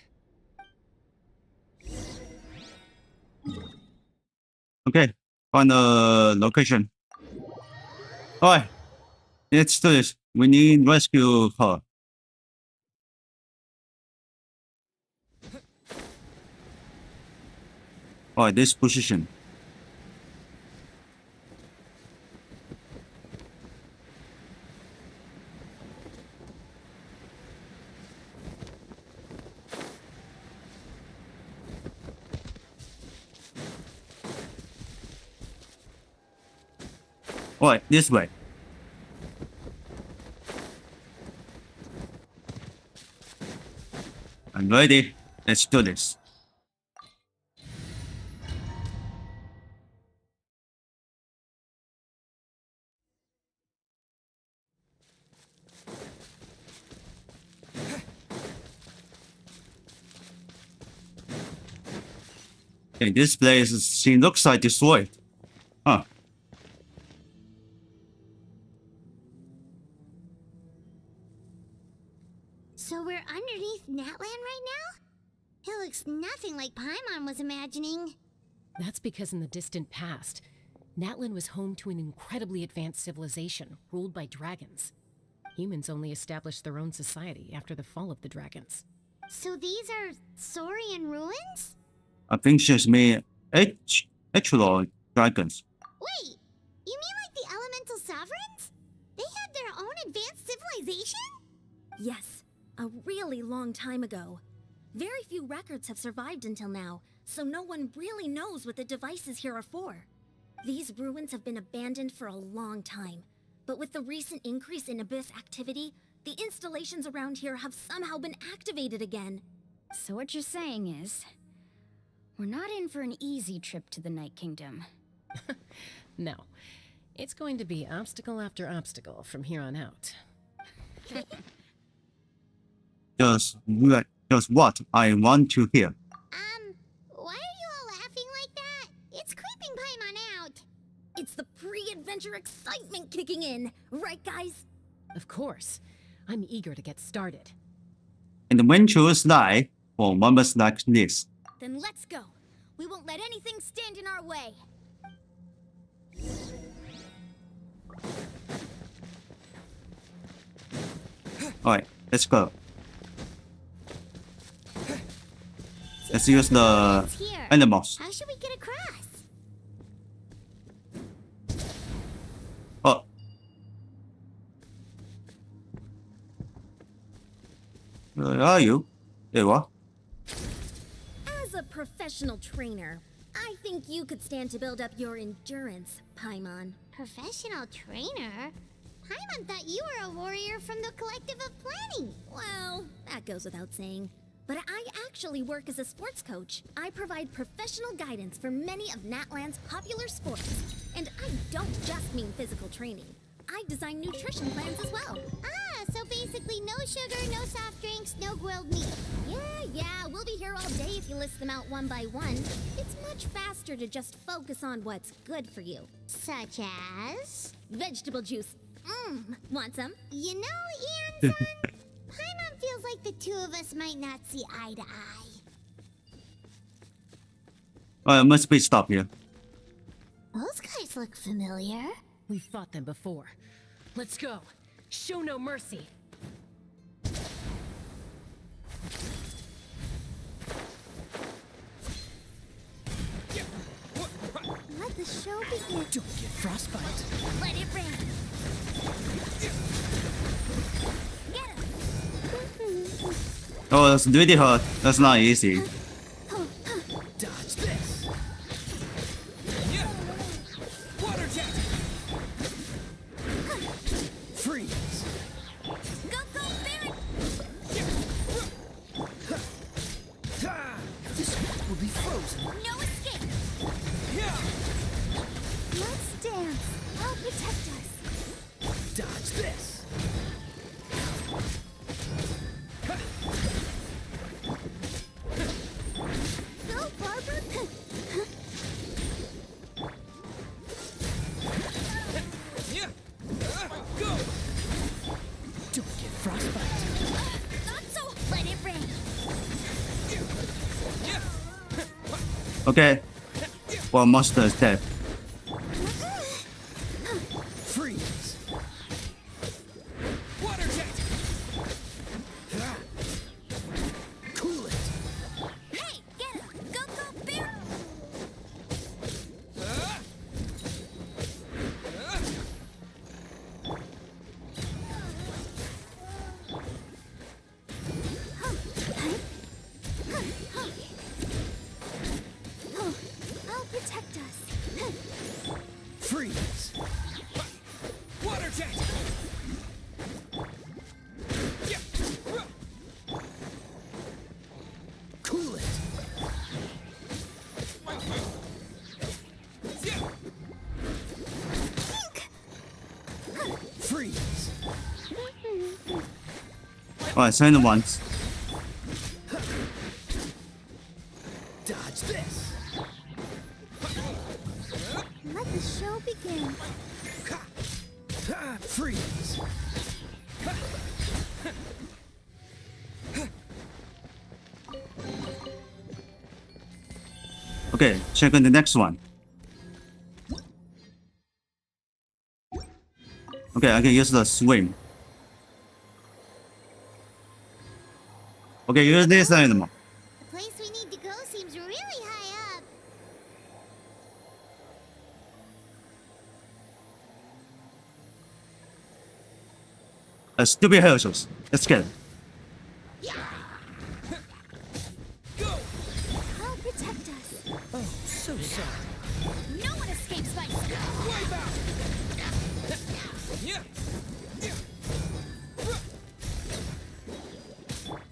Okay, find the location. Alright, let's do this. We need rescue her. Alright, this position. Alright, this way. I'm ready. Let's do this. Okay, this place she looks like destroyed. Huh. So we're underneath Natland right now? It looks nothing like Paimon was imagining. That's because in the distant past, Natlan was home to an incredibly advanced civilization ruled by dragons. Humans only established their own society after the fall of the dragons. So these are Saurian ruins? I think she's made actual dragons. Wait, you mean like the elemental sovereigns? They had their own advanced civilization? Yes, a really long time ago. Very few records have survived until now, so no one really knows what the devices here are for. These ruins have been abandoned for a long time, but with the recent increase in Abyss activity, the installations around here have somehow been activated again. So what you're saying is, we're not in for an easy trip to the Night Kingdom. No, it's going to be obstacle after obstacle from here on out. Just what I want to hear. Why are you all laughing like that? It's creeping Paimon out. It's the pre-adventure excitement kicking in, right guys? Of course. I'm eager to get started. And adventures lie for moments like this. Then let's go. We won't let anything stand in our way. Alright, let's go. Let's use the animals. How should we get across? Oh. Where are you? There you are. As a professional trainer, I think you could stand to build up your endurance, Paimon. Professional trainer? Paimon thought you were a warrior from the Collective of Planning. Well, that goes without saying. But I actually work as a sports coach. I provide professional guidance for many of Natland's popular sports. And I don't just mean physical training. I design nutrition plans as well. Ah, so basically no sugar, no soft drinks, no grilled meat. Yeah, we'll be here all day if you list them out one by one. It's much faster to just focus on what's good for you. Such as? Vegetable juice. Want some? You know, Ian-san, Paimon feels like the two of us might not see eye to eye. I must be stopped here. Those guys look familiar. We've fought them before. Let's go. Show no mercy. Let the show begin. Don't get frostbite. Let it rain. Get him. Oh, that's really hard. That's not easy. Dodge this. Water jet! Freeze. Go, Barret! This one will be frozen. No escape! Let's dance. I'll protect us. Dodge this. Go, Barbara. Go! Don't get frostbite. Not so. Let it rain. Okay. One monster is dead. Freeze. Water jet! Cool it. Hey, get him! Go, Barret! I'll protect us. Freeze. Alright, send them once. Dodge this. Let the show begin. Freeze. Okay, check on the next one. Okay, I can use the swim. Okay, use this animal. The place we need to go seems really high up. Stupid hellshoes. Let's get it. I'll protect us. Oh, so sorry. No one escapes my Wipe out.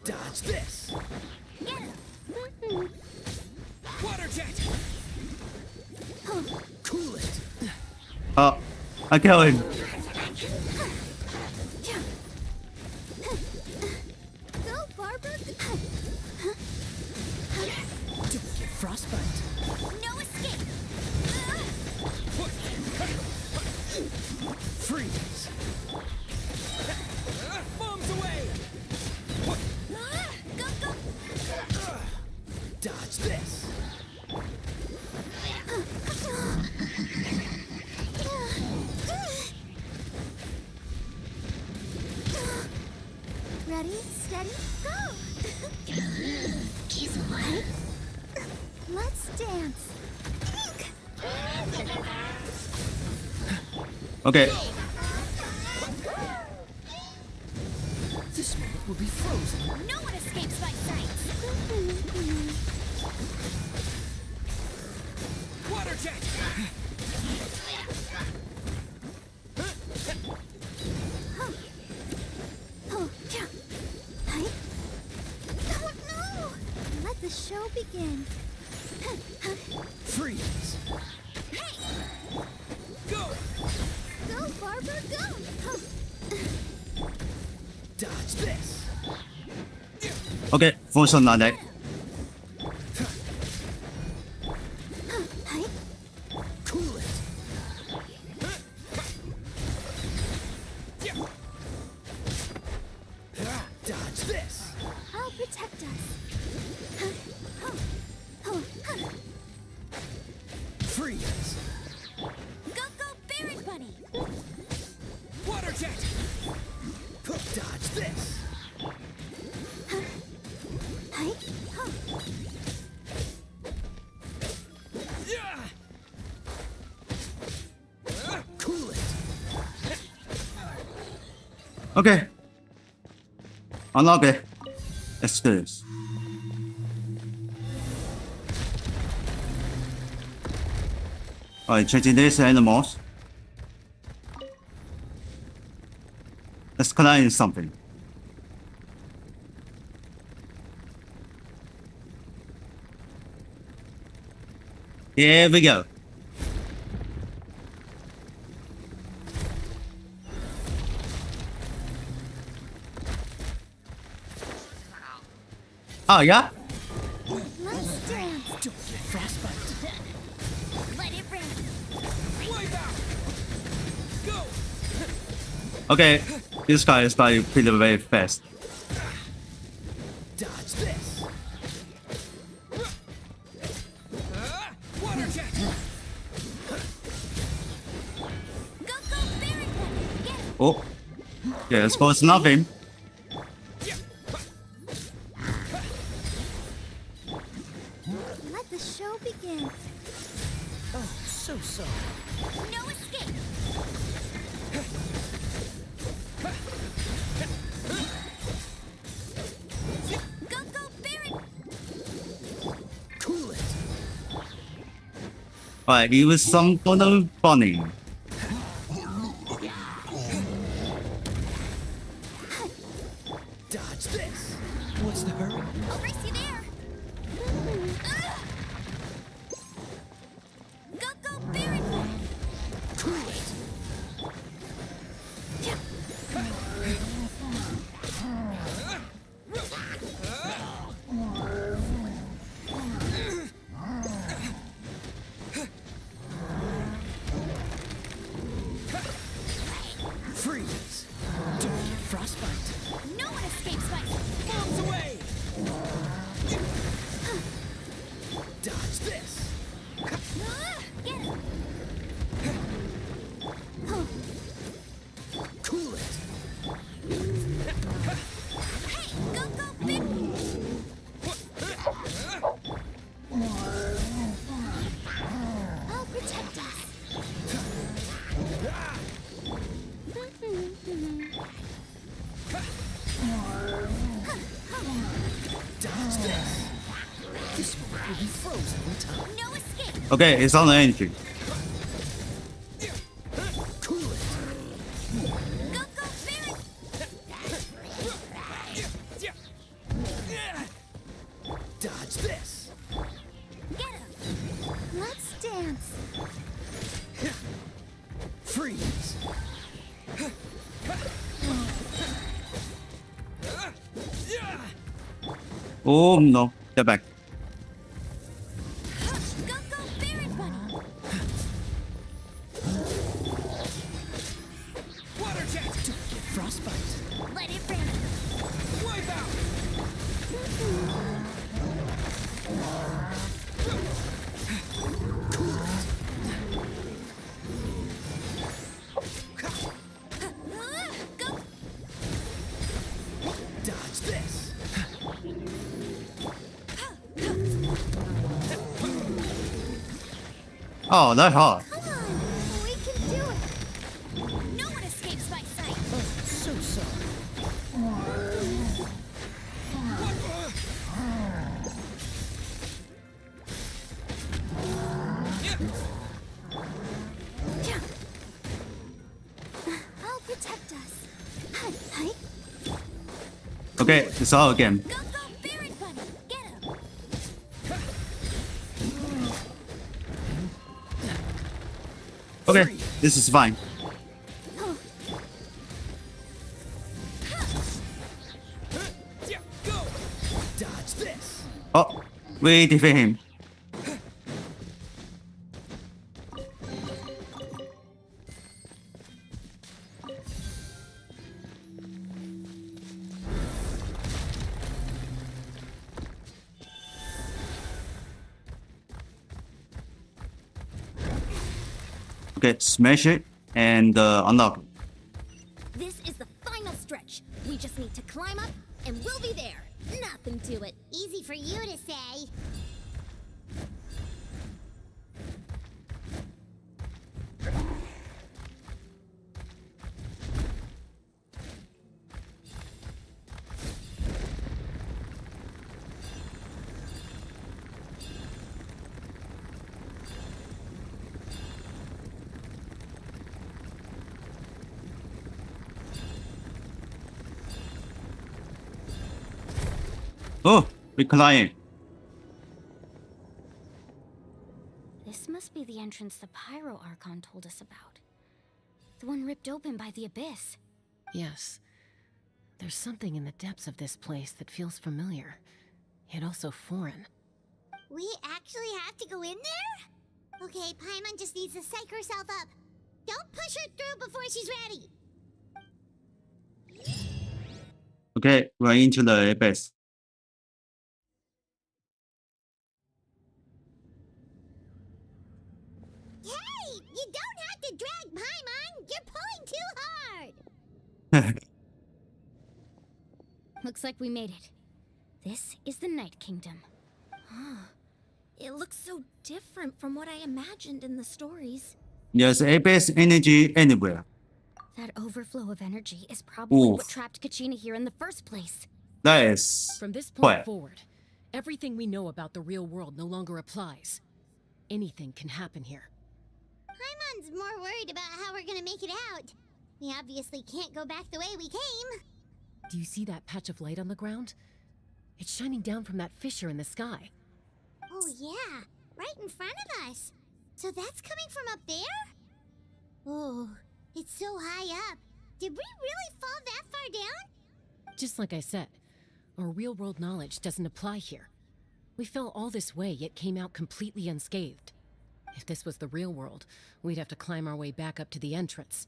Dodge this. Water jet. Cool it. I kill him. Go, Barbara. Don't get frostbite. No escape. Freeze. Bombs away. Go, go. Dodge this. Ready, steady, go. Let's dance. Okay. This moment will be frozen. No one escapes my sight. Water jet. Oh no! Let the show begin. Freeze. Go! Go, Barbara, go! Dodge this. Okay, force on that. Cool it. Dodge this. I'll protect us. Freeze. Go, go, Barrett Bunny. Water jet. Dodge this. Cool it. Okay. Unlock it. Let's do this. Alright, changing these animals. Let's climb something. Here we go. Oh, yeah? Let's dance. Don't get frostbite. Let it rip. Wipe out. Go. Okay, this guy is like pretty very fast. Dodge this. Water jet. Go, go, Barrett Bunny. Get it. Oh, yeah, it's supposed to nothing. Let the show begin. Oh, so sorry. No escape. Go, go, Barrett. Cool it. Alright, it was some kind of funny. Dodge this. What's the hurry? I'll race you there. Go, go, Barrett Bunny. Cool it. Freeze! Don't get frostbite. No one escapes my... Bombs away! Dodge this! Get him! Cool it! Hey, go, big... I'll protect us. Dodge this! This one will be frozen in time. No escape. Okay, it's on the energy. Cool it! Go, Barry! Dodge this! Get him! Let's dance. Freeze! Oh no, get back. Go, Barry Bunny! Water jet! Don't get frostbite. Let it rip. Wipe out! Go! Dodge this! Oh, that hard. Come on! We can do it! No one escapes my sight! Oh, so sorry. I'll protect us. Hi. Okay, it's all again. Go, Barry Bunny! Get him! Okay, this is fine. Go! Dodge this! Oh, we defeat him. Okay, smash it and unlock it. This is the final stretch. We just need to climb up, and we'll be there. Nothing to it. Easy for you to say. Oh, we climb. This must be the entrance the Pyro Archon told us about. The one ripped open by the Abyss. Yes. There's something in the depths of this place that feels familiar, yet also foreign. We actually have to go in there? Okay, Paimon just needs to psych herself up. Don't push her through before she's ready. Okay, we're into the abyss. Hey, you don't have to drag Paimon. You're pulling too hard. Looks like we made it. This is the Night Kingdom. It looks so different from what I imagined in the stories. There's abyss energy anywhere. That overflow of energy is probably Oof. what trapped Kachina here in the first place. That is From this point what? forward, everything we know about the real world no longer applies. Anything can happen here. Paimon's more worried about how we're gonna make it out. We obviously can't go back the way we came. Do you see that patch of light on the ground? It's shining down from that fissure in the sky. Oh yeah, right in front of us. So that's coming from up there? Oh, it's so high up. Did we really fall that far down? Just like I said, our real-world knowledge doesn't apply here. We fell all this way, yet came out completely unscathed. If this was the real world, we'd have to climb our way back up to the entrance.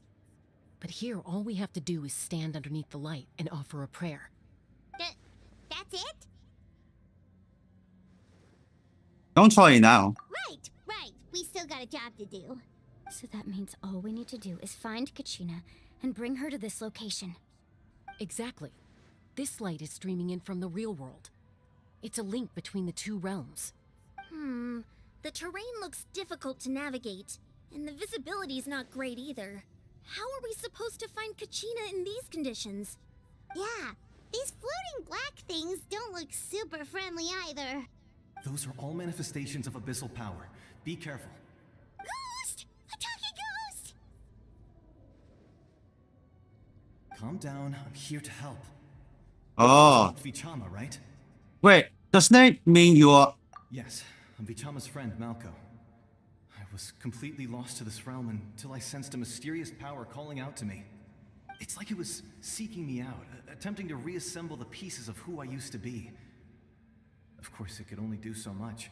But here, all we have to do is stand underneath the light and offer a prayer. That's it? Don't try it now. Right. We still got a job to do. So that means all we need to do is find Kachina and bring her to this location. Exactly. This light is streaming in from the real world. It's a link between the two realms. The terrain looks difficult to navigate, and the visibility's not great either. How are we supposed to find Kachina in these conditions? Yeah, these floating black things don't look super friendly either. Those are all manifestations of abyssal power. Be careful. Ghost! A talking ghost! Calm down. I'm here to help. Oh. Vichama, right? Wait, does that mean you're... Yes, I'm Vichama's friend, Malco. I was completely lost to this realm until I sensed a mysterious power calling out to me. It's like it was seeking me out, attempting to reassemble the pieces of who I used to be. Of course, it could only do so much.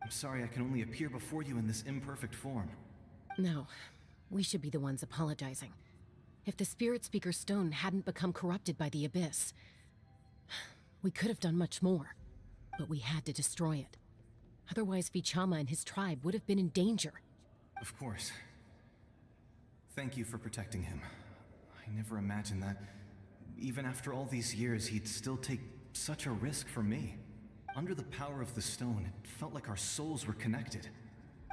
I'm sorry I can only appear before you in this imperfect form. No, we should be the ones apologizing. If the Spirit Speaker Stone hadn't become corrupted by the Abyss, we could have done much more. But we had to destroy it. Otherwise, Vichama and his tribe would have been in danger. Of course. Thank you for protecting him. I never imagined that, even after all these years, he'd still take such a risk for me. Under the power of the stone, it felt like our souls were connected.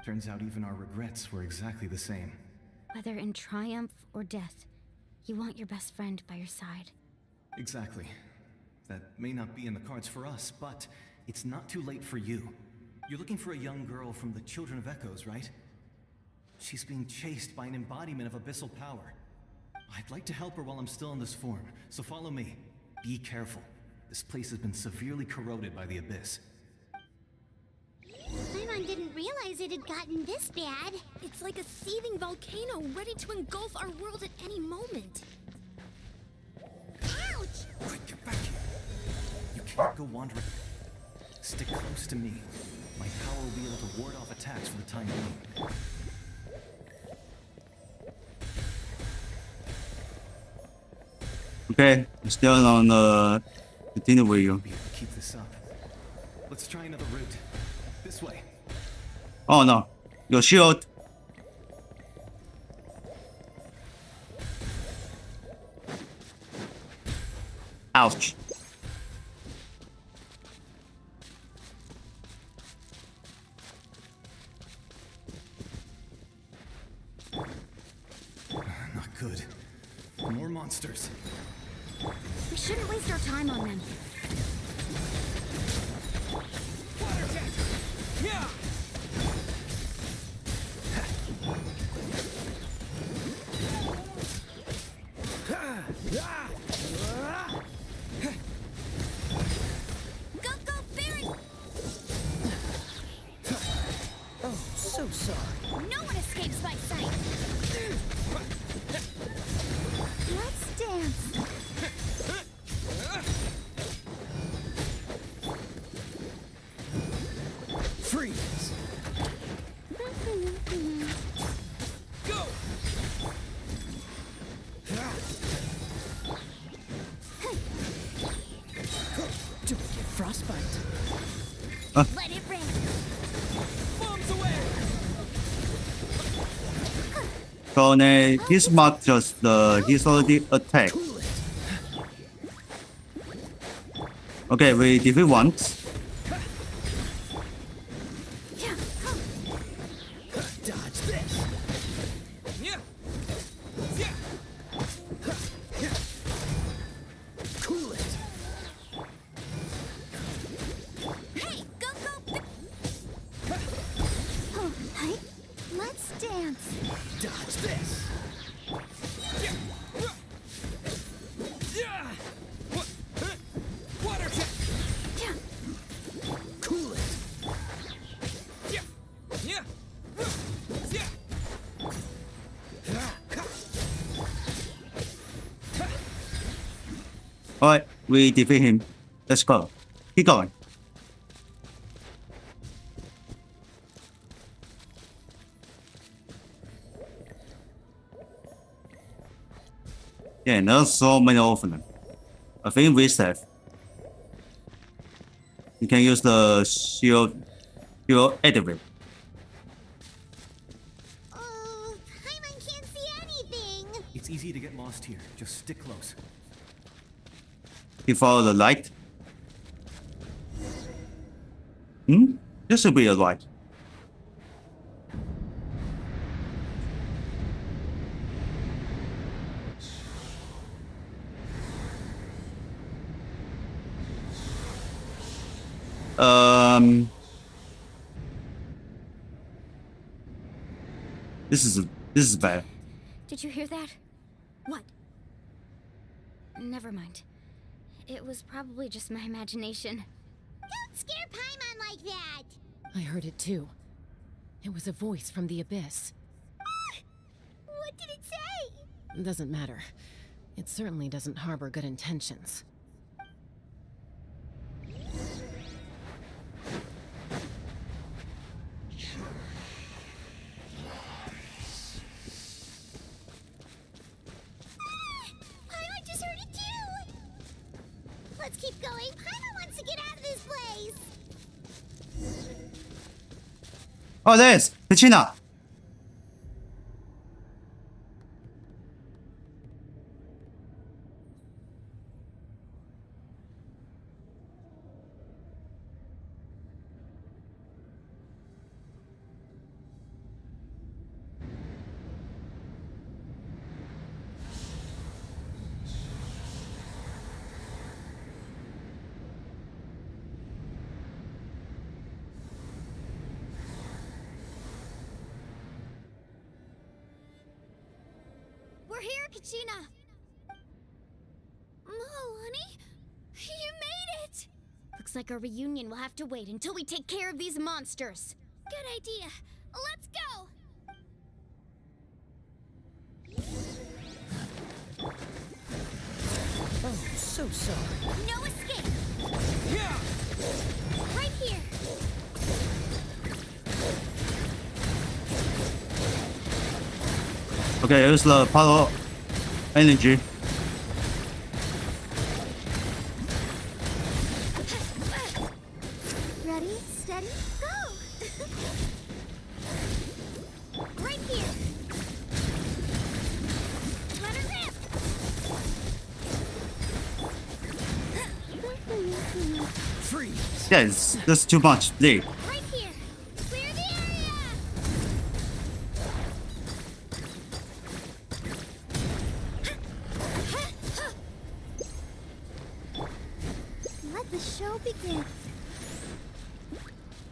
Turns out even our regrets were exactly the same. Whether in triumph or death, you want your best friend by your side. Exactly. That may not be in the cards for us, but it's not too late for you. You're looking for a young girl from the Children of Echoes, right? She's being chased by an embodiment of abyssal power. I'd like to help her while I'm still in this form, so follow me. Be careful. This place has been severely corroded by the Abyss. Paimon didn't realize it had gotten this bad. It's like a seething volcano ready to engulf our world at any moment. Ouch! Quick, get back here. You can't go wandering. Stick close to me. My power will be able to ward off attacks for the time being. Okay, still on the continue with you. Keep this up. Let's try another route. This way. Oh no, your shield. Ouch. Not good. More monsters. We shouldn't waste our time on them. Water jet! Yeah! Go, Barry! Oh, so sorry. No one escapes by sight. Let's dance. Freeze! Go! Don't get frostbite. Let it rain. Bombs away! So this mark just he's already attacked. Okay, we defeat once. Dodge this. Yeah! Yeah! Cool it. Hey, go! Oh, hi. Let's dance. Dodge this. Yeah! Water jet! Cool it. Yeah! Yeah! Yeah! Alright, we defeat him. Let's go. Keep going. Yeah, there's so many of them. I think we safe. You can use the shield activate. Oh, Paimon can't see anything. It's easy to get lost here. Just stick close. You follow the light. This should be a light. This is bad. Did you hear that? What? Never mind. It was probably just my imagination. Don't scare Paimon like that. I heard it too. It was a voice from the abyss. What did it say? Doesn't matter. It certainly doesn't harbor good intentions. Paimon just heard it too. Let's keep going. Paimon wants to get out of this place. Oh, there's Kachina. We're here, Kachina. Oh, honey, you made it. Looks like our reunion will have to wait until we take care of these monsters. Good idea. Let's go. Oh, so sorry. No escape. Right here. Okay, use the power energy. Ready, steady, go. Right here. Let her rip. Freeze! Yes, that's too much. Leave. Right here. Clear the area. Let the show begin.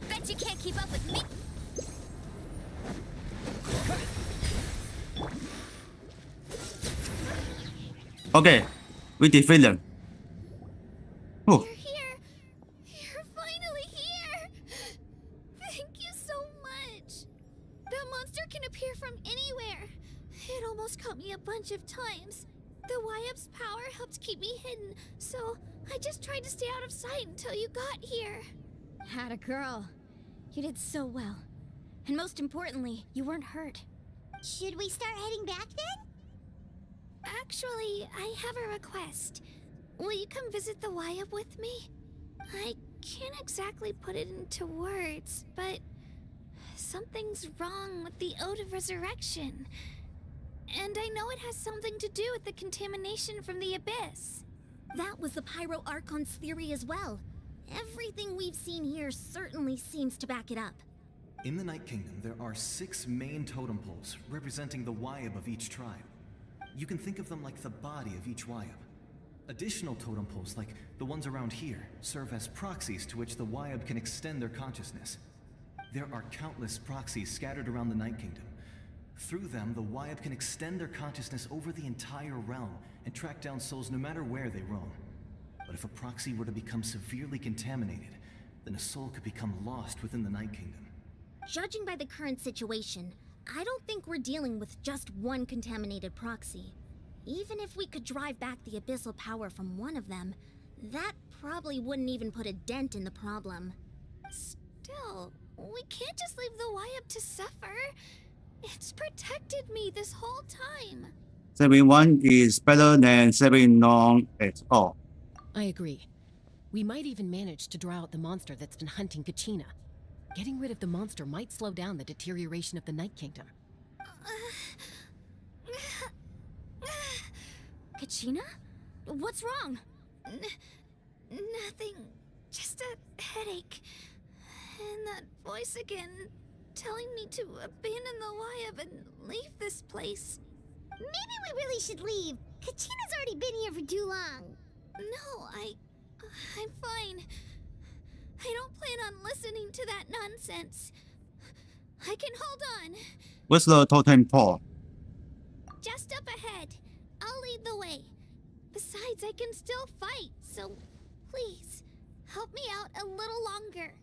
Bet you can't keep up with me. Okay, we defeat them. Oh, You're here. You're finally here. Thank you so much. That monster can appear from anywhere. It almost caught me a bunch of times. The YF's power helped keep me hidden, so I just tried to stay out of sight until you got here. Atta girl. You did so well. And most importantly, you weren't hurt. Should we start heading back then? Actually, I have a request. Will you come visit the YF with me? I can't exactly put it into words, but something's wrong with the Ode of Resurrection. And I know it has something to do with the contamination from the Abyss. That was the Pyro Archon's theory as well. Everything we've seen here certainly seems to back it up. In the Night Kingdom, there are 6 main totem poles representing the Wyab of each tribe. You can think of them like the body of each Wyab. Additional totem poles, like the ones around here, serve as proxies to which the Wyab can extend their consciousness. There are countless proxies scattered around the Night Kingdom. Through them, the Wyab can extend their consciousness over the entire realm and track down souls no matter where they roam. But if a proxy were to become severely contaminated, then a soul could become lost within the Night Kingdom. Judging by the current situation, I don't think we're dealing with just one contaminated proxy. Even if we could drive back the abyssal power from one of them, that probably wouldn't even put a dent in the problem. Still, we can't just leave the YF to suffer. It's protected me this whole time. saving one is better than saving none at all. I agree. We might even manage to draw out the monster that's been hunting Kachina. Getting rid of the monster might slow down the deterioration of the Night Kingdom. Kachina? What's wrong? Nothing. Just a headache. And that voice again, telling me to abandon the Wayab and leave this place. Maybe we really should leave. Kachina's already been here for too long. No, I'm fine. I don't plan on listening to that nonsense. I can hold on. What's the totem pole? Just up ahead. I'll lead the way. Besides, I can still fight, so please, help me out a little longer.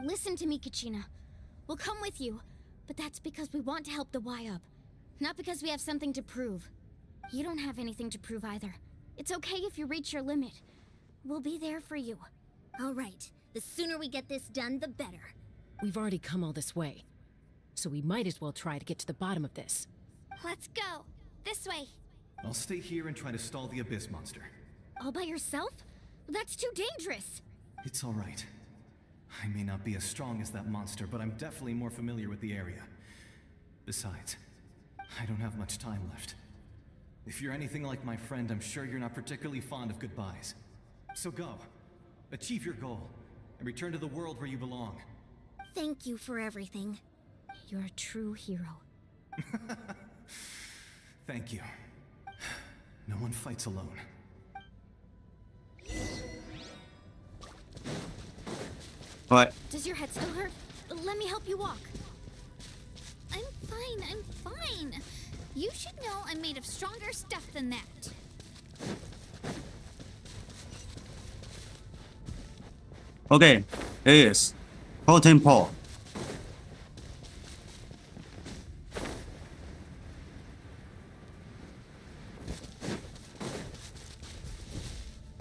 Listen to me, Kachina. We'll come with you, but that's because we want to help the Wayab, not because we have something to prove. You don't have anything to prove either. It's okay if you reach your limit. We'll be there for you. All right. The sooner we get this done, the better. We've already come all this way, so we might as well try to get to the bottom of this. Let's go. This way. I'll stay here and try to stall the Abyss monster. All by yourself? That's too dangerous. It's all right. I may not be as strong as that monster, but I'm definitely more familiar with the area. Besides, I don't have much time left. If you're anything like my friend, I'm sure you're not particularly fond of goodbyes. So go. Achieve your goal, and return to the world where you belong. Thank you for everything. You're a true hero. Thank you. No one fights alone. What? Does your head still hurt? Let me help you walk. I'm fine. You should know I'm made of stronger stuff than that. Okay, here is totem pole.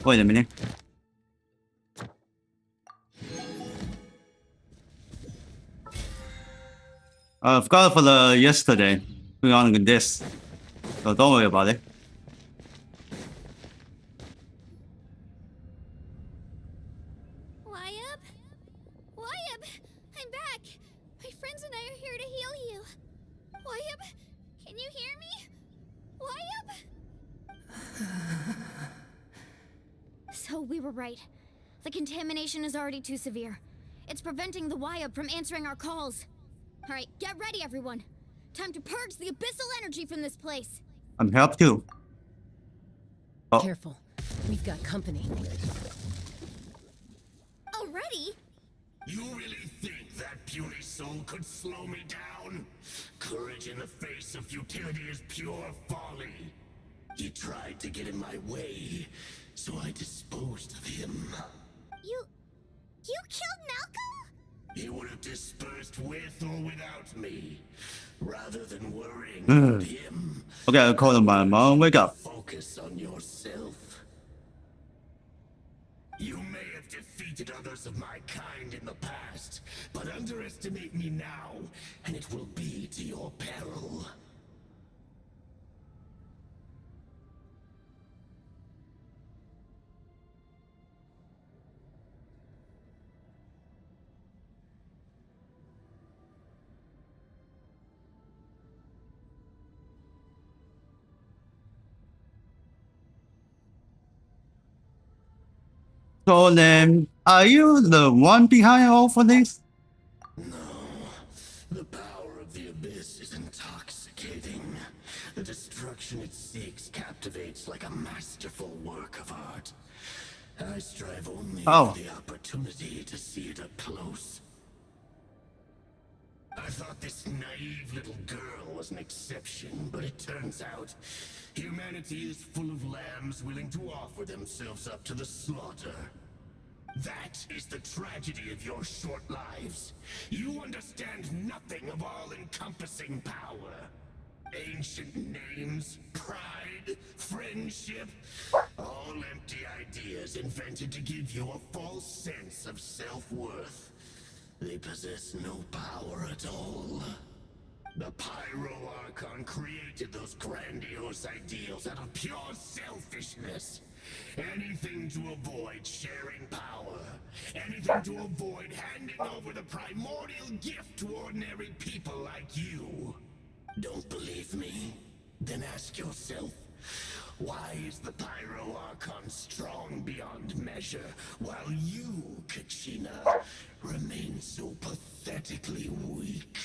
Wait a minute. I forgot for the yesterday. We're on this, so don't worry about it. Wayab, I'm back. My friends and I are here to heal you. Wayab, can you hear me? Wayab? So we were right. The contamination is already too severe. It's preventing the Wayab from answering our calls. All right, get ready, everyone. Time to purge the abyssal energy from this place. I'm help too. Oh. Careful. We've got company. Already? You really think that puny soul could slow me down? Courage in the face of futility is pure folly. He tried to get in my way, so I disposed of him. You killed Malcolm? He would have dispersed with or without me. Rather than worrying about him. Okay, I'll call my mom. Wake up. Focus on yourself. You may have defeated others of my kind in the past, but underestimate me now, and it will be to your peril. So then, are you the one behind all for this? No. The power of the Abyss is intoxicating. The destruction it seeks captivates like a masterful work of art. I strive only for the opportunity to see it up close. I thought this naive little girl was an exception, but it turns out humanity is full of lambs willing to offer themselves up to the slaughter. That is the tragedy of your short lives. You understand nothing of all-encompassing power. Ancient names, pride, friendship, all empty ideas invented to give you a false sense of self-worth. They possess no power at all. The Pyro Archon created those grandiose ideals out of pure selfishness. Anything to avoid sharing power. Anything to avoid handing over the primordial gift to ordinary people like you. Don't believe me? Then ask yourself, why is the Pyro Archon strong beyond measure, while you, Kachina, remain so pathetically weak?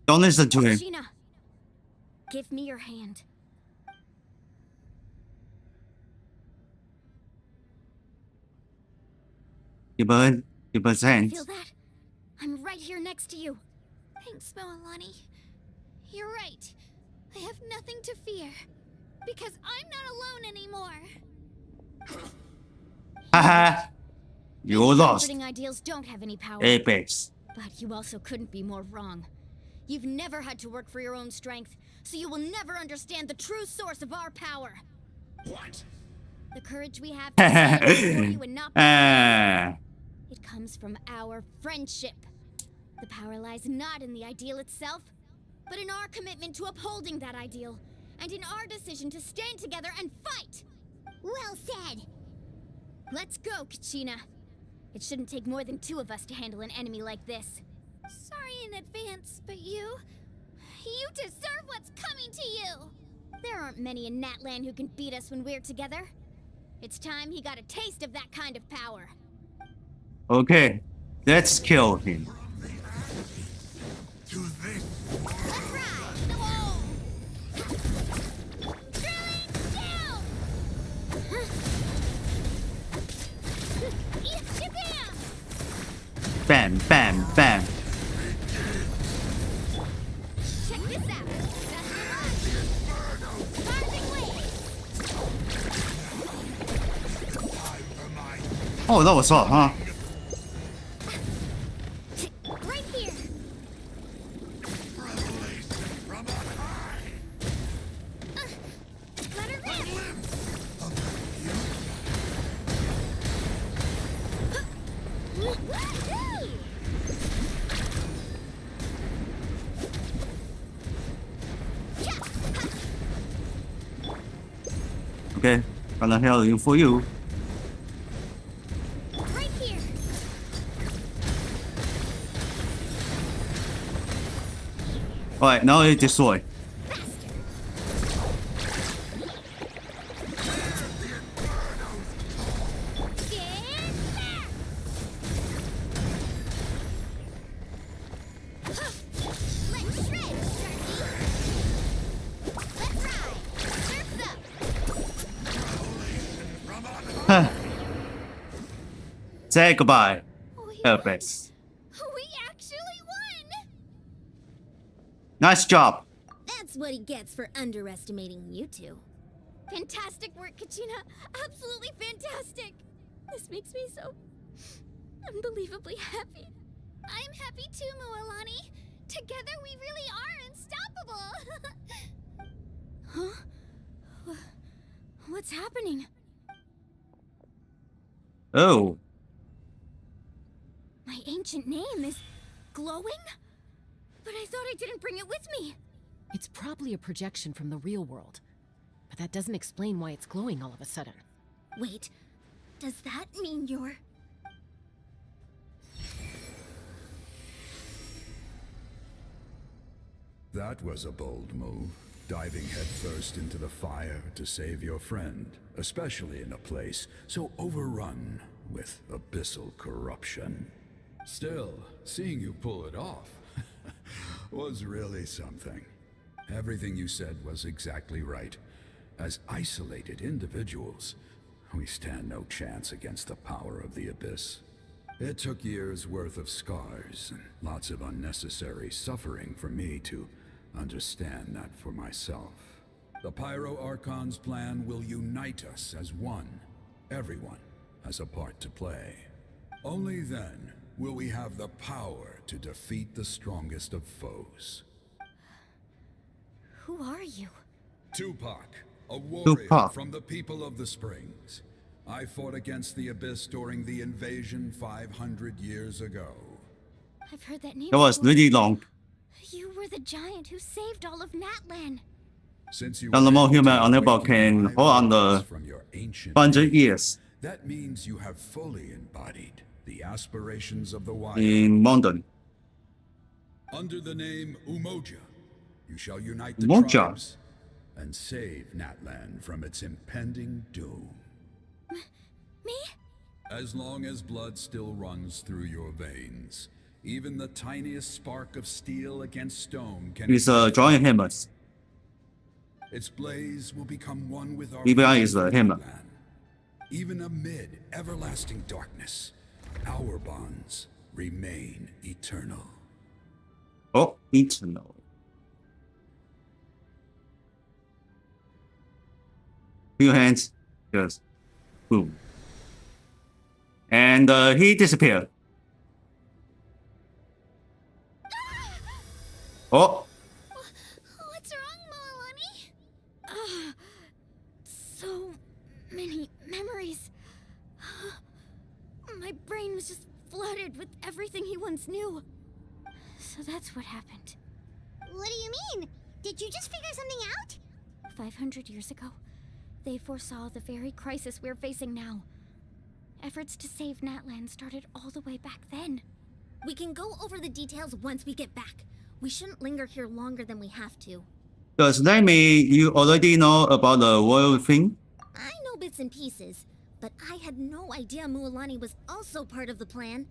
Don't listen to him. Gina, give me your hand. Give us hands. Feel that? I'm right here next to you. Thanks, Moalani. You're right. I have nothing to fear. Because I'm not alone anymore. Haha. You lost. Comforting ideals don't have any power. Apex. But you also couldn't be more wrong. You've never had to work for your own strength, so you will never understand the true source of our power. What? The courage we have to stand up for you and not it comes from our friendship. The power lies not in the ideal itself, but in our commitment to upholding that ideal, and in our decision to stand together and fight. Well said. Let's go, Kachina. It shouldn't take more than 2 of us to handle an enemy like this. Sorry in advance, but you deserve what's coming to you. There aren't many in Natlan who can beat us when we're together. It's time he got a taste of that kind of power. Okay, let's kill him. Let's ride! Whoa! Drilling down! Bam, bam, bam. Check this out. Charging wave. Oh, that was all, huh? Right here. Let her live. Woohoo! Okay, got a healing for you. Right here. Alright, now it destroy. Say goodbye. Purpose. We actually won! Nice job. That's what he gets for underestimating you two. Fantastic work, Kachina. Absolutely fantastic. This makes me so unbelievably happy. I'm happy too, Moalani. Together we really are unstoppable. Huh? What's happening? Oh. My ancient name is glowing? But I thought I didn't bring it with me. It's probably a projection from the real world. But that doesn't explain why it's glowing all of a sudden. Wait, does that mean you're... That was a bold move, diving headfirst into the fire to save your friend, especially in a place so overrun with abyssal corruption. Still, seeing you pull it off was really something. Everything you said was exactly right. As isolated individuals, we stand no chance against the power of the Abyss. It took years' worth of scars and lots of unnecessary suffering for me to understand that for myself. The Pyro Archon's plan will unite us as one. Everyone has a part to play. Only then will we have the power to defeat the strongest of foes. Who are you? Tupac, a warrior Tupac. from the people of the Springs. I fought against the Abyss during the invasion 500 years ago. I've heard that name That was before. really long. You were the giant who saved all of Natlan. Since you The normal human unable can hold on the from your ancient 100 years that means you have fully embodied the aspirations of the wild. in London. Under the name Umoja, you shall unite the Umoja? tribes and save Natlan from its impending doom. Me? As long as blood still runs through your veins, even the tiniest spark of steel against stone can... He's drawing hammers. Its blaze will become one with our... BBI is a hammer. Even amid everlasting darkness, our bonds remain eternal. Oh, eternal. Few hands, just boom. And he disappeared. Oh, What's wrong, Moalani? So many memories. My brain was just flooded with everything he once knew. So that's what happened. What do you mean? Did you just figure something out? 500 years ago, they foresaw the very crisis we're facing now. Efforts to save Natlan started all the way back then. We can go over the details once we get back. We shouldn't linger here longer than we have to. does that mean you already know about the royal thing? I know bits and pieces, but I had no idea Mualani was also part of the plan.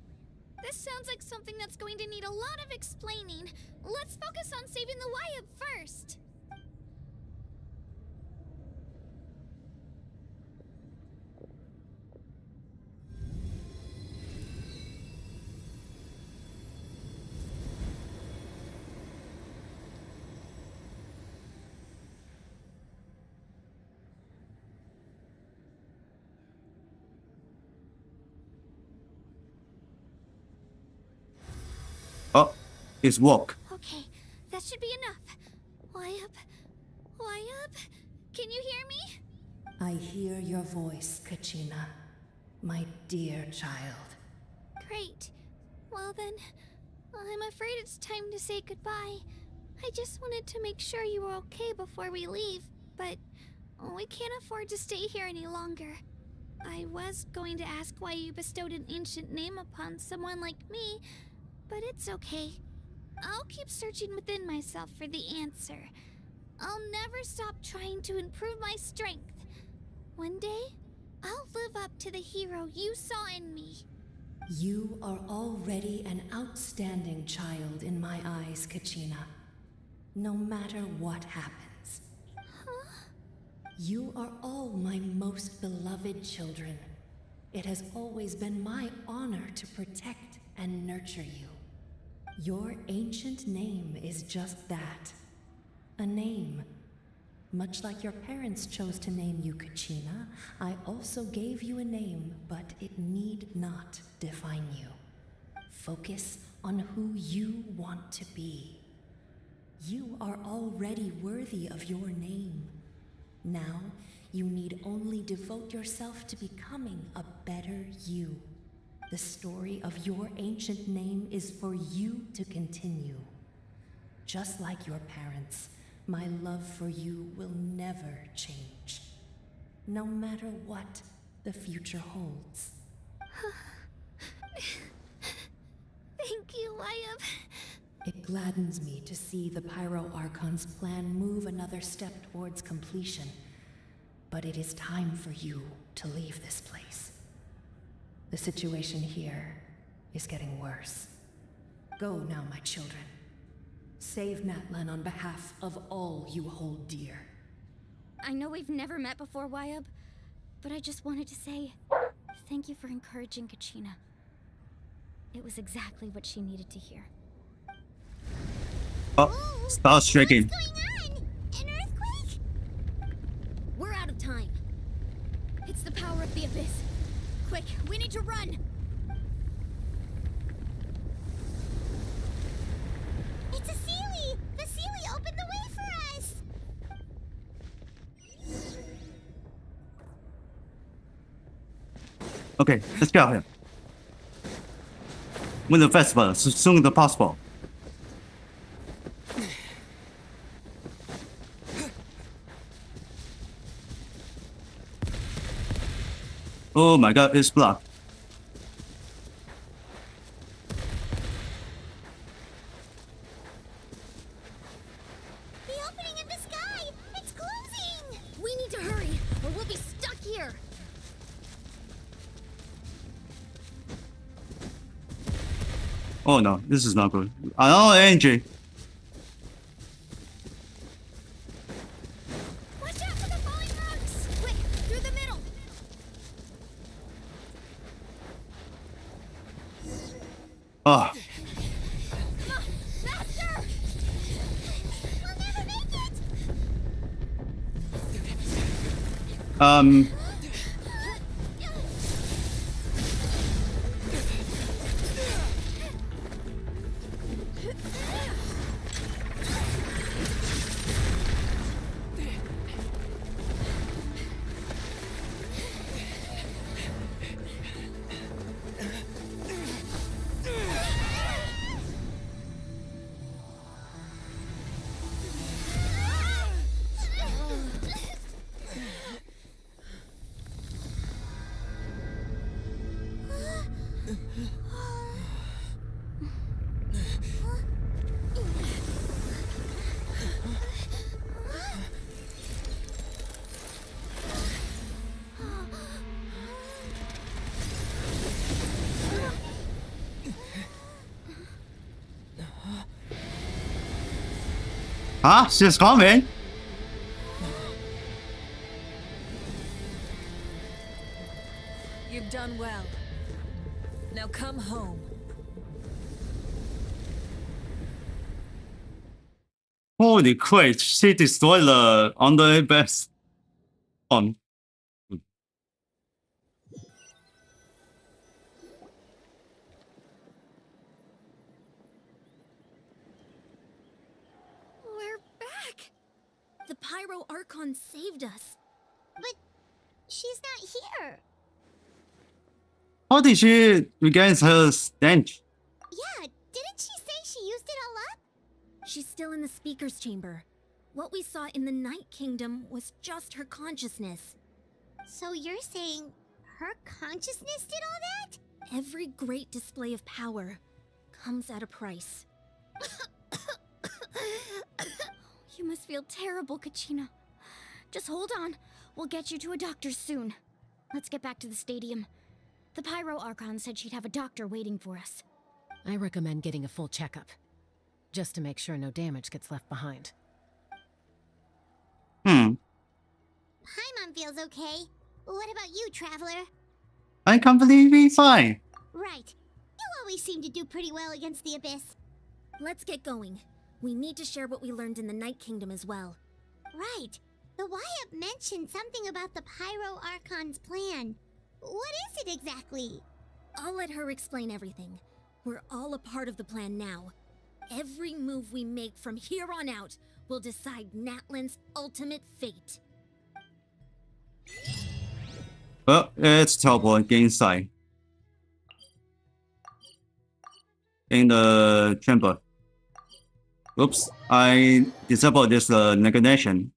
This sounds like something that's going to need a lot of explaining. Let's focus on saving the Wyatt first. Oh, it's work. Okay, that should be enough. Wyatt? Wyatt? Can you hear me? I hear your voice, Kachina, my dear child. Great. Well then, I'm afraid it's time to say goodbye. I just wanted to make sure you were okay before we leave, but we can't afford to stay here any longer. I was going to ask why you bestowed an ancient name upon someone like me, but it's okay. I'll keep searching within myself for the answer. I'll never stop trying to improve my strength. One day, I'll live up to the hero you saw in me. You are already an outstanding child in my eyes, Kachina. No matter what happens. Huh? You are all my most beloved children. It has always been my honor to protect and nurture you. Your ancient name is just that. A name. Much like your parents chose to name you Kachina, I also gave you a name, but it need not define you. Focus on who you want to be. You are already worthy of your name. Now, you need only devote yourself to becoming a better you. The story of your ancient name is for you to continue. Just like your parents, my love for you will never change. No matter what the future holds. Thank you, Wyatt. It gladdens me to see the Pyro Archon's plan move another step towards completion. But it is time for you to leave this place. The situation here is getting worse. Go now, my children. Save Natlan on behalf of all you hold dear. I know we've never met before, Wyatt, but I just wanted to say thank you for encouraging Kachina. It was exactly what she needed to hear. Oh, starts shaking. What's going on? An earthquake? We're out of time. It's the power of the abyss. Quick, we need to run! It's a Sealy! The Sealy opened the way for us! Okay, let's go here. win the festival as soon as possible. Oh my god, it's blocked. The opening in the sky! It's closing! We need to hurry, or we'll be stuck here. Oh no, this is not good. Oh, Angie. Watch out for the falling rocks! Quick, through the middle! Oh. Come on, faster! We'll never make it! Huh? She's coming? You've done well. Now come home. Holy crap, she destroyed the under best. We're back! The Pyro Archon saved us. But she's not here. How did she regain her stench? Yeah, didn't she say she used it all up? She's still in the speaker's chamber. What we saw in the Night Kingdom was just her consciousness. So you're saying her consciousness did all that? Every great display of power comes at a price. You must feel terrible, Kachina. Just hold on. We'll get you to a doctor soon. Let's get back to the stadium. The Pyro Archon said she'd have a doctor waiting for us. I recommend getting a full checkup, just to make sure no damage gets left behind. Paimon feels okay. What about you, Traveler? I'm completely fine. Right. You always seem to do pretty well against the Abyss. Let's get going. We need to share what we learned in the Night Kingdom as well. Right. The Wyatt mentioned something about the Pyro Archon's plan. What is it exactly? I'll let her explain everything. We're all a part of the plan now. Every move we make from here on out will decide Natlan's ultimate fate. Well, it's teleport inside. In the chamber. Oops, I disabled this negation.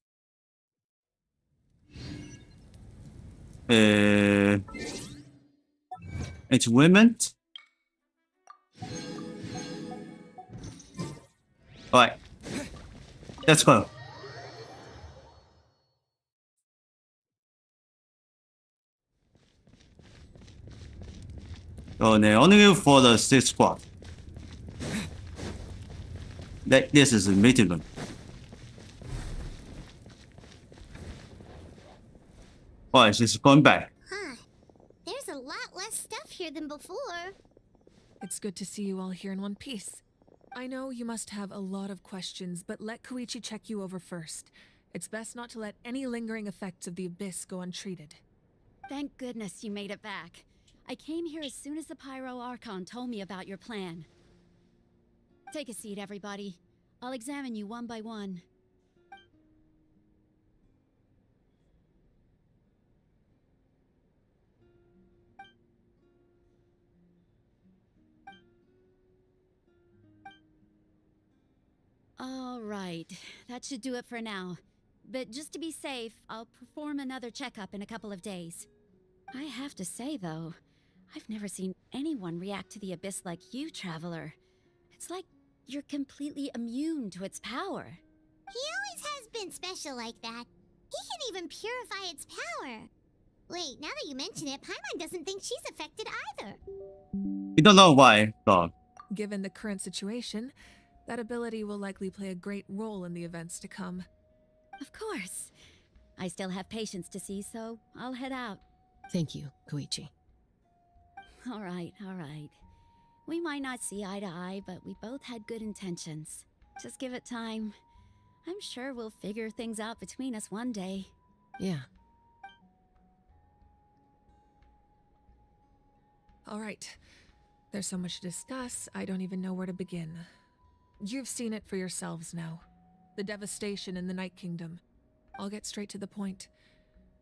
Achievement. Alright. Let's go. So they're only for the 6th squad. This is a meeting room. Alright, she's going back. Huh. There's a lot less stuff here than before. It's good to see you all here in one piece. I know you must have a lot of questions, but let Koichi check you over first. It's best not to let any lingering effects of the Abyss go untreated. Thank goodness you made it back. I came here as soon as the Pyro Archon told me about your plan. Take a seat, everybody. I'll examine you one by one. All right, that should do it for now. But just to be safe, I'll perform another checkup in a couple of days. I have to say, though, I've never seen anyone react to the Abyss like you, Traveler. It's like you're completely immune to its power. He always has been special like that. He can even purify its power. Wait, now that you mention it, Paimon doesn't think she's affected either. You don't know why, dog. Given the current situation, that ability will likely play a great role in the events to come. Of course. I still have patients to see, so I'll head out. Thank you, Koichi. All right, all right. We might not see eye to eye, but we both had good intentions. Just give it time. I'm sure we'll figure things out between us one day. Yeah. All right. There's so much to discuss, I don't even know where to begin. You've seen it for yourselves now. The devastation in the Night Kingdom. I'll get straight to the point.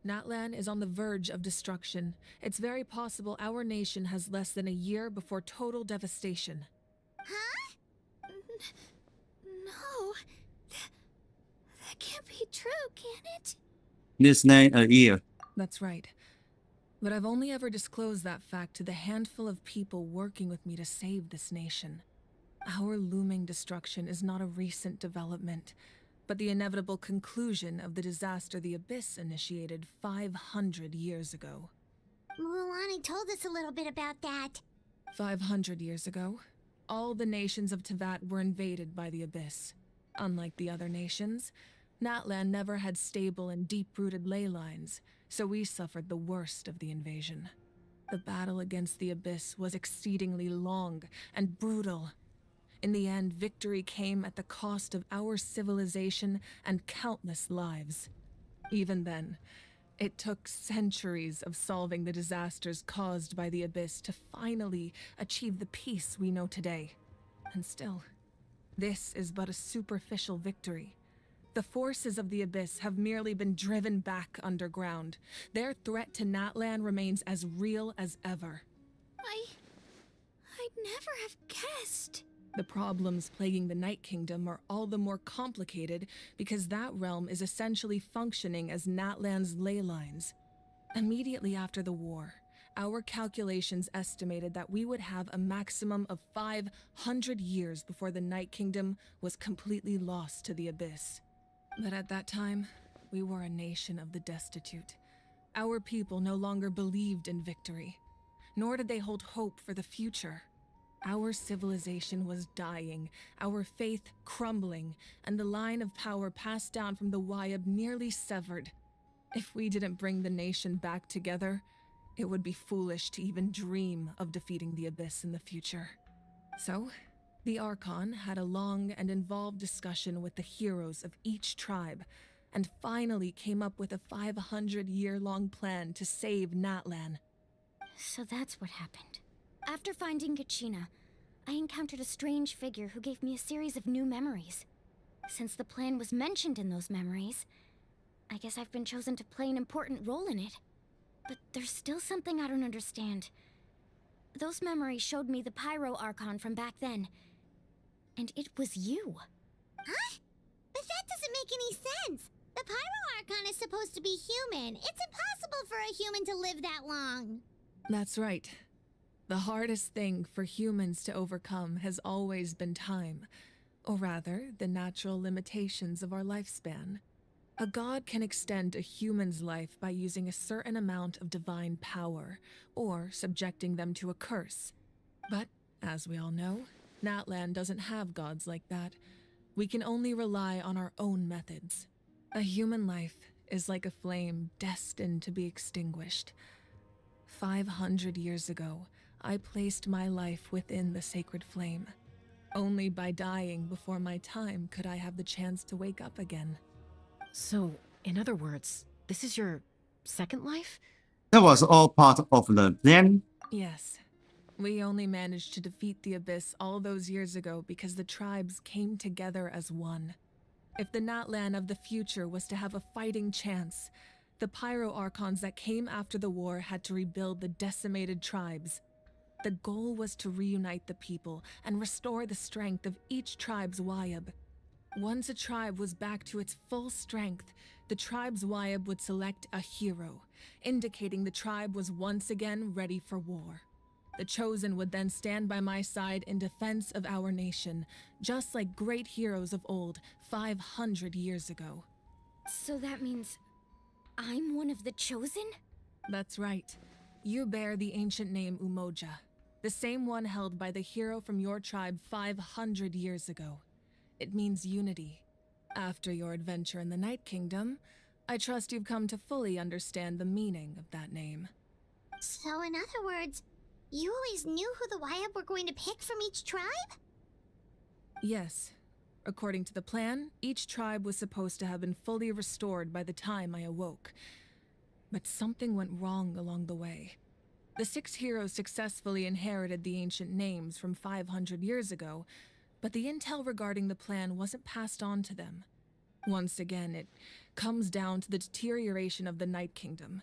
Natlan is on the verge of destruction. It's very possible our nation has less than a year before total devastation. Huh? No. That can't be true, can it? This name a year. That's right. But I've only ever disclosed that fact to the handful of people working with me to save this nation. Our looming destruction is not a recent development, but the inevitable conclusion of the disaster the Abyss initiated 500 years ago. Mulani told us a little bit about that. 500 years ago, all the nations of Teyvat were invaded by the Abyss. Unlike the other nations, Natlan never had stable and deep-rooted ley lines, so we suffered the worst of the invasion. The battle against the Abyss was exceedingly long and brutal. In the end, victory came at the cost of our civilization and countless lives. Even then, it took centuries of solving the disasters caused by the Abyss to finally achieve the peace we know today. And still, this is but a superficial victory. The forces of the Abyss have merely been driven back underground. Their threat to Natlan remains as real as ever. I'd never have guessed. The problems plaguing the Night Kingdom are all the more complicated because that realm is essentially functioning as Natlan's ley lines. Immediately after the war, our calculations estimated that we would have a maximum of 500 years before the Night Kingdom was completely lost to the Abyss. But at that time, we were a nation of the destitute. Our people no longer believed in victory, nor did they hold hope for the future. Our civilization was dying, our faith crumbling, and the line of power passed down from the Wyab nearly severed. If we didn't bring the nation back together, it would be foolish to even dream of defeating the Abyss in the future. So, the Archon had a long and involved discussion with the heroes of each tribe, and finally came up with a 500-year-long plan to save Natlan. So that's what happened. After finding Kachina, I encountered a strange figure who gave me a series of new memories. Since the plan was mentioned in those memories, I guess I've been chosen to play an important role in it. But there's still something I don't understand. Those memories showed me the Pyro Archon from back then. And it was you. Huh? But that doesn't make any sense. The Pyro Archon is supposed to be human. It's impossible for a human to live that long. That's right. The hardest thing for humans to overcome has always been time, or rather, the natural limitations of our lifespan. A god can extend a human's life by using a certain amount of divine power, or subjecting them to a curse. But, as we all know, Natlan doesn't have gods like that. We can only rely on our own methods. A human life is like a flame destined to be extinguished. 500 years ago, I placed my life within the sacred flame. Only by dying before my time could I have the chance to wake up again. So, in other words, this is your second life? That was all part of the plan. Yes. We only managed to defeat the Abyss all those years ago because the tribes came together as one. If the Natlan of the future was to have a fighting chance, the Pyro Archons that came after the war had to rebuild the decimated tribes. The goal was to reunite the people and restore the strength of each tribe's Wyab. Once a tribe was back to its full strength, the tribe's Wyab would select a hero, indicating the tribe was once again ready for war. The Chosen would then stand by my side in defense of our nation, just like great heroes of old 500 years ago. So that means I'm one of the Chosen? That's right. You bear the ancient name Umoja, the same one held by the hero from your tribe 500 years ago. It means unity. After your adventure in the Night Kingdom, I trust you've come to fully understand the meaning of that name. So in other words, you always knew who the Wyab were going to pick from each tribe? Yes. According to the plan, each tribe was supposed to have been fully restored by the time I awoke. But something went wrong along the way. The 6 heroes successfully inherited the ancient names from 500 years ago, but the intel regarding the plan wasn't passed on to them. Once again, it comes down to the deterioration of the Night Kingdom.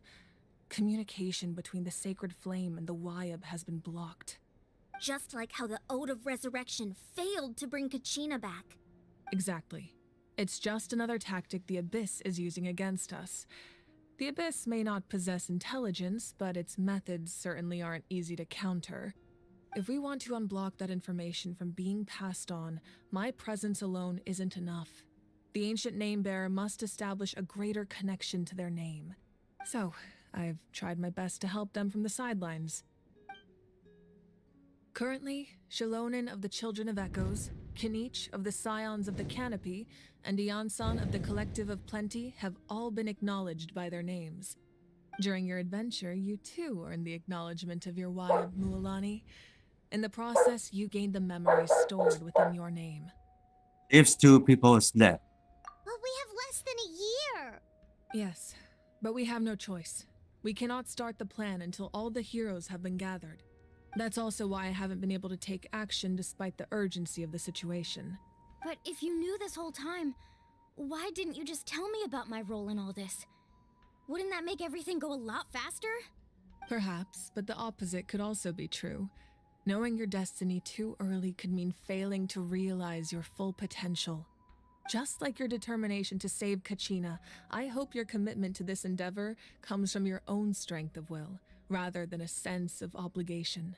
Communication between the Sacred Flame and the Wyab has been blocked. Just like how the Ode of Resurrection failed to bring Kachina back. Exactly. It's just another tactic the Abyss is using against us. The Abyss may not possess intelligence, but its methods certainly aren't easy to counter. If we want to unblock that information from being passed on, my presence alone isn't enough. The ancient name-bearer must establish a greater connection to their name. So, I've tried my best to help them from the sidelines. Currently, Shilonen of the Children of Echoes, Kinich of the Scions of the Canopy, and Iansan of the Collective of Plenty have all been acknowledged by their names. During your adventure, you too earned the acknowledgement of your Wyab, Mualani. In the process, you gained the memories stored within your name. If 2 people is left. But we have less than a year! Yes, but we have no choice. We cannot start the plan until all the heroes have been gathered. That's also why I haven't been able to take action despite the urgency of the situation. But if you knew this whole time, why didn't you just tell me about my role in all this? Wouldn't that make everything go a lot faster? Perhaps, but the opposite could also be true. Knowing your destiny too early could mean failing to realize your full potential. Just like your determination to save Kachina, I hope your commitment to this endeavor comes from your own strength of will, rather than a sense of obligation.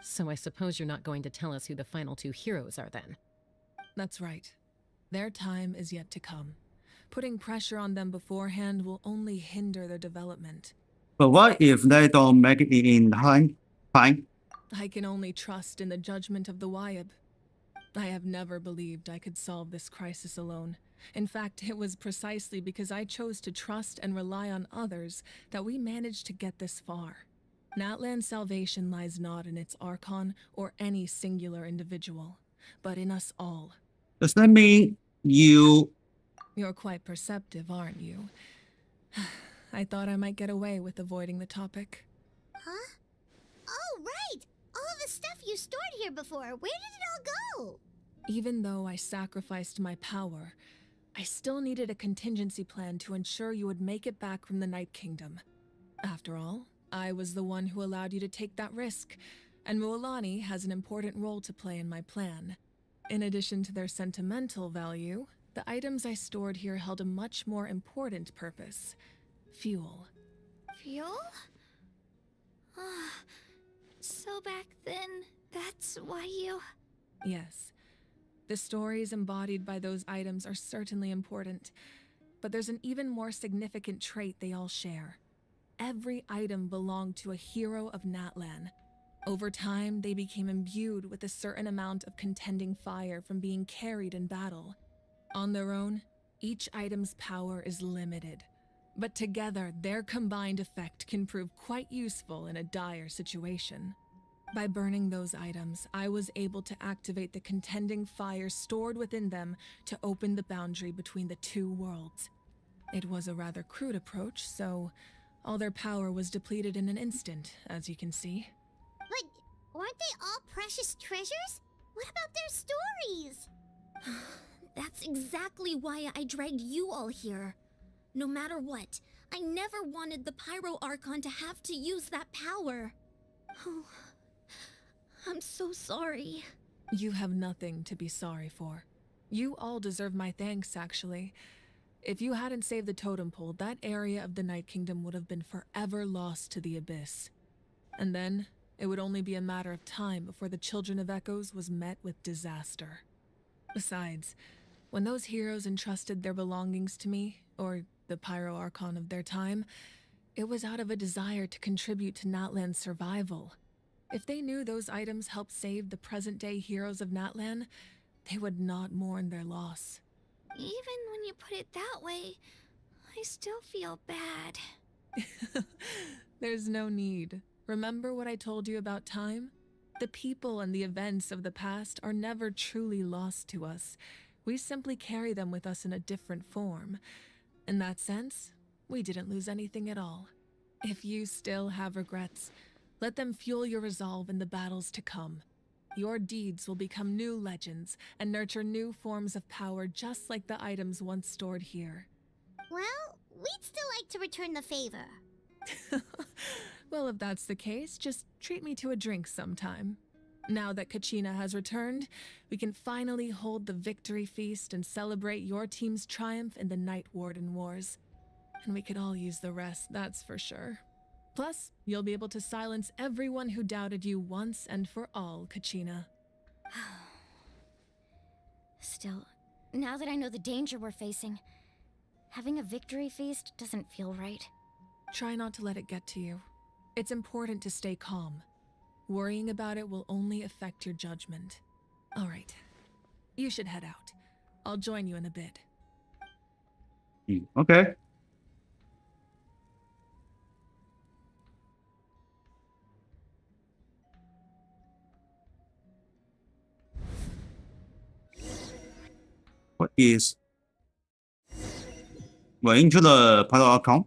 So I suppose you're not going to tell us who the final 2 heroes are then? That's right. Their time is yet to come. Putting pressure on them beforehand will only hinder their development. But what if they don't make it in time? Fine. I can only trust in the judgment of the Wyab. I have never believed I could solve this crisis alone. In fact, it was precisely because I chose to trust and rely on others that we managed to get this far. Natlan's salvation lies not in its Archon or any singular individual, but in us all. Does that mean you... You're quite perceptive, aren't you? I thought I might get away with avoiding the topic. Huh? Oh, right! All the stuff you stored here before, where did it all go? Even though I sacrificed my power, I still needed a contingency plan to ensure you would make it back from the Night Kingdom. After all, I was the one who allowed you to take that risk, and Mualani has an important role to play in my plan. In addition to their sentimental value, the items I stored here held a much more important purpose: fuel. Fuel? So back then, that's why you... Yes. The stories embodied by those items are certainly important, but there's an even more significant trait they all share. Every item belonged to a hero of Natlan. Over time, they became imbued with a certain amount of contending fire from being carried in battle. On their own, each item's power is limited, but together, their combined effect can prove quite useful in a dire situation. By burning those items, I was able to activate the contending fire stored within them to open the boundary between the 2 worlds. It was a rather crude approach, so all their power was depleted in an instant, as you can see. But weren't they all precious treasures? What about their stories? That's exactly why I dragged you all here. No matter what, I never wanted the Pyro Archon to have to use that power. Oh, I'm so sorry. You have nothing to be sorry for. You all deserve my thanks, actually. If you hadn't saved the totem pole, that area of the Night Kingdom would have been forever lost to the abyss. And then, it would only be a matter of time before the Children of Echoes was met with disaster. Besides, when those heroes entrusted their belongings to me, or the Pyro Archon of their time, it was out of a desire to contribute to Natlan's survival. If they knew those items helped save the present-day heroes of Natlan, they would not mourn their loss. Even when you put it that way, I still feel bad. There's no need. Remember what I told you about time? The people and the events of the past are never truly lost to us. We simply carry them with us in a different form. In that sense, we didn't lose anything at all. If you still have regrets, let them fuel your resolve in the battles to come. Your deeds will become new legends and nurture new forms of power just like the items once stored here. Well, we'd still like to return the favor. Well, if that's the case, just treat me to a drink sometime. Now that Kachina has returned, we can finally hold the victory feast and celebrate your team's triumph in the Night Warden Wars. And we could all use the rest, that's for sure. Plus, you'll be able to silence everyone who doubted you once and for all, Kachina. Still, now that I know the danger we're facing, having a victory feast doesn't feel right. Try not to let it get to you. It's important to stay calm. Worrying about it will only affect your judgment. All right. You should head out. I'll join you in a bit. Okay. What is we're into the Pyro Archon?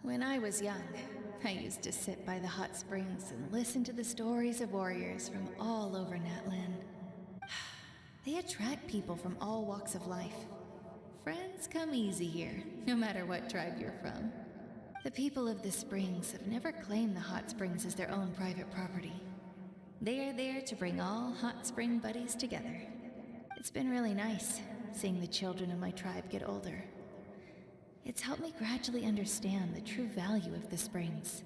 When I was young, I used to sit by the hot springs and listen to the stories of warriors from all over Natlan. They attract people from all walks of life. Friends come easy here, no matter what tribe you're from. The people of the springs have never claimed the hot springs as their own private property. They are there to bring all hot spring buddies together. It's been really nice, seeing the children of my tribe get older. It's helped me gradually understand the true value of the springs.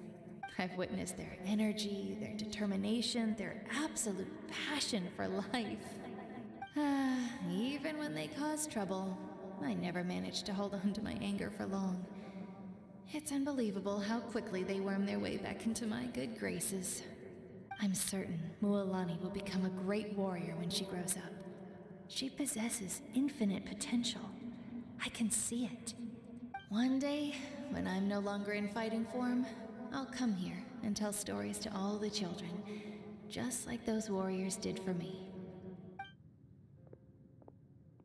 I've witnessed their energy, their determination, their absolute passion for life. Even when they cause trouble, I never managed to hold on to my anger for long. It's unbelievable how quickly they worm their way back into my good graces. I'm certain Mualani will become a great warrior when she grows up. She possesses infinite potential. I can see it. One day, when I'm no longer in fighting form, I'll come here and tell stories to all the children, just like those warriors did for me.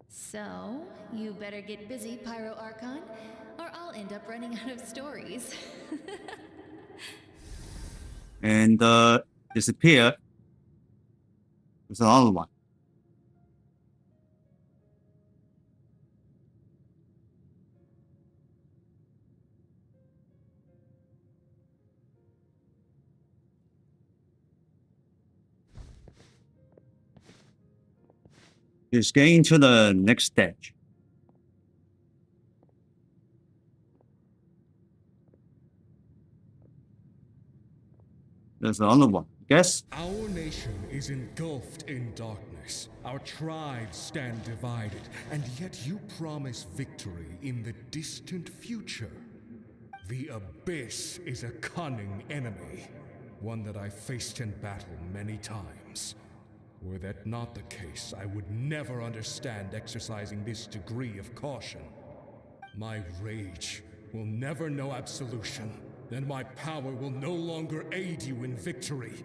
So, you better get busy, Pyro Archon, or I'll end up running out of stories. And disappear. There's another one. Just getting to the next stage. There's another one. Guess? Our nation is engulfed in darkness. Our tribes stand divided, and yet you promise victory in the distant future. The Abyss is a cunning enemy, one that I faced in battle many times. Were that not the case, I would never understand exercising this degree of caution. My rage will never know absolution, and my power will no longer aid you in victory.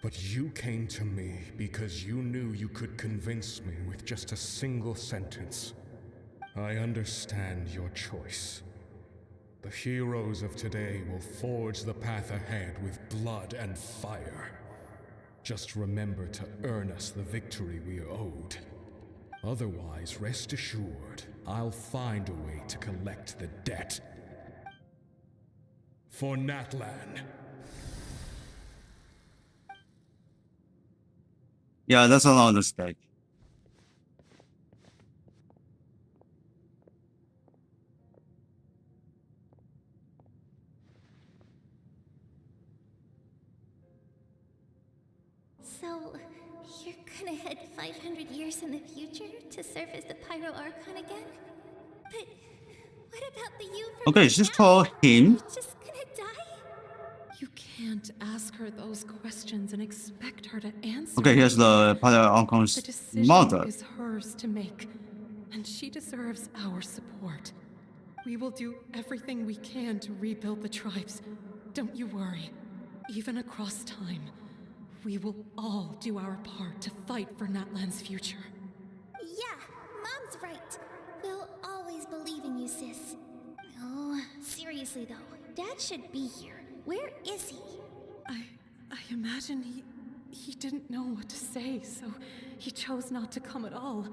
But you came to me because you knew you could convince me with just a single sentence. I understand your choice. The heroes of today will forge the path ahead with blood and fire. Just remember to earn us the victory we are owed. Otherwise, rest assured, I'll find a way to collect the debt. For Natlan. Yeah, that's another stage. So, you're gonna head 500 years in the future to serve as the Pyro Archon again? But what about the you from Okay, just call him. just gonna die? You can't ask her those questions and expect her to answer. Okay, here's the Pyro The Archon's decision mother. is hers to make, and she deserves our support. We will do everything we can to rebuild the tribes. Don't you worry. Even across time, we will all do our part to fight for Natlan's future. Yeah, Mom's right. We'll always believe in you, sis. Oh, seriously though, Dad should be here. Where is he? I imagine he didn't know what to say, so he chose not to come at all.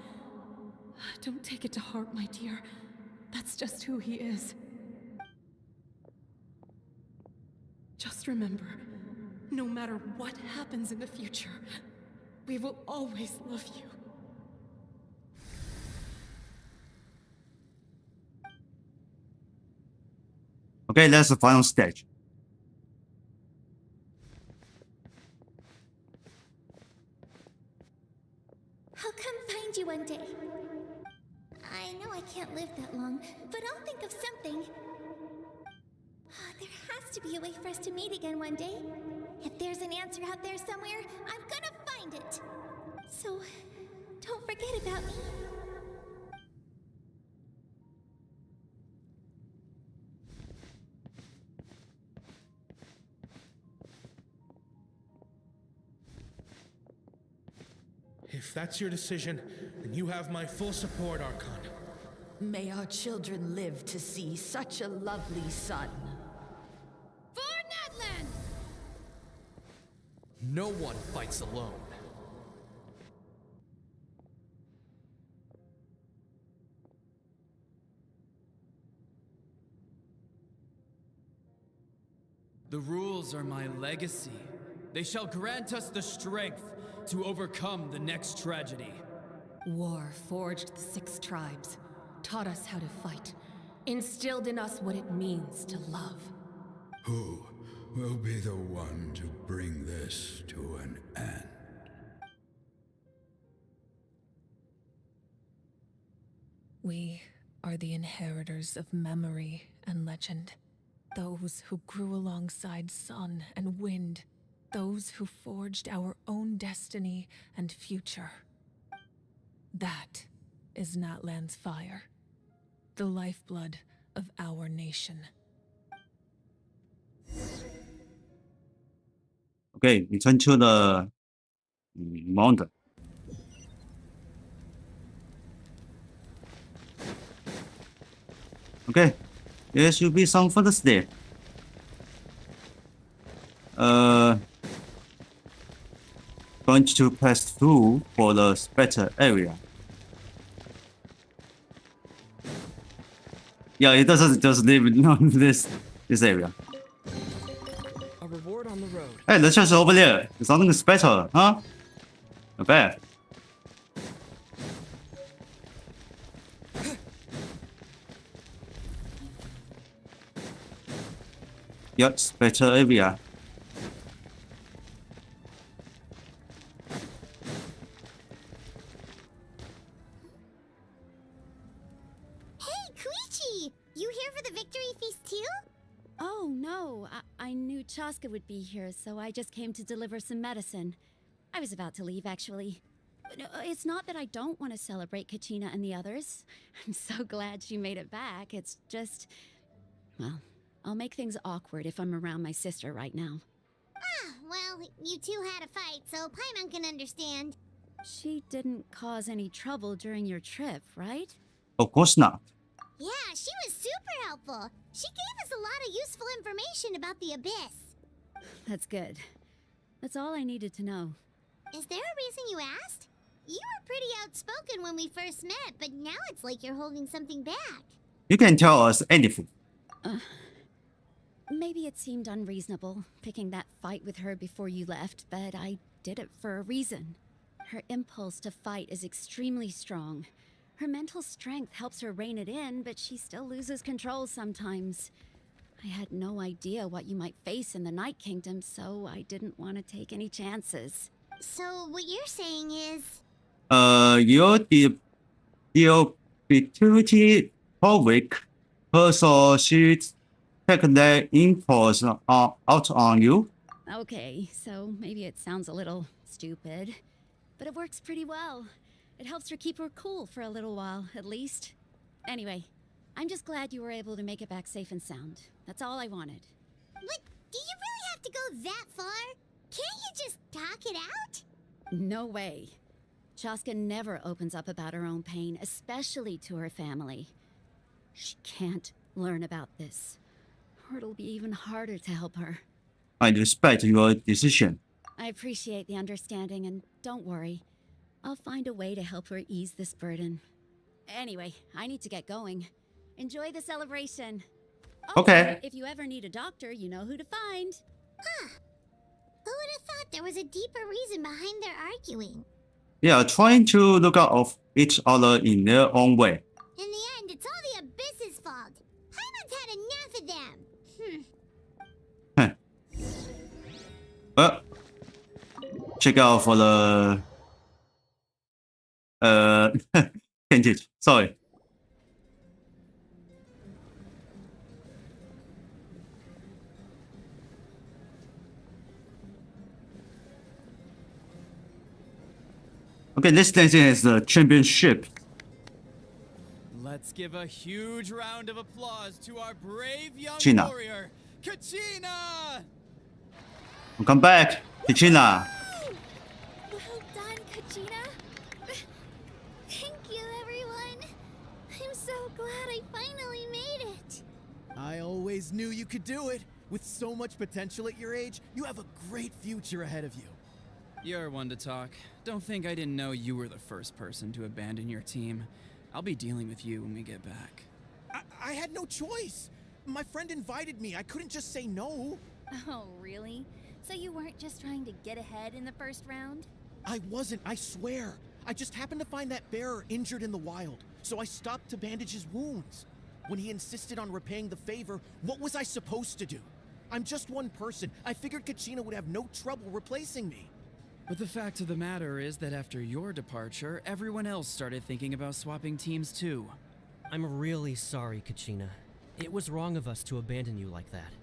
Don't take it to heart, my dear. That's just who he is. Just remember, no matter what happens in the future, we will always love you. Okay, that's the final stage. I'll come find you one day. I know I can't live that long, but I'll think of something. There has to be a way for us to meet again one day. If there's an answer out there somewhere, I'm gonna find it. So, don't forget about me. If that's your decision, then you have my full support, Archon. May our children live to see such a lovely son. For Natlan! No one fights alone. The rules are my legacy. They shall grant us the strength to overcome the next tragedy. War forged the 6 tribes, taught us how to fight, instilled in us what it means to love. Who will be the one to bring this to an end? We are the inheritors of memory and legend. Those who grew alongside sun and wind. Those who forged our own destiny and future. That is Natlan's fire. The lifeblood of our nation. Okay, 你春秋的mountain. Okay, there should be some further step. Going to pass through for the Spectre area. Yeah, it doesn't just leave this area. A reward on the road. Hey, the chest over there. It's something special, huh? Not bad. Yep, Spectre area. You here for the victory feast too? Oh, no. I knew Chaska would be here, so I just came to deliver some medicine. I was about to leave, actually. It's not that I don't want to celebrate Kachina and the others. I'm so glad she made it back. It's just... well, I'll make things awkward if I'm around my sister right now. Ah, well, you two had a fight, so Paimon can understand. She didn't cause any trouble during your trip, right? Of course not. Yeah, she was super helpful. She gave us a lot of useful information about the Abyss. That's good. That's all I needed to know. Is there a reason you asked? You were pretty outspoken when we first met, but now it's like you're holding something back. You can tell us anything. Maybe it seemed unreasonable, picking that fight with her before you left, but I did it for a reason. Her impulse to fight is extremely strong. Her mental strength helps her rein it in, but she still loses control sometimes. I had no idea what you might face in the Night Kingdom, so I didn't want to take any chances. So what you're saying is... Your deputy public person should take their impulse out on you. Okay, so maybe it sounds a little stupid, but it works pretty well. It helps her keep her cool for a little while, at least. Anyway, I'm just glad you were able to make it back safe and sound. That's all I wanted. But do you really have to go that far? Can't you just talk it out? No way. Chaska never opens up about her own pain, especially to her family. She can't learn about this, or it'll be even harder to help her. I respect your decision. I appreciate the understanding, and don't worry. I'll find a way to help her ease this burden. Anyway, I need to get going. Enjoy the celebration. Oh, okay. If you ever need a doctor, you know who to find. Huh. Who would have thought there was a deeper reason behind their arguing? They are trying to look out of each other in their own way. In the end, it's all the Abyss's fault. Paimon's had enough of them. Well, check out for the... can't teach. Sorry. Okay, this dancing is the championship. Let's give a huge round of applause to our brave young China. warrior, Kachina! Welcome back, Kichina. Well done, Kachina. Thank you, everyone. I'm so glad I finally made it. I always knew you could do it. With so much potential at your age, you have a great future ahead of you. You're one to talk. Don't think I didn't know you were the first person to abandon your team. I'll be dealing with you when we get back. I had no choice. My friend invited me. I couldn't just say no. Oh, really? So you weren't just trying to get ahead in the first round? I wasn't, I swear. I just happened to find that bearer injured in the wild, so I stopped to bandage his wounds. When he insisted on repaying the favor, what was I supposed to do? I'm just one person. I figured Kachina would have no trouble replacing me. But the fact of the matter is that after your departure, everyone else started thinking about swapping teams too. I'm really sorry, Kachina. It was wrong of us to abandon you like that.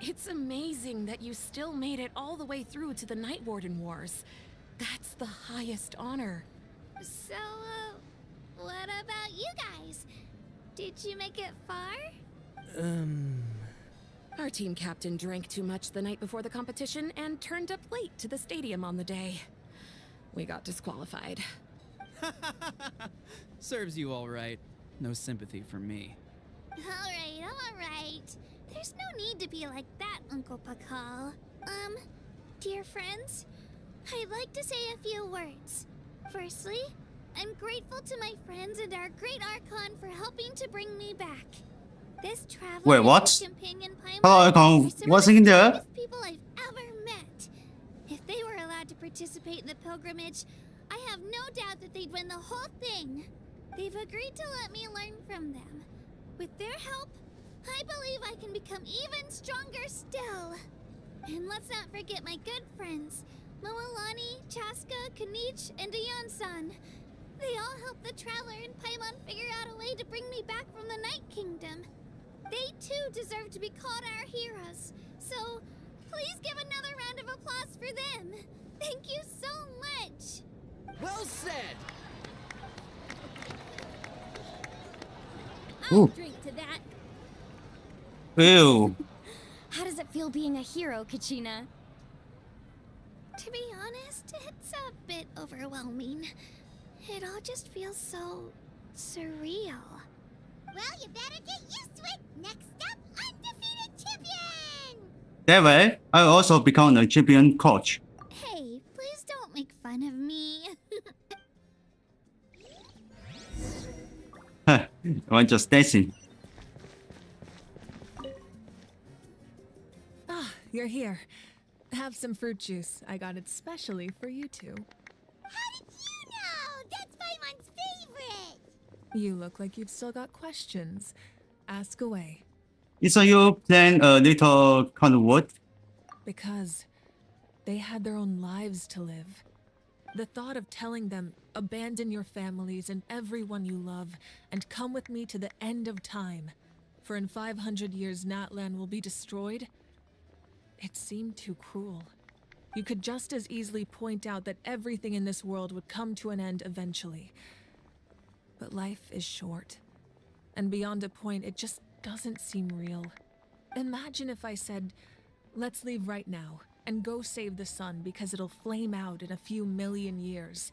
It's amazing that you still made it all the way through to the Night Warden Wars. That's the highest honor. So, what about you guys? Did you make it far? Our team captain drank too much the night before the competition and turned up late to the stadium on the day. We got disqualified. Serves you all right. No sympathy for me. Alright. There's no need to be like that, Uncle Pakal. Dear friends, I'd like to say a few words. Firstly, I'm grateful to my friends and our great Archon for helping to bring me back. This traveler Wait, what? companion Hello, Archon. What's in there? people I've ever met. If they were allowed to participate in the pilgrimage, I have no doubt that they'd win the whole thing. They've agreed to let me learn from them. With their help, I believe I can become even stronger still. And let's not forget my good friends, Moalani, Chaska, Kanich, and Ayan-san. They all helped the Traveler and Paimon figure out a way to bring me back from the Night Kingdom. They too deserve to be called our heroes. So, please give another round of applause for them. Thank you so much. Well said. I'll drink to that. Ew. How does it feel being a hero, Kachina? To be honest, it's a bit overwhelming. It all just feels so surreal. Well, you better get used to it. Next up, undefeated champion! That way, I also become a champion coach. Hey, please don't make fun of me. I'm just dancing. Ah, you're here. Have some fruit juice. I got it specially for you two. How did you know? That's Paimon's favorite. You look like you've still got questions. Ask away. So you plan a little kind of what? Because they had their own lives to live. The thought of telling them, abandon your families and everyone you love, and come with me to the end of time, for in 500 years Natlan will be destroyed, it seemed too cruel. You could just as easily point out that everything in this world would come to an end eventually. But life is short, and beyond a point, it just doesn't seem real. Imagine if I said, let's leave right now, and go save the sun because it'll flame out in a few million years.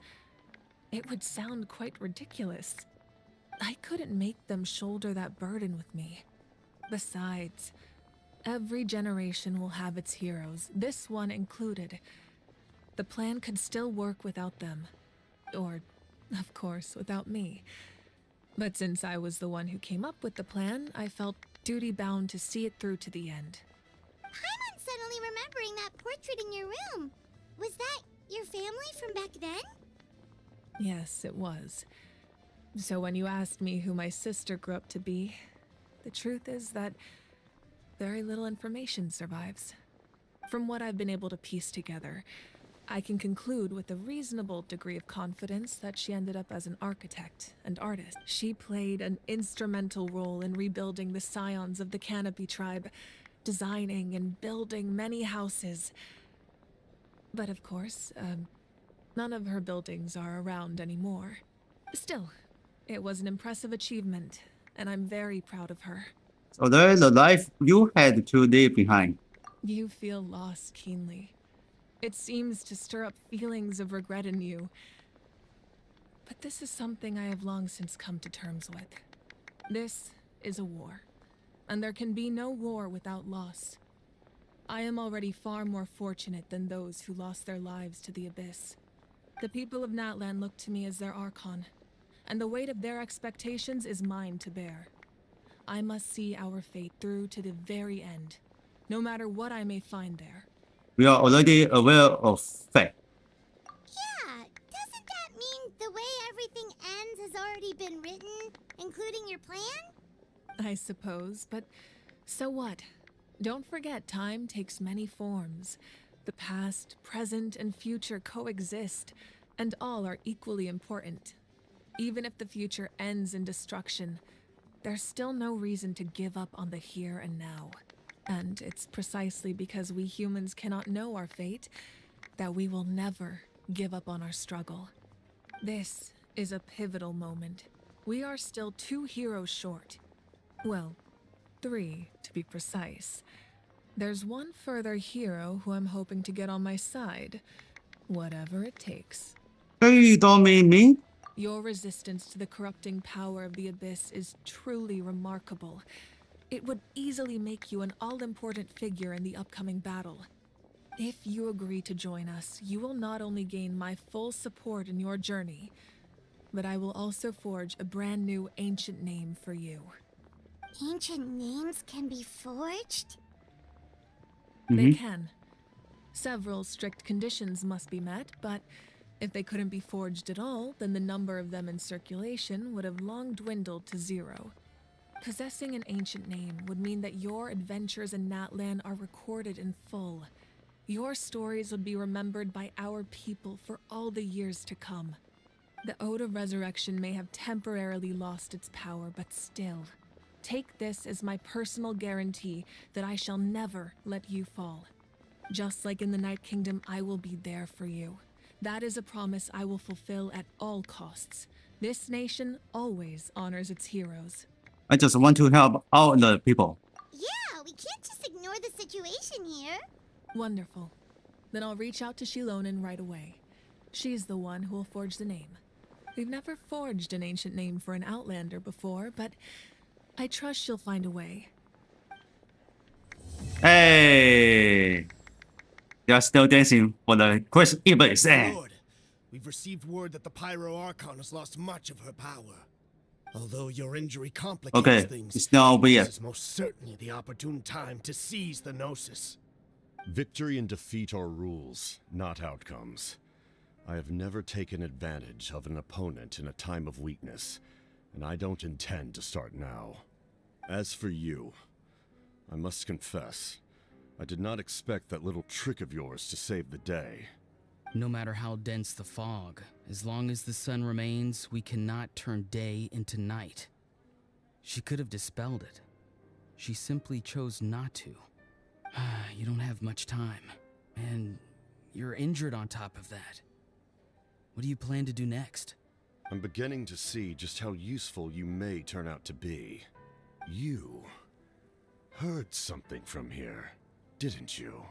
It would sound quite ridiculous. I couldn't make them shoulder that burden with me. Besides, every generation will have its heroes, this one included. The plan could still work without them. Or, of course, without me. But since I was the one who came up with the plan, I felt duty-bound to see it through to the end. Paimon's suddenly remembering that portrait in your room. Was that your family from back then? Yes, it was. So when you asked me who my sister grew up to be, the truth is that very little information survives. From what I've been able to piece together, I can conclude with a reasonable degree of confidence that she ended up as an architect and artist. She played an instrumental role in rebuilding the scions of the Canopy tribe, designing and building many houses. But of course, none of her buildings are around anymore. Still, it was an impressive achievement, and I'm very proud of her. So there's the life you had to leave behind. You feel loss keenly. It seems to stir up feelings of regret in you. But this is something I have long since come to terms with. This is a war, and there can be no war without loss. I am already far more fortunate than those who lost their lives to the Abyss. The people of Natlan look to me as their Archon, and the weight of their expectations is mine to bear. I must see our fate through to the very end, no matter what I may find there. We are already aware of fact. Yeah, doesn't that mean the way everything ends has already been written, including your plan? I suppose, but so what? Don't forget, time takes many forms. The past, present, and future coexist, and all are equally important. Even if the future ends in destruction, there's still no reason to give up on the here and now. And it's precisely because we humans cannot know our fate that we will never give up on our struggle. This is a pivotal moment. We are still 2 heroes short. Well, 3 to be precise. There's one further hero who I'm hoping to get on my side, whatever it takes. Hey, you don't mean me? Your resistance to the corrupting power of the Abyss is truly remarkable. It would easily make you an all-important figure in the upcoming battle. If you agree to join us, you will not only gain my full support in your journey, but I will also forge a brand new ancient name for you. Ancient names can be forged? They can. Several strict conditions must be met, but if they couldn't be forged at all, then the number of them in circulation would have long dwindled to 0. Possessing an ancient name would mean that your adventures in Natlan are recorded in full. Your stories would be remembered by our people for all the years to come. The Ode of Resurrection may have temporarily lost its power, but still, take this as my personal guarantee that I shall never let you fall. Just like in the Night Kingdom, I will be there for you. That is a promise I will fulfill at all costs. This nation always honors its heroes. I just want to help out the people. Yeah, we can't just ignore the situation here. Wonderful. Then I'll reach out to Shilonen right away. She's the one who will forge the name. We've never forged an ancient name for an Outlander before, but I trust she'll find a way. Hey! They are still dancing for the quest events. Lord, we've received word that the Pyro Archon has lost much of her power. Although your injury complicates Okay, things, it's now over here. this is most certainly the opportune time to seize the Gnosis. Victory and defeat are rules, not outcomes. I have never taken advantage of an opponent in a time of weakness, and I don't intend to start now. As for you, I must confess, I did not expect that little trick of yours to save the day. No matter how dense the fog, as long as the sun remains, we cannot turn day into night. She could have dispelled it. She simply chose not to. You don't have much time, and you're injured on top of that. What do you plan to do next? I'm beginning to see just how useful you may turn out to be. You heard something from here, didn't you?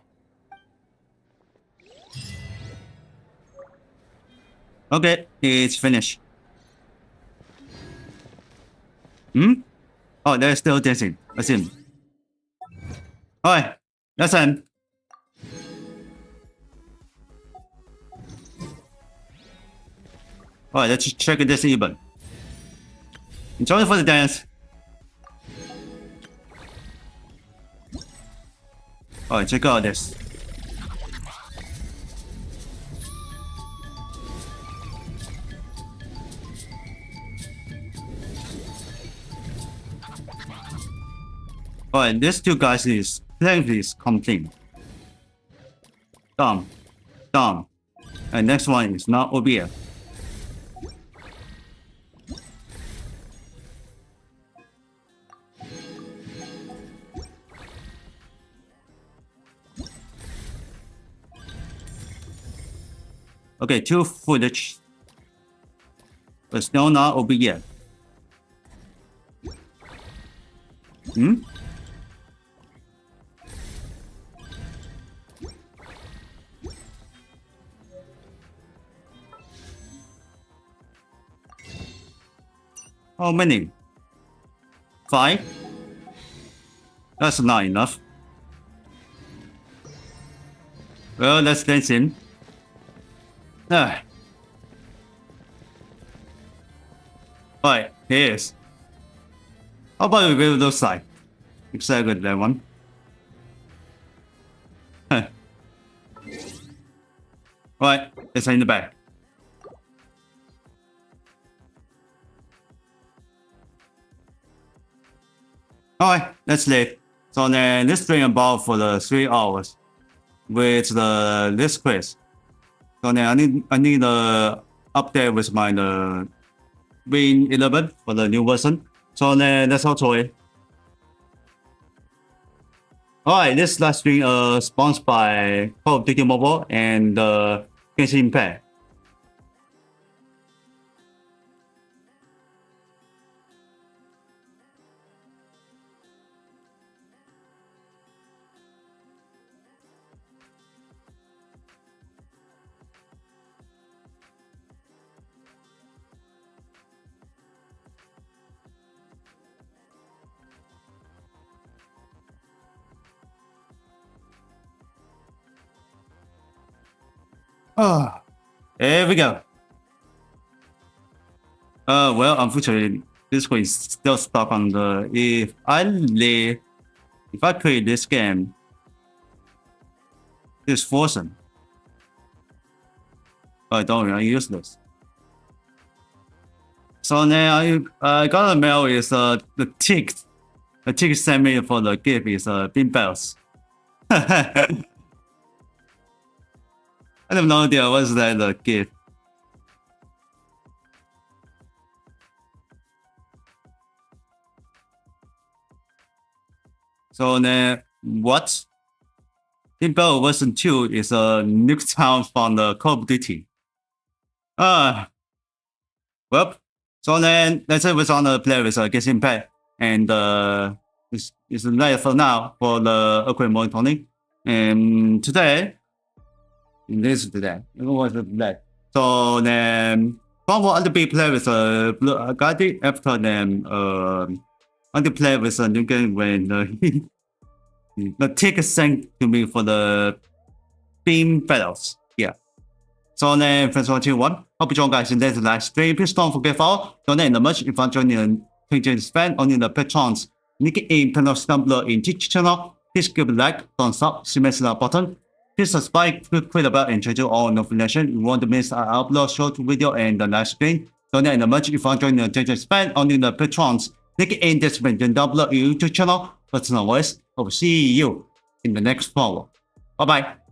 Okay, it's finished. Hmm? Oh, they're still dancing. That's him. Alright, that's him. Alright, let's check this even. Enjoy for the dance. Alright, check out this. Alright, these two guys is plenty complete. Dumb. Dumb. And next one is not obvious. Okay, two footage. But still not over yet. Hmm? How many? 5? That's not enough. Well, let's dance in. Ah. Alright, here is. How about we build those side? Exactly that one. Huh. Alright, let's in the back. Alright, let's leave. So then let's string about for the 3 hours with this quiz. So then I need the update with my Win 11 for the new version. So then that's also it. Alright, this live stream sponsored by Call of Duty Mobile and Genshin Impact. Oh, here we go. Well, unfortunately, this one is still stuck on the. If I create this game, this frozen. I don't really use this. So now I got a mail is the ticket sent me for the gift is bean bells. I have no idea what's that the gift. So then what? Impel version 2 is a Nuketown from the Call of Duty. Well, so then that's it was on the play with Genshin Impact and it's late for now for the Earthquake monitoring. And today. This is today. It was today. So then, Combo underbee play with Blue Agadi after them underplay with a new game when the ticket sent to me for the beam battles. Yeah. So then, thanks for watching one. Hope you join guys in this live stream. Please don't forget to donate the much if you join the Terengineer fan on the patrons. Link in panel down below in Twitch channel. Please give a like, thumbs up, smash the click Please subscribe, click the bell and turn on all notifications. You won't miss an upload short video and the live stream. Donate the much if you join the Terengineer fan on the patrons. Link in the description down below in YouTube channel. But as always, hope to see you in the next follow. Bye bye.